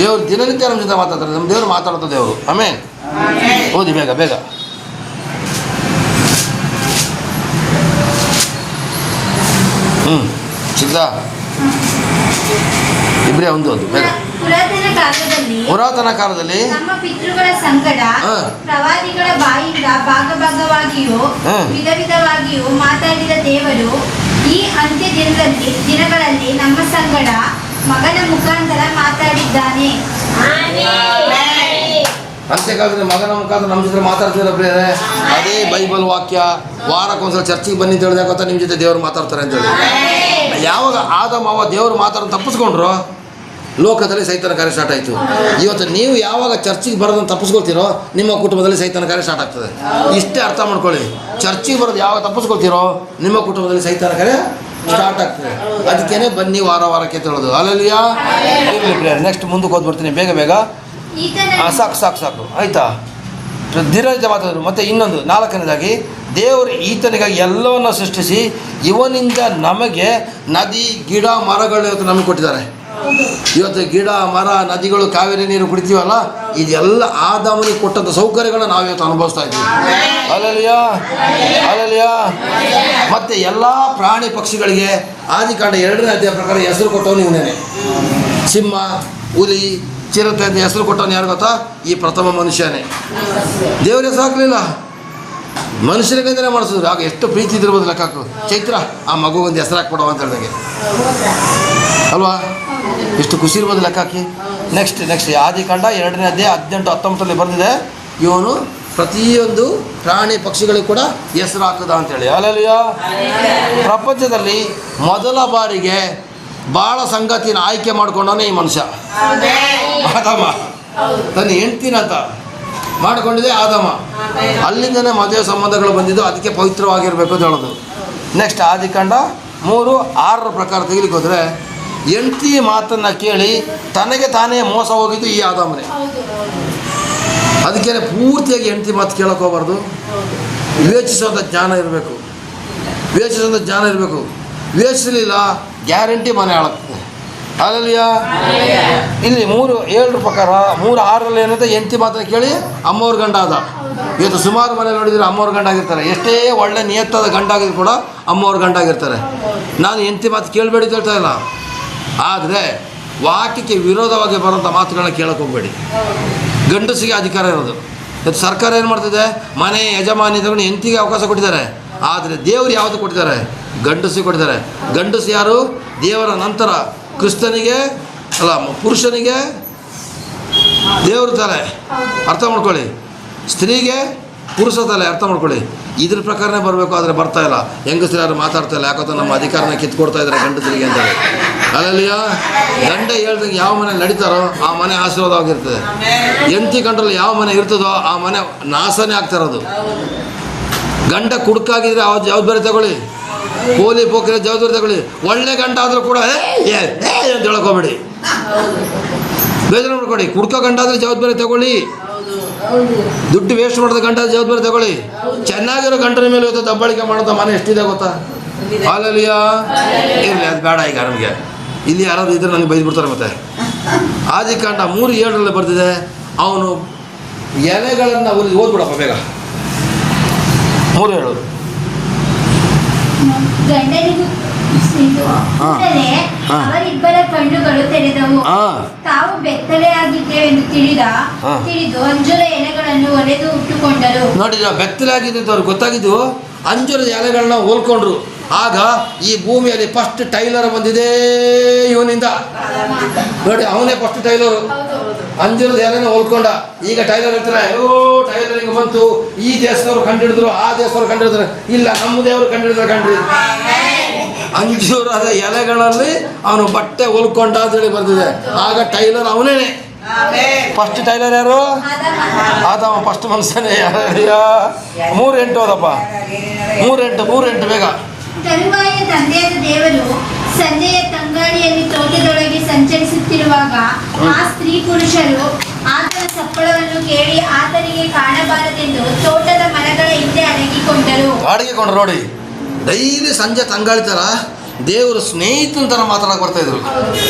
ದೇವ್ರು ದಿನನಿತ್ಯ ನಮ್ಮ ಜೊತೆ ಮಾತಾಡ್ತಾರೆ. ನಮ್ಮ ದೇವರು ಮಾತಾಡೋದು ದೇವರು. ಆಮೇಲೆ ಓದಿ ಬೇಗ ಬೇಗ. ಸಿದ್ಧ ಇಬ್ಬರೇ ಒಂದು ಬೇಗ. ಪುರಾತನ ಕಾಲದಲ್ಲಿ
ನಮ್ಮ ಪಿತೃಗಳ ಸಂಗಡ ಪ್ರವಾದಿಗಳ ಬಾಯಿಂದ ಭಾಗವಾಗಿಯೂ ವಿಧ ವಿಧವಾಗಿಯೂ ಮಾತಾಡಿದ ದೇವರು ಈ ಅಂತ್ಯ ದಿನಗಳಲ್ಲಿ ನಮ್ಮ ಸಂಗಡ ಮಗನ ಮುಖಾಂತರ ಮಾತಾಡಿದ್ದಾನೆ.
ಅಂತ್ಯಕಾಲದಲ್ಲಿ ಮಗನ ಮುಖಾಂತರ ನಮ್ಮ ಜೊತೆ ಮಾತಾಡ್ತಿರೋ ಪ್ರಿಯರೇ. ಅದೇ ಬೈಬಲ್ ವಾಕ್ಯ. ವಾರಕ್ಕೊಂದ್ಸಲ ಚರ್ಚಿಗೆ ಬನ್ನಿ ಅಂತ ಹೇಳಿದಾಗ ಗೊತ್ತಾ ನಿಮ್ಮ ಜೊತೆ ದೇವರು ಮಾತಾಡ್ತಾರೆ ಅಂತೇಳಿ. ಯಾವಾಗ ಆದಮ ಅವ್ವ ದೇವರು ಮಾತಾಡೋದು ತಪ್ಪಿಸ್ಕೊಂಡ್ರು, ಲೋಕದಲ್ಲಿ ಸೈತನ ಕಾರ್ಯ ಸ್ಟಾರ್ಟ್ ಆಯಿತು. ಇವತ್ತು ನೀವು ಯಾವಾಗ ಚರ್ಚಿಗೆ ಬರೋದನ್ನು ತಪ್ಪಿಸ್ಕೊಳ್ತೀರೋ ನಿಮ್ಮ ಕುಟುಂಬದಲ್ಲಿ ಸೈತನ ಕಾರ್ಯ ಸ್ಟಾರ್ಟ್ ಆಗ್ತದೆ. ಇಷ್ಟೇ ಅರ್ಥ ಮಾಡ್ಕೊಳ್ಳಿ. ಚರ್ಚಿಗೆ ಬರೋದು ಯಾವಾಗ ತಪ್ಪಿಸ್ಕೊಳ್ತೀರೋ ನಿಮ್ಮ ಕುಟುಂಬದಲ್ಲಿ ಸೈತನ ಕಾರ್ಯ ಸ್ಟಾರ್ಟ್ ಆಗ್ತದೆ. ಅದಕ್ಕೇನೆ ಬನ್ನಿ ವಾರಕ್ಕೆ ಹೇಳೋದು. ಅಲ್ಲಲ್ಲಿಯ ನೆಕ್ಸ್ಟ್ ಮುಂದಕ್ಕೆ ಓದ್ಬಿಡ್ತೀನಿ ಬೇಗ ಬೇಗ. ಸಾಕು ಆಯಿತಾ. ದಿನನಿತ್ಯ ಮಾತಾಡಿದ್ರು. ಮತ್ತು ಇನ್ನೊಂದು 4ನೇದಾಗಿ ದೇವರು ಈತನಿಗಾಗಿ ಎಲ್ಲವನ್ನು ಸೃಷ್ಟಿಸಿ ಇವನಿಂದ ನಮಗೆ ನದಿ ಗಿಡ ಮರಗಳು ಇವತ್ತು ನಮಗೆ ಕೊಟ್ಟಿದ್ದಾರೆ. ಇವತ್ತು ಗಿಡ ಮರ ನದಿಗಳು ಕಾವೇರಿ ನೀರು ಕುಡಿತೀವಲ್ಲ, ಇದೆಲ್ಲ ಆದಾಮನಿಗೆ ಕೊಟ್ಟಂಥ ಸೌಕರ್ಯಗಳನ್ನ ನಾವು ಇವತ್ತು ಅನುಭವಿಸ್ತಾ ಇದ್ದೀವಿ. ಅಲ್ಲಲ್ಲಿಯ ಮತ್ತು ಎಲ್ಲ ಪ್ರಾಣಿ ಪಕ್ಷಿಗಳಿಗೆ ಆದಿಕಾಂಡ 2ನೇ ಅಧ್ಯಾಯ ಪ್ರಕಾರ ಹೆಸರು ಕೊಟ್ಟವನು ಇವನೇ. ಸಿಂಹ, ಹುಲಿ, ಚಿರತೆ ಅಂತ ಹೆಸರು ಕೊಟ್ಟವನು ಯಾರು ಗೊತ್ತಾ? ಈ ಪ್ರಥಮ ಮನುಷ್ಯನೇ. ದೇವ್ರ ಹೆಸರು ಹಾಕಲಿಲ್ಲ, ಮನುಷ್ಯನಿಗಂತಲೇ ಮಾಡಿಸಿದ್ರು. ಆಗ ಎಷ್ಟು ಪ್ರೀತಿ ಇದಿರ್ಬೋದು ಲೆಕ್ಕ ಹಾಕು. ಚೈತ್ರ, ಆ ಮಗುಗೊಂದು ಹೆಸರು ಹಾಕ್ಬಿಡವ ಅಂತ ಹೇಳಿದಾಗೆ ಅಲ್ವಾ? ಎಷ್ಟು ಖುಷಿ ಇರ್ಬೋದು ಲೆಕ್ಕ ಹಾಕಿ. ನೆಕ್ಸ್ಟ್ ಆದಿಕಾಂಡ 2ನೇ ಅಧ್ಯಾಯ 18-19 ಬರೆದಿದೆ. ಇವನು ಪ್ರತಿಯೊಂದು ಪ್ರಾಣಿ ಪಕ್ಷಿಗಳಿಗೂ ಕೂಡ ಹೆಸರು ಹಾಕದ ಅಂತೇಳಿ. ಅಲ್ಲಲ್ಲಿಯ ಪ್ರಪಂಚದಲ್ಲಿ ಮೊದಲ ಬಾರಿಗೆ ಭಾಳ ಸಂಗತಿನ ಆಯ್ಕೆ ಮಾಡ್ಕೊಂಡವನೇ ಈ ಮನುಷ್ಯ. ಆದಮ ತನ್ನ ಹೆಂಡ್ತಿನಂತ ಮಾಡಿಕೊಂಡಿದೆ ಆದಮ. ಅಲ್ಲಿಂದನೇ ಮದುವೆ ಸಂಬಂಧಗಳು ಬಂದಿದ್ದು. ಅದಕ್ಕೆ ಪವಿತ್ರವಾಗಿರಬೇಕು ಅಂತ ಹೇಳೋದು. ನೆಕ್ಸ್ಟ್ ಆದಿಕಾಂಡ 3:6 ಪ್ರಕಾರ ತೆಗಿಲಿಕ್ಕೆ ಹೋದರೆ ಹೆಂಡ್ತಿ ಮಾತನ್ನು ಕೇಳಿ ತನಗೆ ತಾನೇ ಮೋಸ ಹೋಗಿದ್ದು ಈ ಆದಾಮನೇ. ಅದಕ್ಕೇನೆ ಪೂರ್ತಿಯಾಗಿ ಹೆಂಡ್ತಿ ಮಾತು ಕೇಳಕ್ಕೆ ಹೋಗ್ಬಾರ್ದು. ವಿವೇಚಿಸುವಂಥ ಜ್ಞಾನ ಇರಬೇಕು. ವಿವೇಚಿಸಲಿಲ್ಲ ಗ್ಯಾರಂಟಿ ಮನೆ ಹಾಳಾಗ್ತದೆ. ಅಲ್ಲಲ್ಲಿಯ ಇಲ್ಲಿ 3:7 ಪ್ರಕಾರ 3:6 ಏನಂತ ಹೆಂಡ್ತಿ ಮಾತನ್ನು ಕೇಳಿ ಅಮ್ಮವ್ರ ಗಂಡ ಆದ. ಇವತ್ತು ಸುಮಾರು ಮನೆ ನೋಡಿದರೆ ಅಮ್ಮವ್ರ ಗಂಡ ಆಗಿರ್ತಾರೆ. ಎಷ್ಟೇ ಒಳ್ಳೆ ನಿಯತ್ತಾದ ಗಂಡ ಆಗಿದ್ರು ಕೂಡ ಅಮ್ಮವ್ರ ಗಂಡ ಆಗಿರ್ತಾರೆ. ನಾನು ಹೆಂಡ್ತಿ ಮಾತು ಕೇಳಬೇಡಿ ಅಂತ ಹೇಳ್ತಾ ಇಲ್ಲ, ಆದರೆ ವಾಕ್ಯಕ್ಕೆ ವಿರೋಧವಾಗಿ ಬರೋಂಥ ಮಾತುಗಳನ್ನ ಕೇಳಕ್ಕೆ ಹೋಗಬೇಡಿ. ಗಂಡಸಿಗೆ ಅಧಿಕಾರ ಇರೋದು. ಇವತ್ತು ಸರ್ಕಾರ ಏನು ಮಾಡ್ತಿದೆ? ಮನೆ ಯಜಮಾನಿ ತಗೊಂಡು ಹೆಂಡತಿಗೆ ಅವಕಾಶ ಕೊಟ್ಟಿದ್ದಾರೆ. ಆದರೆ ದೇವರು ಯಾವುದು ಕೊಟ್ಟಿದ್ದಾರೆ? ಗಂಡಸಿಗೆ ಕೊಟ್ಟಿದ್ದಾರೆ. ಗಂಡಸು ಯಾರು? ದೇವರ ನಂತರ ಕ್ರಿಸ್ತನಿಗೆ ಅಲ್ಲ, ಪುರುಷನಿಗೆ ದೇವರು ತಲೆ, ಅರ್ಥ ಮಾಡ್ಕೊಳ್ಳಿ. ಸ್ತ್ರೀಗೆ ಪುರುಷ ತಲೆ, ಅರ್ಥ ಮಾಡ್ಕೊಳ್ಳಿ. ಇದ್ರ ಪ್ರಕಾರನೇ ಬರಬೇಕು. ಆದರೆ ಬರ್ತಾ ಇಲ್ಲ. ಹೆಂಗಸರು ಯಾರು ಮಾತಾಡ್ತಾ ಇಲ್ಲ. ಯಾಕಂತ ನಮ್ಮ ಅಧಿಕಾರನ ಕಿತ್ಕೊಡ್ತಾ ಇದ್ದಾರೆ ಗಂಡಸರಿಗೆ ಅಂತೇಳಿ. ಅಲ್ಲಲ್ಲಿಯ ಗಂಡ ಹೇಳ್ದಂಗೆ ಯಾವ ಮನೆ ನಡೀತಾರೋ ಆ ಮನೆ ಆಶೀರ್ವಾದವಾಗಿರ್ತದೆ. ಹೆಂಡತಿ ಕಂಡ್ರಲ್ಲಿ ಯಾವ ಮನೆ ಇರ್ತದೋ ಆ ಮನೆ ನಾಶನೇ ಆಗ್ತಾ ಇರೋದು. ಗಂಡ ಕುಡುಕಾಗಿದ್ರೆ ಯಾವ್ದು ಬೇರೆ ತಗೊಳ್ಳಿ, ಪೋಲಿ ಪೋಕರಿ ಜವಾಬ್ದಾರಿ ತಗೊಳ್ಳಿ. ಒಳ್ಳೆ ಗಂಡ ಆದರೂ ಕೂಡ ಅಂತ ಹೇಳ್ಕೋಬೇಡಿ, ಬೇಜಾರು ಮಾಡ್ಕೊಡಿ. ಕುಡ್ಕೋ ಗಂಡ ಆದರೆ ಜವಾಬ್ದಾರಿ ತಗೊಳ್ಳಿ. ದುಡ್ಡು ವೇಸ್ಟ್ ಮಾಡೋದು ಗಂಡ ಜವಾಬ್ದಾರಿ ತಗೊಳ್ಳಿ. ಚೆನ್ನಾಗಿರೋ ಗಂಡನ ಮೇಲೆ ಇವತ್ತು ದಬ್ಬಾಳಿಕೆ ಮಾಡೋದು ಮನೆ ಎಷ್ಟಿದೆ ಗೊತ್ತಾ? ಅಲ್ಲಲ್ಲಿಯ ಇರಲಿ, ಅದು ಬೇಡ. ಈಗ ನಮಗೆ ಇಲ್ಲಿ ಯಾರಾದ್ರು ಇದ್ರೆ ನನಗೆ ಬೈದ್ಬಿಡ್ತಾರೆ. ಮತ್ತೆ ಆದಿಕಾಂಡ 3:7 ಬರ್ತಿದೆ. ಅವನು ಎಲೆಗಳನ್ನು ಓದ್ಬಿಡಪ್ಪ ಬೇಗ. 3:7
ಅವರಿಬ್ಬರ ಕಣ್ಣುಗಳು ತೆರೆದವು. ತಾವು ಬೆತ್ತಲೆಯಾಗಿದ್ದೇವೆಂದು ತಿಳಿದು ಅಂಜೂರ ಎಲೆಗಳನ್ನು ಒಲೆದು ಉಟ್ಟುಕೊಂಡರು.
ನೋಡಿದ್ರ, ಬೆತ್ತಲೆ ಆಗಿದೆ ಅಂತ ಅವ್ರಿಗೆ ಗೊತ್ತಾಗಿದ್ದು. ಅಂಜೂರದ ಎಲೆಗಳನ್ನ ಹೋಲ್ಕೊಂಡ್ರು. ಆಗ ಈ ಭೂಮಿಯಲ್ಲಿ ಫಸ್ಟ್ ಟೈಲರ್ ಬಂದಿದೆ ಇವನಿಂದ. ನೋಡಿ, ಅವನೇ ಫಸ್ಟ್ ಟೈಲರು. ಅಂಜೂರದ ಎಲೆನ ಹೋಲ್ಕೊಂಡ. ಈಗ ಟೈಲರ್ ಇರ್ತಾರೆ, ಟೈಲರಿಂಗ್ ಬಂತು, ಈ ದೇಶದವ್ರು ಕಂಡಿಡಿದ್ರು, ಆ ದೇಶದವ್ರು ಕಂಡಿಡಿದ್ರು. ಇಲ್ಲ, ನಮ್ಮ ದೇವರು ಕಂಡಿಡಿದ್ರು ಕಣ್ರಿ. ಅಂಜೂರದ ಎಲೆಗಳಲ್ಲಿ ಅವನು ಬಟ್ಟೆ ಹೊಲ್ಕೊಂಡ ಅಂತೇಳಿ ಬರ್ತಿದೆ. ಆಗ ಟೈಲರ್ ಅವನೇ.
ಫಸ್ಟ್ ಟೈಲರ್ ಯಾರು? ಆದಾಮ ಫಸ್ಟ್ ಮನುಷ್ಯನೇ. 3:8 ಹೋದಪ್ಪ, 3:8 ಬೇಗ.
ತರುವಾಯ ತಂದೆಯಾದ ದೇವರು ಸಂಜೆಯ ತಂಗಾಳಿಯಲ್ಲಿ ತೋಟದೊಳಗೆ ಸಂಚರಿಸುತ್ತಿರುವಾಗ ಆ ಸ್ತ್ರೀ ಪುರುಷರು ಆತನ ಸಪ್ಪಳವನ್ನು ಕೇಳಿ ಆತನಿಗೆ ಕಾಣಬಾರದೆಂದು ತೋಟದ ಮರಗಳ ಹಿಂದೆ
ಅಡಗಿಕೊಂಡ್ರು ನೋಡಿ. ಡೈಲಿ ಸಂಜೆ ತಂಗಾಳಿತಾರ ದೇವರು ಸ್ನೇಹಿತನ ಥರ ಮಾತಾಡಕ್ಕೆ ಬರ್ತಾಯಿದ್ರು.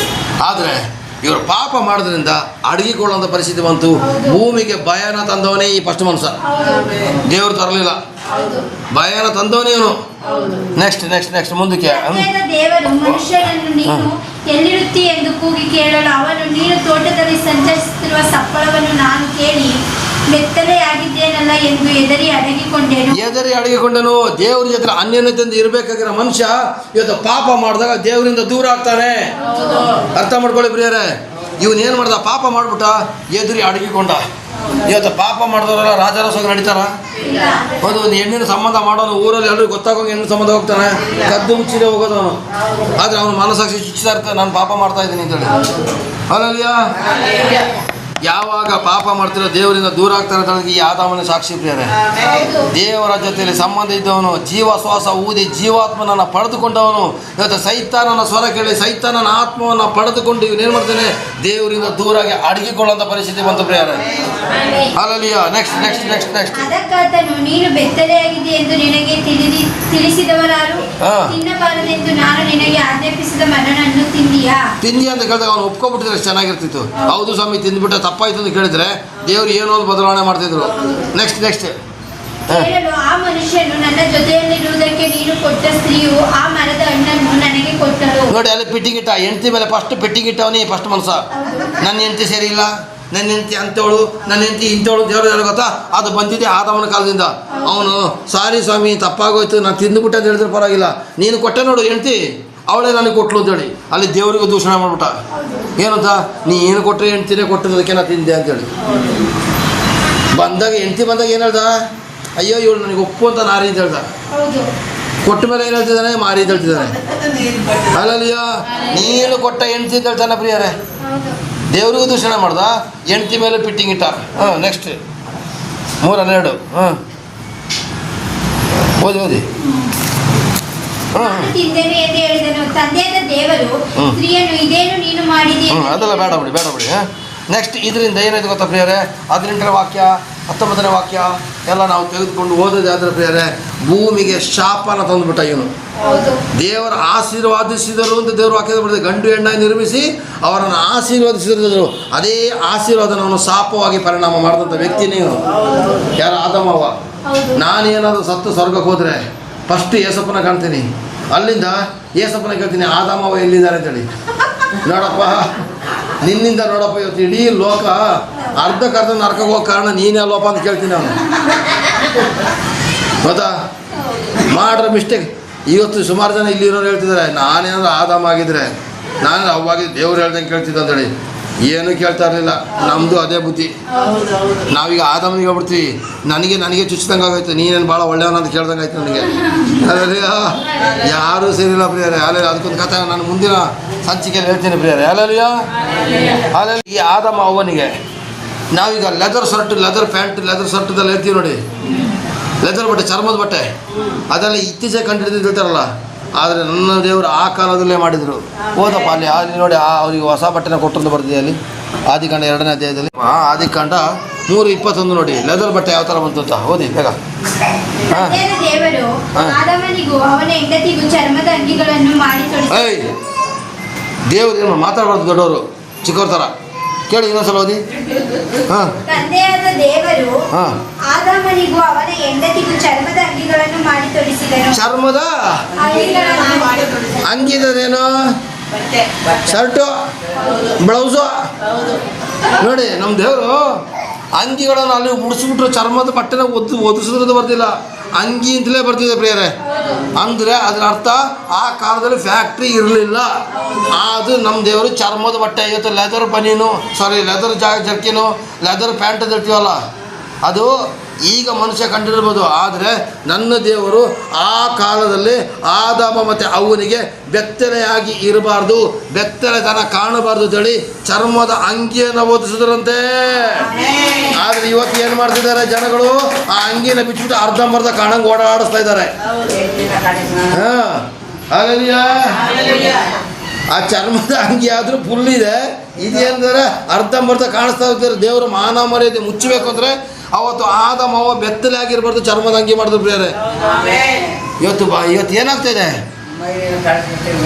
ಆದರೆ ಇವರು ಪಾಪ ಮಾಡೋದ್ರಿಂದ ಅಡಗಿಕೊಳ್ಳುವಂಥ ಪರಿಸ್ಥಿತಿ ಬಂತು. ಭೂಮಿಗೆ ಭಯನ ತಂದವನೇ ಈ ಫಸ್ಟ್ ಮನುಷ್ಯ, ದೇವರು ತರಲಿಲ್ಲ. ಭಯನ ತಂದವನೇ ಇವನು. ನೆಕ್ಸ್ಟ್ ಮುಂದಕ್ಕೆ.
ದೇವರು ಮನುಷ್ಯನನ್ನು ನೀನು ಎಲ್ಲಿರುತ್ತಿ ಎಂದು ಕೂಗಿ ಕೇಳಲು ಅವನು ನೀನು ತೋಟದಲ್ಲಿ ಸಂಚರಿಸುತ್ತಿರುವ ಸಪ್ಪಳವನ್ನು ನಾನು ಕೇಳಿ ಬೆತ್ತಲೆಯಾಗಿದ್ದೇನಲ್ಲ ಎಂದು ಎದರಿ ಅಡಗಿಕೊಂಡನು. ದೇವ್ರ ಜೊತೆ ಅನ್ಯೋನ್ಯತೆಯಿಂದ ಇರಬೇಕಾಗಿರೋ ಮನುಷ್ಯ ಇವತ್ತು ಪಾಪ ಮಾಡಿದಾಗ ದೇವರಿಂದ ದೂರ ಆಗ್ತಾನೆ. ಅರ್ಥ ಮಾಡ್ಕೊಳ್ಳಿ ಪ್ರಿಯರೇ. ಇವನೇನು ಮಾಡ್ದ? ಪಾಪ ಮಾಡ್ಬಿಟ್ಟ, ಎದುರಿ ಅಡಗಿಕೊಂಡ. ಇವತ್ತು ಪಾಪ ಮಾಡಿದವರೆಲ್ಲ ರಾಜಾರೋಸಾಗಿ ನಡೀತಾರ? ಒಂದು ಹೆಣ್ಣಿನ ಸಂಬಂಧ ಮಾಡೋನು ಊರಲ್ಲಿ ಎಲ್ಲರಿಗೂ ಗೊತ್ತಾಗೋಂಗೆ ಹೆಣ್ಣಿನ ಸಂಬಂಧ ಹೋಗ್ತಾನೆ, ಕದ್ದು ಮುಚ್ಚಿದೆ ಹೋಗೋದು ಅವನು. ಆದರೆ ಅವನು ಮನಸ್ಸಾಕ್ಷಿ ಚುಚ್ಚಿತಾ ಇರ್ತಾನೆ, ನಾನು ಪಾಪ ಮಾಡ್ತಾ ಇದ್ದೀನಿ ಅಂತೇಳಿ. ಅಲ್ಲಲ್ಯಾ? ಯಾವಾಗ ಪಾಪ ಮಾಡ್ತಿರೋ ದೇವರಿಂದ ದೂರ ಆಗ್ತಾರೆ ಅಂತ ಈ ಆದಾಮನ ಸಾಕ್ಷಿ ಪ್ರಿಯರೇ. ದೇವರ ಜೊತೆಯಲ್ಲಿ ಸಂಬಂಧ ಇದ್ದವನು, ಜೀವ ಶ್ವಾಸ ಊದಿ ಜೀವಾತ್ಮನನ್ನು ಪಡೆದುಕೊಂಡವನು ಇವತ್ತು ಸೈತಾನನ ಸ್ವರ ಕೇಳಿ ಸೈತಾನನ ಆತ್ಮವನ್ನು ಪಡೆದುಕೊಂಡು ಇವನೇನು ಮಾಡ್ತಾನೆ? ದೇವರಿಂದ ದೂರಾಗಿ ಅಡಗಿಕೊಳ್ಳುವಂಥ ಪರಿಸ್ಥಿತಿ ಬಂತು ಪ್ರಿಯರೇ. ಅಲ್ಲಲ್ಲಿಯ ನೆಕ್ಸ್ಟ್ ಅದಕ್ಕಾತನು ನೀನು ಬೆತ್ತಲೆಯಾಗಿದೆ ಎಂದು ನಿನಗೆ ತಿಳಿಸಿದವರಾರು ತಿನ್ನಬಾರದೆಂದು ನಾನು ನಿನಗೆ ಆಜ್ಞಾಪಿಸಿದ ಮರವನ್ನು ತಿಂದಿಯಾ
ಅಂತ ಕೇಳಿದಾಗ ಅವನು ಒಪ್ಕೊಬಿಟ್ಟಿದ್ರೆ ಚೆನ್ನಾಗಿರ್ತಿತ್ತು. ಹೌದು ಸ್ವಾಮಿ, ತಿಂದ್ಬಿಟ್ರೆ ತಪ್ಪಾಯ್ತು ಅಂತ ಕೇಳಿದ್ರೆ ದೇವರು ಏನೋ ಒಂದು ಬದಲಾವಣೆ ಮಾಡ್ತಿದ್ರು. ನೆಕ್ಸ್ಟ್
ಕೇಳಲು ಆ ಮನುಷ್ಯನು ನನ್ನ ಜೊತೆಯಲ್ಲಿರುವುದಕ್ಕೆ ನೀನು ಕೊಟ್ಟ ಸ್ತ್ರೀಯು ಆ ಮರದ ಹಣ್ಣನ್ನು ನನಗೆ ಕೊಟ್ಟಳು.
ನೋಡಿ, ಅಲ್ಲಿ ಪಿಟ್ಟಿಂಗ್ ಇಟ್ಟ. ಹೆಂಡತಿ ಮೇಲೆ ಫಸ್ಟ್ ಪಿಟ್ಟಿಂಗ್ ಇಟ್ಟವನೇ ಫಸ್ಟ್ ಮನುಷ್ಯ. ನನ್ನ ಹೆಂಡತಿ ಸರಿ ಇಲ್ಲ, ನನ್ನ ಹೆಂಡತಿ ಅಂತವಳು, ನನ್ನ ಹೆಂಡತಿ ಇಂಥವಳು. ದೇವರು ಗೊತ್ತಾ? ಅದು ಬಂದಿದೆ ಆದವನ ಕಾಲದಿಂದ. ಅವನು ಸಾರಿ ಸ್ವಾಮಿ ತಪ್ಪಾಗೋಯ್ತು, ನಾನು ತಿಂದುಬಿಟ್ಟೆ ಅಂತ ಹೇಳಿದ್ರೆ ಪರವಾಗಿಲ್ಲ, ನೀನು ಕೊಟ್ಟೆ ನೋಡು ಹೆಂಡತಿ, ಅವಳೇ ನನಗೆ ಕೊಟ್ಟಳು ಅಂತೇಳಿ ಅಲ್ಲಿ ದೇವರಿಗೂ ದೂಷಣೆ ಮಾಡ್ಬಿಟ್ಟ. ಏನಂತ? ನೀ ಏನು ಕೊಟ್ಟರೆ ಹೆಂಡ್ತಿನೇ ಕೊಟ್ಟಿರೋದಕ್ಕೆ ನಾನು ತಿಂದೆ ಅಂತೇಳಿ. ಹೆಂಡ್ತಿ ಬಂದಾಗ ಏನು ಹೇಳ್ದ? ಅಯ್ಯೋ ಇವಳು ನನಗೆ ಒಪ್ಪು ಅಂತ ನಾರಿ ಅಂತ ಹೇಳ್ದ. ಕೊಟ್ಟ ಮೇಲೆ ಏನು ಹೇಳ್ತಿದ್ದಾನೆ? ಮಾರಿ ಅಂತ ಹೇಳ್ತಿದ್ದಾನೆ. ಅಲ್ಲಲ್ಲಿಯ ನೀನು ಕೊಟ್ಟ ಹೆಂಡ್ತಿ ಅಂತ ಹೇಳ್ತಾನೆ ಪ್ರಿಯರೇ. ದೇವರಿಗೂ ದೂಷಣೆ ಮಾಡ್ದ, ಹೆಂಡ್ತಿ ಮೇಲೆ ಪಿಟ್ಟಿಂಗ್ ಇಟ್ಟ. ನೆಕ್ಸ್ಟ್ 3:12. ಓದಿ
ತಿಂದೆನು ಎಂದು ಹೇಳಿದನು. ತಂದೆಯಾದ ದೇವರು ಸ್ತ್ರೀಯನ್ನು ಇದೇನು ನೀನು ಮಾಡಿದೆ?
ಅದೆಲ್ಲ ಬೇಡ ಬಿಡಿ. ನೆಕ್ಸ್ಟ್ ಇದರಿಂದ ಏನಾಯ್ತು ಗೊತ್ತಾ ಪ್ರಿಯರೇ? 18ನೇ ವಾಕ್ಯ 19ನೇ ವಾಕ್ಯ ಎಲ್ಲ ನಾವು ತೆಗೆದುಕೊಂಡು ಓದೋದಾದ್ರೆ ಪ್ರಿಯರೇ, ಭೂಮಿಗೆ ಶಾಪನ ತಂದುಬಿಟ್ಟ ಇವನು. ದೇವರ ಆಶೀರ್ವಾದಿಸಿದರು ಅಂತ ದೇವರು ವಾಕ್ಯದ ಬರ್ತದೆ. ಗಂಡು ಹೆಣ್ಣಾಗಿ ನಿರ್ಮಿಸಿ ಅವರನ್ನು ಆಶೀರ್ವಾದಿಸಿದ್ರು. ಅದೇ ಆಶೀರ್ವಾದನ ಅವನು ಶಾಪವಾಗಿ ಪರಿಣಾಮ ಮಾಡಿದಂಥ ವ್ಯಕ್ತಿನೇ ಇವನು. ಯಾರು? ಆದಮವ್ವ. ನಾನೇನಾದರೂ ಸತ್ತು ಸ್ವರ್ಗಕ್ಕೆ ಹೋದರೆ ಫಸ್ಟ್ ಏಸಪ್ಪನ ಕಾಣ್ತೀನಿ, ಅಲ್ಲಿಂದ ಏಸಪ್ಪನ ಕೇಳ್ತೀನಿ ಆದಾಮವ ಎಲ್ಲಿದ್ದಾರೆ ಅಂತೇಳಿ. ನೋಡಪ್ಪ, ನಿನ್ನಿಂದ ನೋಡಪ್ಪ ಇವತ್ತು ಇಡೀ ಲೋಕ ಅರ್ಧಕ್ಕರ್ಧ ನರಕಕ್ಕೆ ಹೋಗೋ ಕಾರಣ ನೀನೇ ಅಲ್ವಪ್ಪ ಅಂತ ಕೇಳ್ತೀನಿ ಅವನು. ಗೊತ್ತಾ? ಮಾಡ್ರೆ ಮಿಸ್ಟೇಕ್. ಇವತ್ತು ಸುಮಾರು ಜನ ಇಲ್ಲಿರೋರು ಹೇಳ್ತಿದ್ದಾರೆ, ನಾನೇನಾದ್ರು ಆದಾಮ ಆಗಿದ್ರೆ ನಾನು ಅವಾಗಿದ್ದು ದೇವ್ರು ಹೇಳ್ದಂಗೆ ಕೇಳ್ತಿದ್ದೆ ಅಂತೇಳಿ. ಏನೂ ಕೇಳ್ತಾ ಇರಲಿಲ್ಲ. ನಮ್ಮದು ಅದೇ ಬುದ್ಧಿ. ನಾವೀಗ ಆದಾಮನಿಗೆ ಹೇಳ್ಬಿಡ್ತೀವಿ, ನನಗೆ ಚುಚ್ಚಿದಂಗೆ ಆಗೋಯ್ತು, ನೀನೇನು ಭಾಳ ಒಳ್ಳೆಯವನ ಅಂತ ಕೇಳ್ದಂಗೆ ಆಯ್ತು ನನಗೆ. ಅದರಲ್ಲಿ ಯಾರೂ ಸೇರಿಲ್ಲ ಪ್ರಿಯರೇ. ಅಲ್ಲೇ ಅದಕ್ಕೊಂದು ಕಥೆ ನಾನು ಮುಂದಿನ ಸಂಚಿಕೆಯಲ್ಲಿ ಹೇಳ್ತೀನಿ ಪ್ರಿಯರೇ. ಅಲ್ಲಲ್ಲಿ ಈ ಆದಾಮ ಅವ್ವನಿಗೆ ನಾವೀಗ leather shirt, leather pant, leather ಶರ್ಟ್ದಲ್ಲಿ ಹೇಳ್ತೀವಿ ನೋಡಿ, ಲೆದರ್ ಬಟ್ಟೆ, ಚರ್ಮದ ಬಟ್ಟೆ, ಅದೆಲ್ಲ ಇತ್ತೀಚೆಗೆ ಕಂಡುಹಿಡಿದು ಹೇಳ್ತಾರಲ್ಲ. ಆದರೆ ನನ್ನ ದೇವರು ಆ ಕಾಲದಲ್ಲೇ ಮಾಡಿದರು. ಓದಪ್ಪ ಅಲ್ಲಿ ನೋಡಿ, ಅವ್ರಿಗೆ ಹೊಸ ಬಟ್ಟೆನ ಕೊಟ್ಟಂತ ಬರ್ತಿದೆ ಅಲ್ಲಿ ಆದಿಕಾಂಡ 2ನೇ ಅಧ್ಯಾಯದಲ್ಲಿ. ಆದಿಕಾಂಡ 3:21 ನೋಡಿ, ಲೆದರ್ ಬಟ್ಟೆ ಯಾವ ಥರ ಬಂತು ಅಂತ ಓದಿ ಬೇಗ. ದೇವರು ಏನು ಮಾತಾಡಬಾರ್ದು, ದೊಡ್ಡವರು ಚಿಕ್ಕವ್ರ ಥರ. ಕೇಳಿ ಇನ್ನೊಂದ್ಸಲ ಓದಿ.
ತಂದೆಯಾದ ದೇವರು ಆದಾಮನಿಗೂ ಅವನ ಹೆಂಡತಿಗೂ ಚರ್ಮದ ಅಂಗಿಗಳನ್ನು ಮಾಡಿ ತೊಡಿಸಿದನು.
ಚರ್ಮದ ಅಂಗಿದೇನು? Shirt, blouse. ನೋಡಿ, ನಮ್ಮ ದೇವರು ಅಂಗಿಗಳನ್ನು ಅಲ್ಲಿ ಉಡಿಸ್ಬಿಟ್ರು, ಚರ್ಮದ ಬಟ್ಟೆನ ಒದಿಸಿದ್ರದ್ದು ಬರ್ತಿಲ್ಲ, ಅಂಗಿ ಅಂತಲೇ ಬರ್ತಿದೆ ಪ್ರಿಯರೇ. ಅಂದರೆ ಅದರ ಅರ್ಥ ಆ ಕಾಲದಲ್ಲಿ ಫ್ಯಾಕ್ಟ್ರಿ ಇರಲಿಲ್ಲ. ಅದು ನಮ್ಮ ದೇವರು ಚರ್ಮದ ಬಟ್ಟೆ. ಇವತ್ತು ಲೆದರ್ ಬನೀನು, ಲೆದರ್ ಜರ್ಕಿನು, ಲೆದರ್ ಪ್ಯಾಂಟ್ ಇರ್ತೀವಲ್ಲ, ಅದು
ಈಗ ಮನುಷ್ಯ ಕಂಡಿರ್ಬೋದು. ಆದರೆ ನನ್ನ ದೇವರು ಆ ಕಾಲದಲ್ಲಿ ಆದಾಮ ಮತ್ತು ಅವ್ವನಿಗೆ ಬೆತ್ತಲೆಯಾಗಿ ಇರಬಾರ್ದು, ಬೆತ್ತಲೆತನ ಕಾಣಬಾರ್ದು ಅಂತೇಳಿ ಚರ್ಮದ ಅಂಗಿಯನ್ನು ಓದಿಸಿದ್ರಂತೆ. ಆದರೆ ಇವತ್ತು ಏನು ಮಾಡ್ತಿದ್ದಾರೆ ಜನಗಳು? ಆ ಅಂಗಿನ ಬಿಚ್ಚಿಬಿಟ್ಟು ಅರ್ಧಂಬರ್ಧ ಕಾಣಂಗೆ ಓಡಾಡಿಸ್ತಾ ಇದ್ದಾರೆ. ಆ ಚರ್ಮದ ಅಂಗಿ ಆದರೂ ಫುಲ್ ಇದೆ, ಇದೇನಂದರೆ ಅರ್ಧಂಬರ್ಧ ಕಾಣಿಸ್ತಾ ಇರ್ತಾರೆ. ದೇವರು ಮಾನ ಮರ್ಯಾದೆ ಮುಚ್ಚಬೇಕು ಅಂದರೆ ಅವತ್ತು ಆದಾಮ ಅವ್ವ ಬೆತ್ತಲೆ ಆಗಿರ್ಬಾರ್ದು, ಚರ್ಮದ ಅಂಗಿ ಮಾಡಿದ್ರು ಪ್ರಿಯರೇ. ಇವತ್ತು ಏನಾಗ್ತಾ ಇದೆ?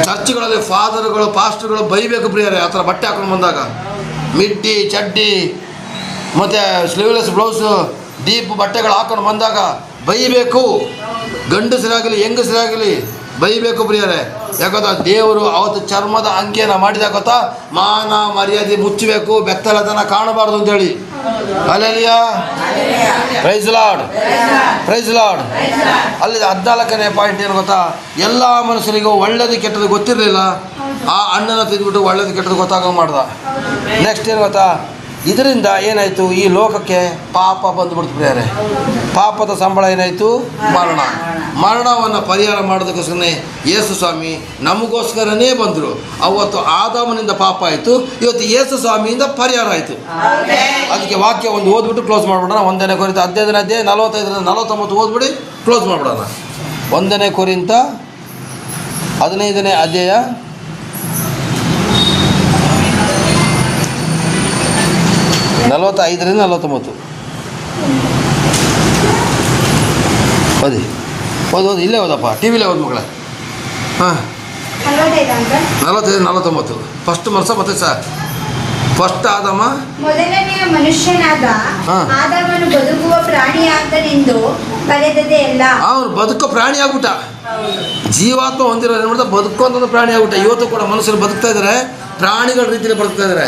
ಚರ್ಚ್ಗಳಲ್ಲಿ ಫಾದರ್ಗಳು ಪಾಸ್ಟರ್ಗಳು ಬೈಬೇಕು ಪ್ರಿಯರೇ. ಆ ಥರ ಬಟ್ಟೆ ಹಾಕೊಂಡು ಬಂದಾಗ ಮಿಡ್ಡಿ ಚಡ್ಡಿ ಮತ್ತು ಸ್ಲೀವ್ಲೆಸ್ ಬ್ಲೌಸು ಡೀಪ್ ಬಟ್ಟೆಗಳು ಹಾಕೊಂಡು ಬಂದಾಗ ಬೈಬೇಕು. ಗಂಡಸರಾಗಲಿ ಹೆಂಗಸರಾಗಲಿ ಬೈಬೇಕು ಪ್ರಿಯರೇ. ಯಾಕಂದ್ರೆ ದೇವರು ಅವತ್ತು ಚರ್ಮದ ಅಂಗಿಯನ್ನು ಮಾಡಿದಾಗ ಗೊತ್ತಾ, ಮಾನ ಮರ್ಯಾದೆ ಮುಚ್ಚಬೇಕು, ಬೆತ್ತಲತನ ಕಾಣಬಾರ್ದು ಅಂತೇಳಿ. ಅಲ್ಲೆಲಿಯಾ, ಪ್ರೈಸ್ ಲಾರ್ಡ್, ಪ್ರೈಸ್ ಲಾರ್ಡ್. ಅಲ್ಲಿ 14ನೇ ಪಾಯಿಂಟ್ ಏನು ಗೊತ್ತಾ? ಎಲ್ಲ ಮನುಷ್ಯರಿಗೂ ಒಳ್ಳೇದು ಕೆಟ್ಟದ್ದು ಗೊತ್ತಿರಲಿಲ್ಲ. ಆ ಹಣ್ಣನ್ನು ತಿಂದ್ಬಿಟ್ಟು ಒಳ್ಳೇದು ಕೆಟ್ಟದ್ದು ಗೊತ್ತಾಗೋ ಮಾಡ್ದ. ನೆಕ್ಸ್ಟ್ ಏನು ಗೊತ್ತಾ? ಇದರಿಂದ ಏನಾಯಿತು? ಈ ಲೋಕಕ್ಕೆ ಪಾಪ ಬಂದುಬಿಡ್ತು ಪ್ರಿಯರೇ. ಪಾಪದ ಸಂಬಳ ಏನಾಯಿತು? ಮರಣ. ಮರಣವನ್ನು ಪರಿಹಾರ ಮಾಡೋದಕ್ಕೋಸ್ಕರನೇ ಯೇಸು ಸ್ವಾಮಿ ನಮಗೋಸ್ಕರನೇ ಬಂದರು. ಅವತ್ತು ಆದಾಮನಿಂದ ಪಾಪ ಆಯಿತು, ಇವತ್ತು ಯೇಸು ಸ್ವಾಮಿಯಿಂದ ಪರಿಹಾರ ಆಯಿತು. ಅದಕ್ಕೆ ವಾಕ್ಯ ಒಂದು ಓದ್ಬಿಟ್ಟು ಕ್ಲೋಸ್ ಮಾಡಿಬಿಡೋಣ. 1ನೇ ಕೊರಿಂಥ 15ನೇ ಅಧ್ಯಾಯ 45-49 ಓದ್ಬಿಡಿ ಕ್ಲೋಸ್ ಮಾಡಿಬಿಡೋಣ. 1ನೇ ಕೊರಿಂಥ 15ನೇ ಅಧ್ಯಾಯ 45-49 ಓದಿ. ಓದು ಇಲ್ಲೇ ಓದಪ್ಪ, ಟಿ ವಿಲೇ ಓದ್ ಮಕ್ಕಳೇ. ಹಾಂ, 45-49 ಫಸ್ಟ್ ವರ್ಷ. ಮತ್ತೆ ಫಸ್ಟ್ ಆದಾಮ
ಮೊದಲನೆಯ ಮನುಷ್ಯನಾದ ಆದಾಮನು ಬದುಕುವ ಪ್ರಾಣಿಯಾದನೆಂದು ಬರೆದದೇ ಇಲ್ಲ.
ಅವನು ಬದುಕೋ ಪ್ರಾಣಿ ಆಗ್ಬಿಟ್ಟ. ಜೀವಾತ್ಮ ಹೊಂದಿರೋ ಏನು ಮಾಡ್ತಾ ಬದುಕುವಂಥ ಪ್ರಾಣಿ ಆಗ್ಬಿಟ್ಟ. ಇವತ್ತು ಕೂಡ ಮನುಷ್ಯರು ಬದುಕ್ತಾ ಇದ್ದಾರೆ, ಪ್ರಾಣಿಗಳ ರೀತಿಯಲ್ಲಿ ಬದುಕ್ತಾ ಇದ್ದಾರೆ.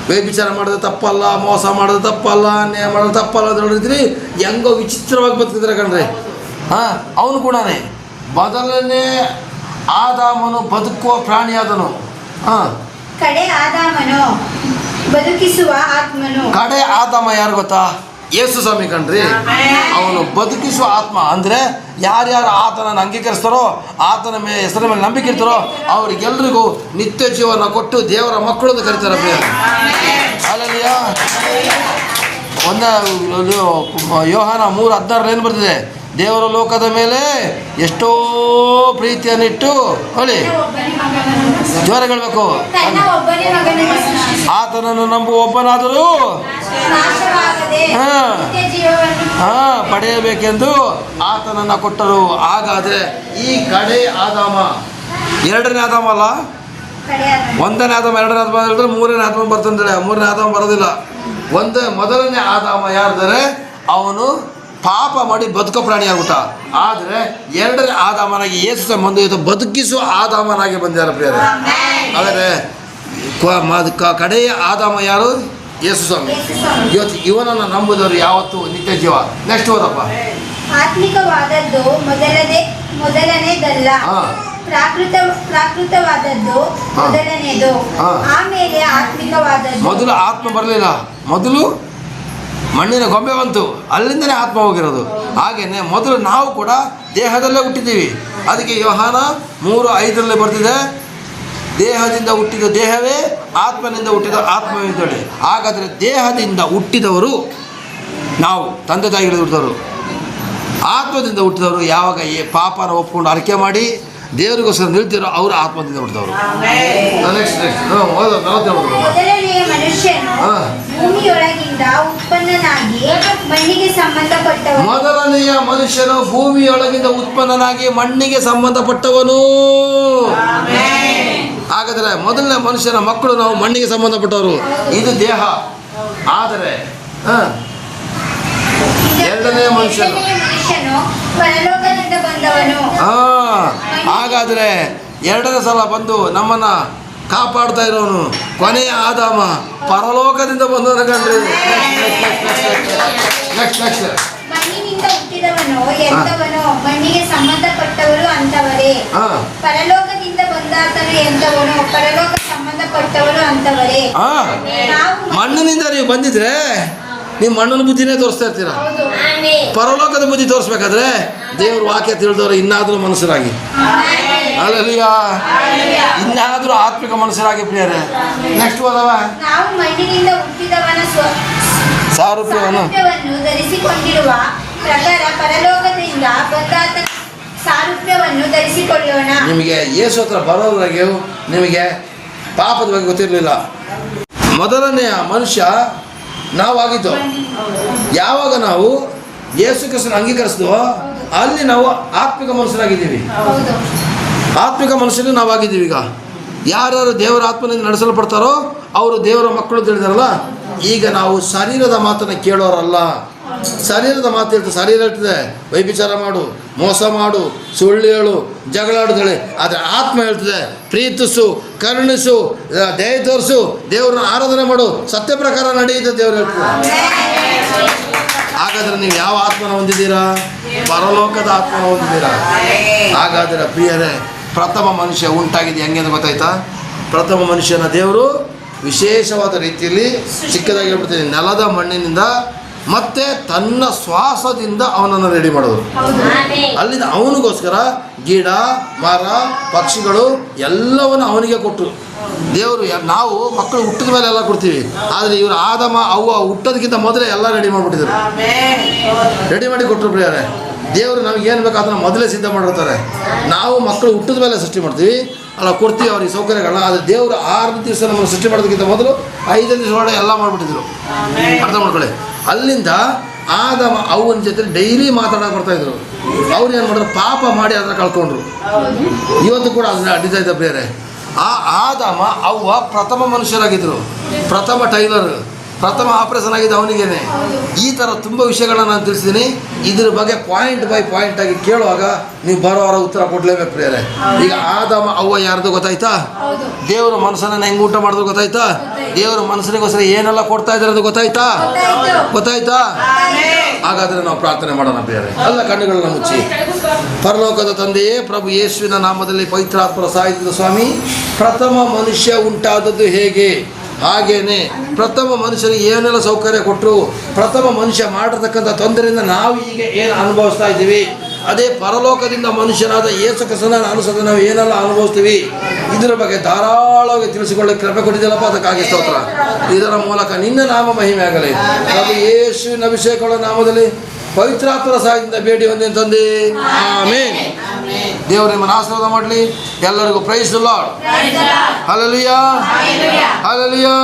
ಬೇಬಿಚಾರ ಮಾಡೋದು ತಪ್ಪಲ್ಲ, ಮೋಸ ಮಾಡೋದು ತಪ್ಪಲ್ಲ, ಅನ್ಯಾಯ ಮಾಡೋದು ತಪ್ಪಲ್ಲ ಅಂತ ನೋಡಿದ್ರಿ ಹೆಂಗೋ ವಿಚಿತ್ರವಾಗಿ ಬದುಕಿದ್ರೆ ಕಣ್ರಿ. ಹಾಂ, ಅವನು ಕೂಡ ಮೊದಲನೇ ಆದಾಮನು ಬದುಕುವ ಪ್ರಾಣಿಯಾದನು. ಹಾಂ,
ಕಡೆ ಆದಾಮನು ಬದುಕಿಸುವ ಆತ್ಮನು.
ಕಡೆ ಆದಾಮ ಯಾರು ಗೊತ್ತಾ? ಯೇಸು ಸ್ವಾಮಿ ಕಣ್ರಿ. ಅವನು ಬದುಕಿಸುವ ಆತ್ಮ ಅಂದರೆ ಯಾರ್ಯಾರು ಆತನನ್ನು ಅಂಗೀಕರಿಸ್ತಾರೋ, ಆತನ ಹೆಸರ ಮೇಲೆ ನಂಬಿಕೆ ಇರ್ತಾರೋ ಅವರಿಗೆಲ್ರಿಗೂ ನಿತ್ಯ ಜೀವನ ಕೊಟ್ಟು ದೇವರ ಮಕ್ಕಳು ಅಂತ ಕರೀತಾರೆ. ಅಲ್ಲಲ್ಲಿಯ ಯೋಹಾನ 3:16 ಏನು ಬರ್ತಿದೆ? ದೇವರ ಲೋಕದ ಮೇಲೆ ಎಷ್ಟೋ ಪ್ರೀತಿಯನ್ನಿಟ್ಟು ಹೊಳಿ ಜೋರ ಹೇಳಬೇಕು, ಆತನನ್ನು ನಂಬುವ ಒಬ್ಬನಾದರೂ ಪಡೆಯಬೇಕೆಂದು ಆತನನ್ನು ಕೊಟ್ಟರು. ಹಾಗಾದರೆ ಈ ಕಡೆ ಆದಾಮ, ಎರಡನೇ ಆದಾಮ ಅಲ್ಲ, 1ನೇ ಆದಾಮ 2ನೇ ಆದಾಮ ಹೇಳಿದ್ರೆ 3ನೇ ಆದಾಮ ಬರ್ತಂದ್ರೆ 3ನೇ ಆದಾಮ ಬರೋದಿಲ್ಲ. ಮೊದಲನೇ ಆದಾಮ ಯಾರಿದ್ದಾರೆ? ಅವನು ಪಾಪ ಮಾಡಿ ಬದುಕೋ ಪ್ರಾಣಿ ಆಗ್ಬಿಟ್ಟ. ಆದರೆ 2ನೇ ಆದಾಮನಾಗಿ ಯೇಸು ಬಂದು ಬದುಕಿಸುವ ಆದಾಮನಾಗಿ ಬಂದಿದ್ದಾರೆ ಪ್ರಿಯರೇ. ಆದರೆ ಕಡೆಯ ಆದಾಮ ಯಾರು? ಯೇಸು ಸ್ವಾಮಿ. ಇವತ್ತು ಇವನನ್ನು ನಂಬುದವರು ಯಾವತ್ತು ನಿತ್ಯ ಜೀವ. ನೆಕ್ಸ್ಟ್ ಓದಪ್ಪ.
ಆತ್ಮಿಕವಾದದ್ದು ಮೊದಲನೇದಲ್ಲ, ಪ್ರಾಕೃತವಾದದ್ದು ಮೊದಲನೇದು, ಆಮೇಲೆ ಆತ್ಮಿಕವಾದದ್ದು.
ಮೊದಲು ಆತ್ಮ ಬರಲಿಲ್ಲ, ಮೊದಲು ಮಣ್ಣಿನ ಗೊಂಬೆ ಬಂತು, ಅಲ್ಲಿಂದನೇ ಆತ್ಮ ಹೋಗಿರೋದು. ಹಾಗೆಯೇ ಮೊದಲು ನಾವು ಕೂಡ ದೇಹದಲ್ಲೇ ಹುಟ್ಟಿದ್ದೀವಿ. ಅದಕ್ಕೆ ಯೋಹಾನ 3:5 ಬರ್ತಿದೆ, ದೇಹದಿಂದ ಹುಟ್ಟಿದ ದೇಹವೇ, ಆತ್ಮನಿಂದ ಹುಟ್ಟಿದ ಆತ್ಮವೇ ಅಂತೇಳಿ. ಹಾಗಾದರೆ ದೇಹದಿಂದ ಹುಟ್ಟಿದವರು ನಾವು, ತಂದೆ ತಾಯಿ ಹಿಡಿದು ಹುಟ್ಟಿದವರು. ಆತ್ಮದಿಂದ ಹುಟ್ಟಿದವರು ಯಾವಾಗ ಪಾಪನ ಒಪ್ಕೊಂಡು ಅರಿಕೆ ಮಾಡಿ ದೇವರಿಗೋಸ್ಕರ ನಿಲ್ತಿರೋ ಅವರು ಆತ್ಮದಿಂದ ಹುಟ್ಟಿದವರು.
ಮೊದಲನೆಯ ಮನುಷ್ಯನು ಭೂಮಿಯೊಳಗಿಂದ ಉತ್ಪನ್ನನಾಗಿ ಮಣ್ಣಿಗೆ ಸಂಬಂಧಪಟ್ಟವನು.
ಮೊದಲನೆಯ ಮನುಷ್ಯನು ಭೂಮಿಯೊಳಗಿಂದ ಉತ್ಪನ್ನನಾಗಿ ಮಣ್ಣಿಗೆ ಸಂಬಂಧಪಟ್ಟವನು. ಹಾಗಾದರೆ ಮೊದಲನೇ ಮನುಷ್ಯನ ಮಕ್ಕಳು ನಾವು ಮಣ್ಣಿಗೆ ಸಂಬಂಧಪಟ್ಟವರು. ಇದು ದೇಹ. ಆದರೆ ಎರಡನೇ ಮನುಷ್ಯನು
ಪರಲೋಕದಿಂದ ಬಂದವನು.
ಹಾಗಾದರೆ 2ನೇ ಸಲ ಬಂದು ನಮ್ಮನ್ನು ಕಾಪಾಡ್ತಾ ಇರೋನು ಕೊನೆಯ ಆದಾಮ ಪರಲೋಕದಿಂದ ಬಂದವನು ಕಣ್ರಿ.
ಮಣ್ಣಿನಿಂದ ಹುಟ್ಟಿದವನು ಎಂತವನು, ಮಣ್ಣಿಗೆ ಸಂಬಂಧಪಟ್ಟವರು ಅಂತವರೇ. ಪರಲೋಕದಿಂದ ಬಂದಾತನು ಎಂತವನು, ಪರಲೋಕ ಸಂಬಂಧಪಟ್ಟವರು ಅಂತವರೇ.
ಮಣ್ಣಿನಿಂದ ನೀವು ಬಂದಿದ್ರೆ
ನೀವು ಮಣ್ಣನ ಬುದ್ಧಿನೇ ತೋರಿಸ್ತಾ ಇರ್ತೀರಾ. ಪರಲೋಕದ ಬುದ್ಧಿ ತೋರಿಸ್ಬೇಕಾದ್ರೆ ದೇವ್ರ ವಾಕ್ಯ ತಿಳಿದವರು ಇನ್ನಾದರೂ ಮನುಷ್ಯರಾಗಿ, ಅಲ್ಲಲ್ಲಿಯ ಇನ್ನಾದರೂ ಆತ್ಮಿಕ ಮನುಷ್ಯರಾಗಿ ಪ್ರಿಯರೇ. ನೆಕ್ಸ್ಟ್ ಓದವ
ನಾವು ಮಣ್ಣಿನಿಂದ ಹುಟ್ಟಿದವನ
ಸಾರೂಪ್ಯವನ್ನು
ಧರಿಸಿಕೊಂಡಿರುವ ಪ್ರಕಾರ ಪರಲೋಕದಿಂದ ಬಂದಾತ ಸಾರೂಪ್ಯವನ್ನು ಧರಿಸಿಕೊಳ್ಳೋಣ.
ನಿಮಗೆ ಯೇಸು ಹತ್ರ ಬರೋದ್ರಾಗೆ ನಿಮಗೆ ಪಾಪದ ಬಗ್ಗೆ ಗೊತ್ತಿರಲಿಲ್ಲ. ಮೊದಲನೆಯ ಮನುಷ್ಯ ನಾವಾಗಿದ್ದು. ಯಾವಾಗ ನಾವು ಯೇಸು ಕ್ರಿಸ್ತನ ಅಂಗೀಕರಿಸಿದ್ವೋ ಅಲ್ಲಿ ನಾವು ಆತ್ಮಿಕ ಮನುಷ್ಯರಾಗಿದ್ದೀವಿ. ಆತ್ಮಿಕ ಮನುಷ್ಯರು ನಾವಾಗಿದ್ದೀವಿ. ಈಗ ಯಾರ್ಯಾರು ದೇವರ ಆತ್ಮನಿಂದ ನಡೆಸಲ್ಪಡ್ತಾರೋ ಅವರು ದೇವರ ಮಕ್ಕಳು ತಿಳಿದಾರಲ್ಲ. ಈಗ ನಾವು ಶರೀರದ ಮಾತನ್ನು ಕೇಳೋರಲ್ಲ. ಶರೀರದ ಮಾತು ಹೇಳ್ತದೆ, ಶರೀರ ಹೇಳ್ತದೆ ವೈಭಿಚಾರ ಮಾಡು, ಮೋಸ ಮಾಡು, ಸುಳ್ಳು ಹೇಳು, ಜಗಳಾಡುತ್ತೇಳೆ. ಆದರೆ ಆತ್ಮ ಹೇಳ್ತದೆ ಪ್ರೀತಿಸು, ಕರುಣಿಸು, ದಯ ತೋರಿಸು, ದೇವ್ರನ್ನ ಆರಾಧನೆ ಮಾಡು, ಸತ್ಯ ಪ್ರಕಾರ ನಡೆಯುತ್ತೆ ದೇವ್ರು ಹೇಳ್ತದೆ. ಹಾಗಾದರೆ ನೀವು ಯಾವ ಆತ್ಮನ ಹೊಂದಿದ್ದೀರಾ? ಪರಲೋಕದ ಆತ್ಮನ ಹೊಂದಿದ್ದೀರಾ. ಹಾಗಾದರೆ ಪ್ರಿಯರೇ, ಪ್ರಥಮ ಮನುಷ್ಯ ಉಂಟಾಗಿದೆ ಹೆಂಗೆ ಅಂತ ಗೊತ್ತಾಯ್ತಾ? ಪ್ರಥಮ ಮನುಷ್ಯನ ದೇವರು ವಿಶೇಷವಾದ ರೀತಿಯಲ್ಲಿ ಚಿಕ್ಕದಾಗಿ ಹೇಳ್ಬಿಡ್ತೀನಿ, ನೆಲದ ಮಣ್ಣಿನಿಂದ ಮತ್ತೆ ತನ್ನ ಶ್ವಾಸದಿಂದ ಅವನನ್ನು ರೆಡಿ ಮಾಡೋದು. ಅಲ್ಲಿಂದ ಅವನಿಗೋಸ್ಕರ ಗಿಡ ಮರ ಪಕ್ಷಿಗಳು ಎಲ್ಲವನ್ನು ಅವನಿಗೆ ಕೊಟ್ಟರು ದೇವರು. ನಾವು ಮಕ್ಕಳು ಹುಟ್ಟಿದ ಮೇಲೆ ಎಲ್ಲ ಕೊಡ್ತೀವಿ, ಆದರೆ ಇವರು ಆದಮ ಅವ್ವ ಹುಟ್ಟೋದಕ್ಕಿಂತ ಮೊದಲೇ ಎಲ್ಲ ರೆಡಿ ಮಾಡಿಬಿಟ್ಟಿದ್ರು, ರೆಡಿ ಮಾಡಿ ಕೊಟ್ಟರು ಪ್ರಿಯರೇ. ದೇವರು ನಮ್ಗೆ ಏನು ಬೇಕು ಅದನ್ನು ಮೊದಲೇ ಸಿದ್ಧ ಮಾಡಿರ್ತಾರೆ. ನಾವು ಮಕ್ಕಳು ಹುಟ್ಟಿದ ಮೇಲೆ ಸೃಷ್ಟಿ ಮಾಡ್ತೀವಿ ಅಲ್ಲ, ಕೊಡ್ತೀವಿ ಅವ್ರಿಗೆ ಸೌಕರ್ಯಗಳನ್ನ. ಆದರೆ ದೇವರು 6 ದಿವಸ ನಮ್ಮನ್ನು ಸೃಷ್ಟಿ ಮಾಡೋದಕ್ಕಿಂತ ಮೊದಲು 5 ದಿವಸ ಒಳಗೆ ಎಲ್ಲ ಮಾಡಿಬಿಟ್ಟಿದ್ರು. ಅರ್ಥ ಮಾಡ್ಕೊಳ್ಳಿ. ಅಲ್ಲಿಂದ ಆದಮ ಅವ್ವನ ಜೊತೆ ಡೈಲಿ ಮಾತಾಡೋಕೆ ಬರ್ತಾಯಿದ್ರು. ಅವ್ರು ಏನು ಮಾಡಿದ್ರು, ಪಾಪ ಮಾಡಿ ಅದನ್ನು ಕಳ್ಕೊಂಡ್ರು. ಇವತ್ತು ಕೂಡ ಅದನ್ನ ಅಡ್ಡಿತಾ ಇದ್ದ ಬೇರೆ. ಆದಮ ಅವ್ವ ಪ್ರಥಮ ಮನುಷ್ಯರಾಗಿದ್ದರು, ಪ್ರಥಮ ಟೈಲರ್, ಪ್ರಥಮ ಆಪರೇಷನ್ ಆಗಿದ್ದು ಅವನಿಗೇನೆ. ಈ ಥರ ತುಂಬ ವಿಷಯಗಳನ್ನ ನಾನು ತಿಳಿಸಿದ್ದೀನಿ. ಇದ್ರ ಬಗ್ಗೆ ಪಾಯಿಂಟ್ ಬೈ ಪಾಯಿಂಟ್ ಆಗಿ ಕೇಳುವಾಗ ನೀವು ಬರೋವರ ಉತ್ತರ ಕೊಡಲೇಬೇಕು ಪ್ರಿಯರೇ. ಈಗ ಆದಮ ಅವ್ವ ಯಾರ್ದು ಗೊತ್ತಾಯ್ತಾ? ದೇವರು ಮನುಷ್ಯನನ್ನು ಹೆಂಗೆ ಊಟ ಮಾಡಿದ್ರು ಗೊತ್ತಾಯ್ತಾ? ದೇವರು ಮನುಷ್ಯನಿಗೋಸ್ಕರ ಏನೆಲ್ಲ ಕೊಡ್ತಾ ಇದ್ದಾರೆ ಅದು ಗೊತ್ತಾಯ್ತಾ? ಗೊತ್ತಾಯ್ತಾ? ಹಾಗಾದರೆ ನಾವು ಪ್ರಾರ್ಥನೆ ಮಾಡೋಣ ಪ್ರಿಯರೇ. ಎಲ್ಲ ಕಣ್ಣುಗಳನ್ನ ಮುಚ್ಚಿ. ಪರಲೋಕದ ತಂದೆಯೇ, ಪ್ರಭು ಯೇಸುವಿನ ನಾಮದಲ್ಲಿ ಪವಿತ್ರಾತ್ಮರ ಸಹಾಯದಿಂದ ಸ್ವಾಮಿ, ಪ್ರಥಮ ಮನುಷ್ಯ ಉಂಟಾದದ್ದು ಹೇಗೆ ಹಾಗೇನೆ ಪ್ರಥಮ ಮನುಷ್ಯನಿಗೆ ಏನೆಲ್ಲ ಸೌಕರ್ಯ ಕೊಟ್ಟರು, ಪ್ರಥಮ ಮನುಷ್ಯ ಮಾಡಿರ್ತಕ್ಕಂಥ ತೊಂದರೆಯಿಂದ ನಾವು ಈಗ ಏನು ಅನುಭವಿಸ್ತಾ ಇದ್ದೀವಿ, ಅದೇ ಪರಲೋಕದಿಂದ ಮನುಷ್ಯನಾದ ಯೇಸು ಕ್ರಿಸ್ತನ ಅನುಸರಿಸಿ ನಾವು ಏನೆಲ್ಲ ಅನುಭವಿಸ್ತೀವಿ, ಇದರ ಬಗ್ಗೆ ಧಾರಾಳವಾಗಿ ತಿಳಿಸಿಕೊಳ್ಳಕ್ಕೆ ಕೃಪೆ ಕೊಟ್ಟಿದ್ದಲ್ಲಪ್ಪ, ಅದಕ್ಕಾಗಿ ಸ್ತೋತ್ರ. ಇದರ ಮೂಲಕ ನಿನ್ನ ನಾಮ ಮಹಿಮೆ ಆಗಲಿ. ಪ್ರಭು ಯೇಸುವಿನ ಅಭಿಷೇಕಗಳ ನಾಮದಲ್ಲಿ ಪವಿತ್ರಾತ್ಮರ ಸಹಾಯದಿಂದ ಬೇಡಿ ಹೊಂದೇನು ತಂದೆ, ಆಮೆನ್. ದೇವರು ನಿಮ್ಮನ್ನು ಆಶೀರ್ವಾದ ಮಾಡಲಿ. ಎಲ್ಲರಿಗೂ praise the Lord. Hallelujah, hallelujah.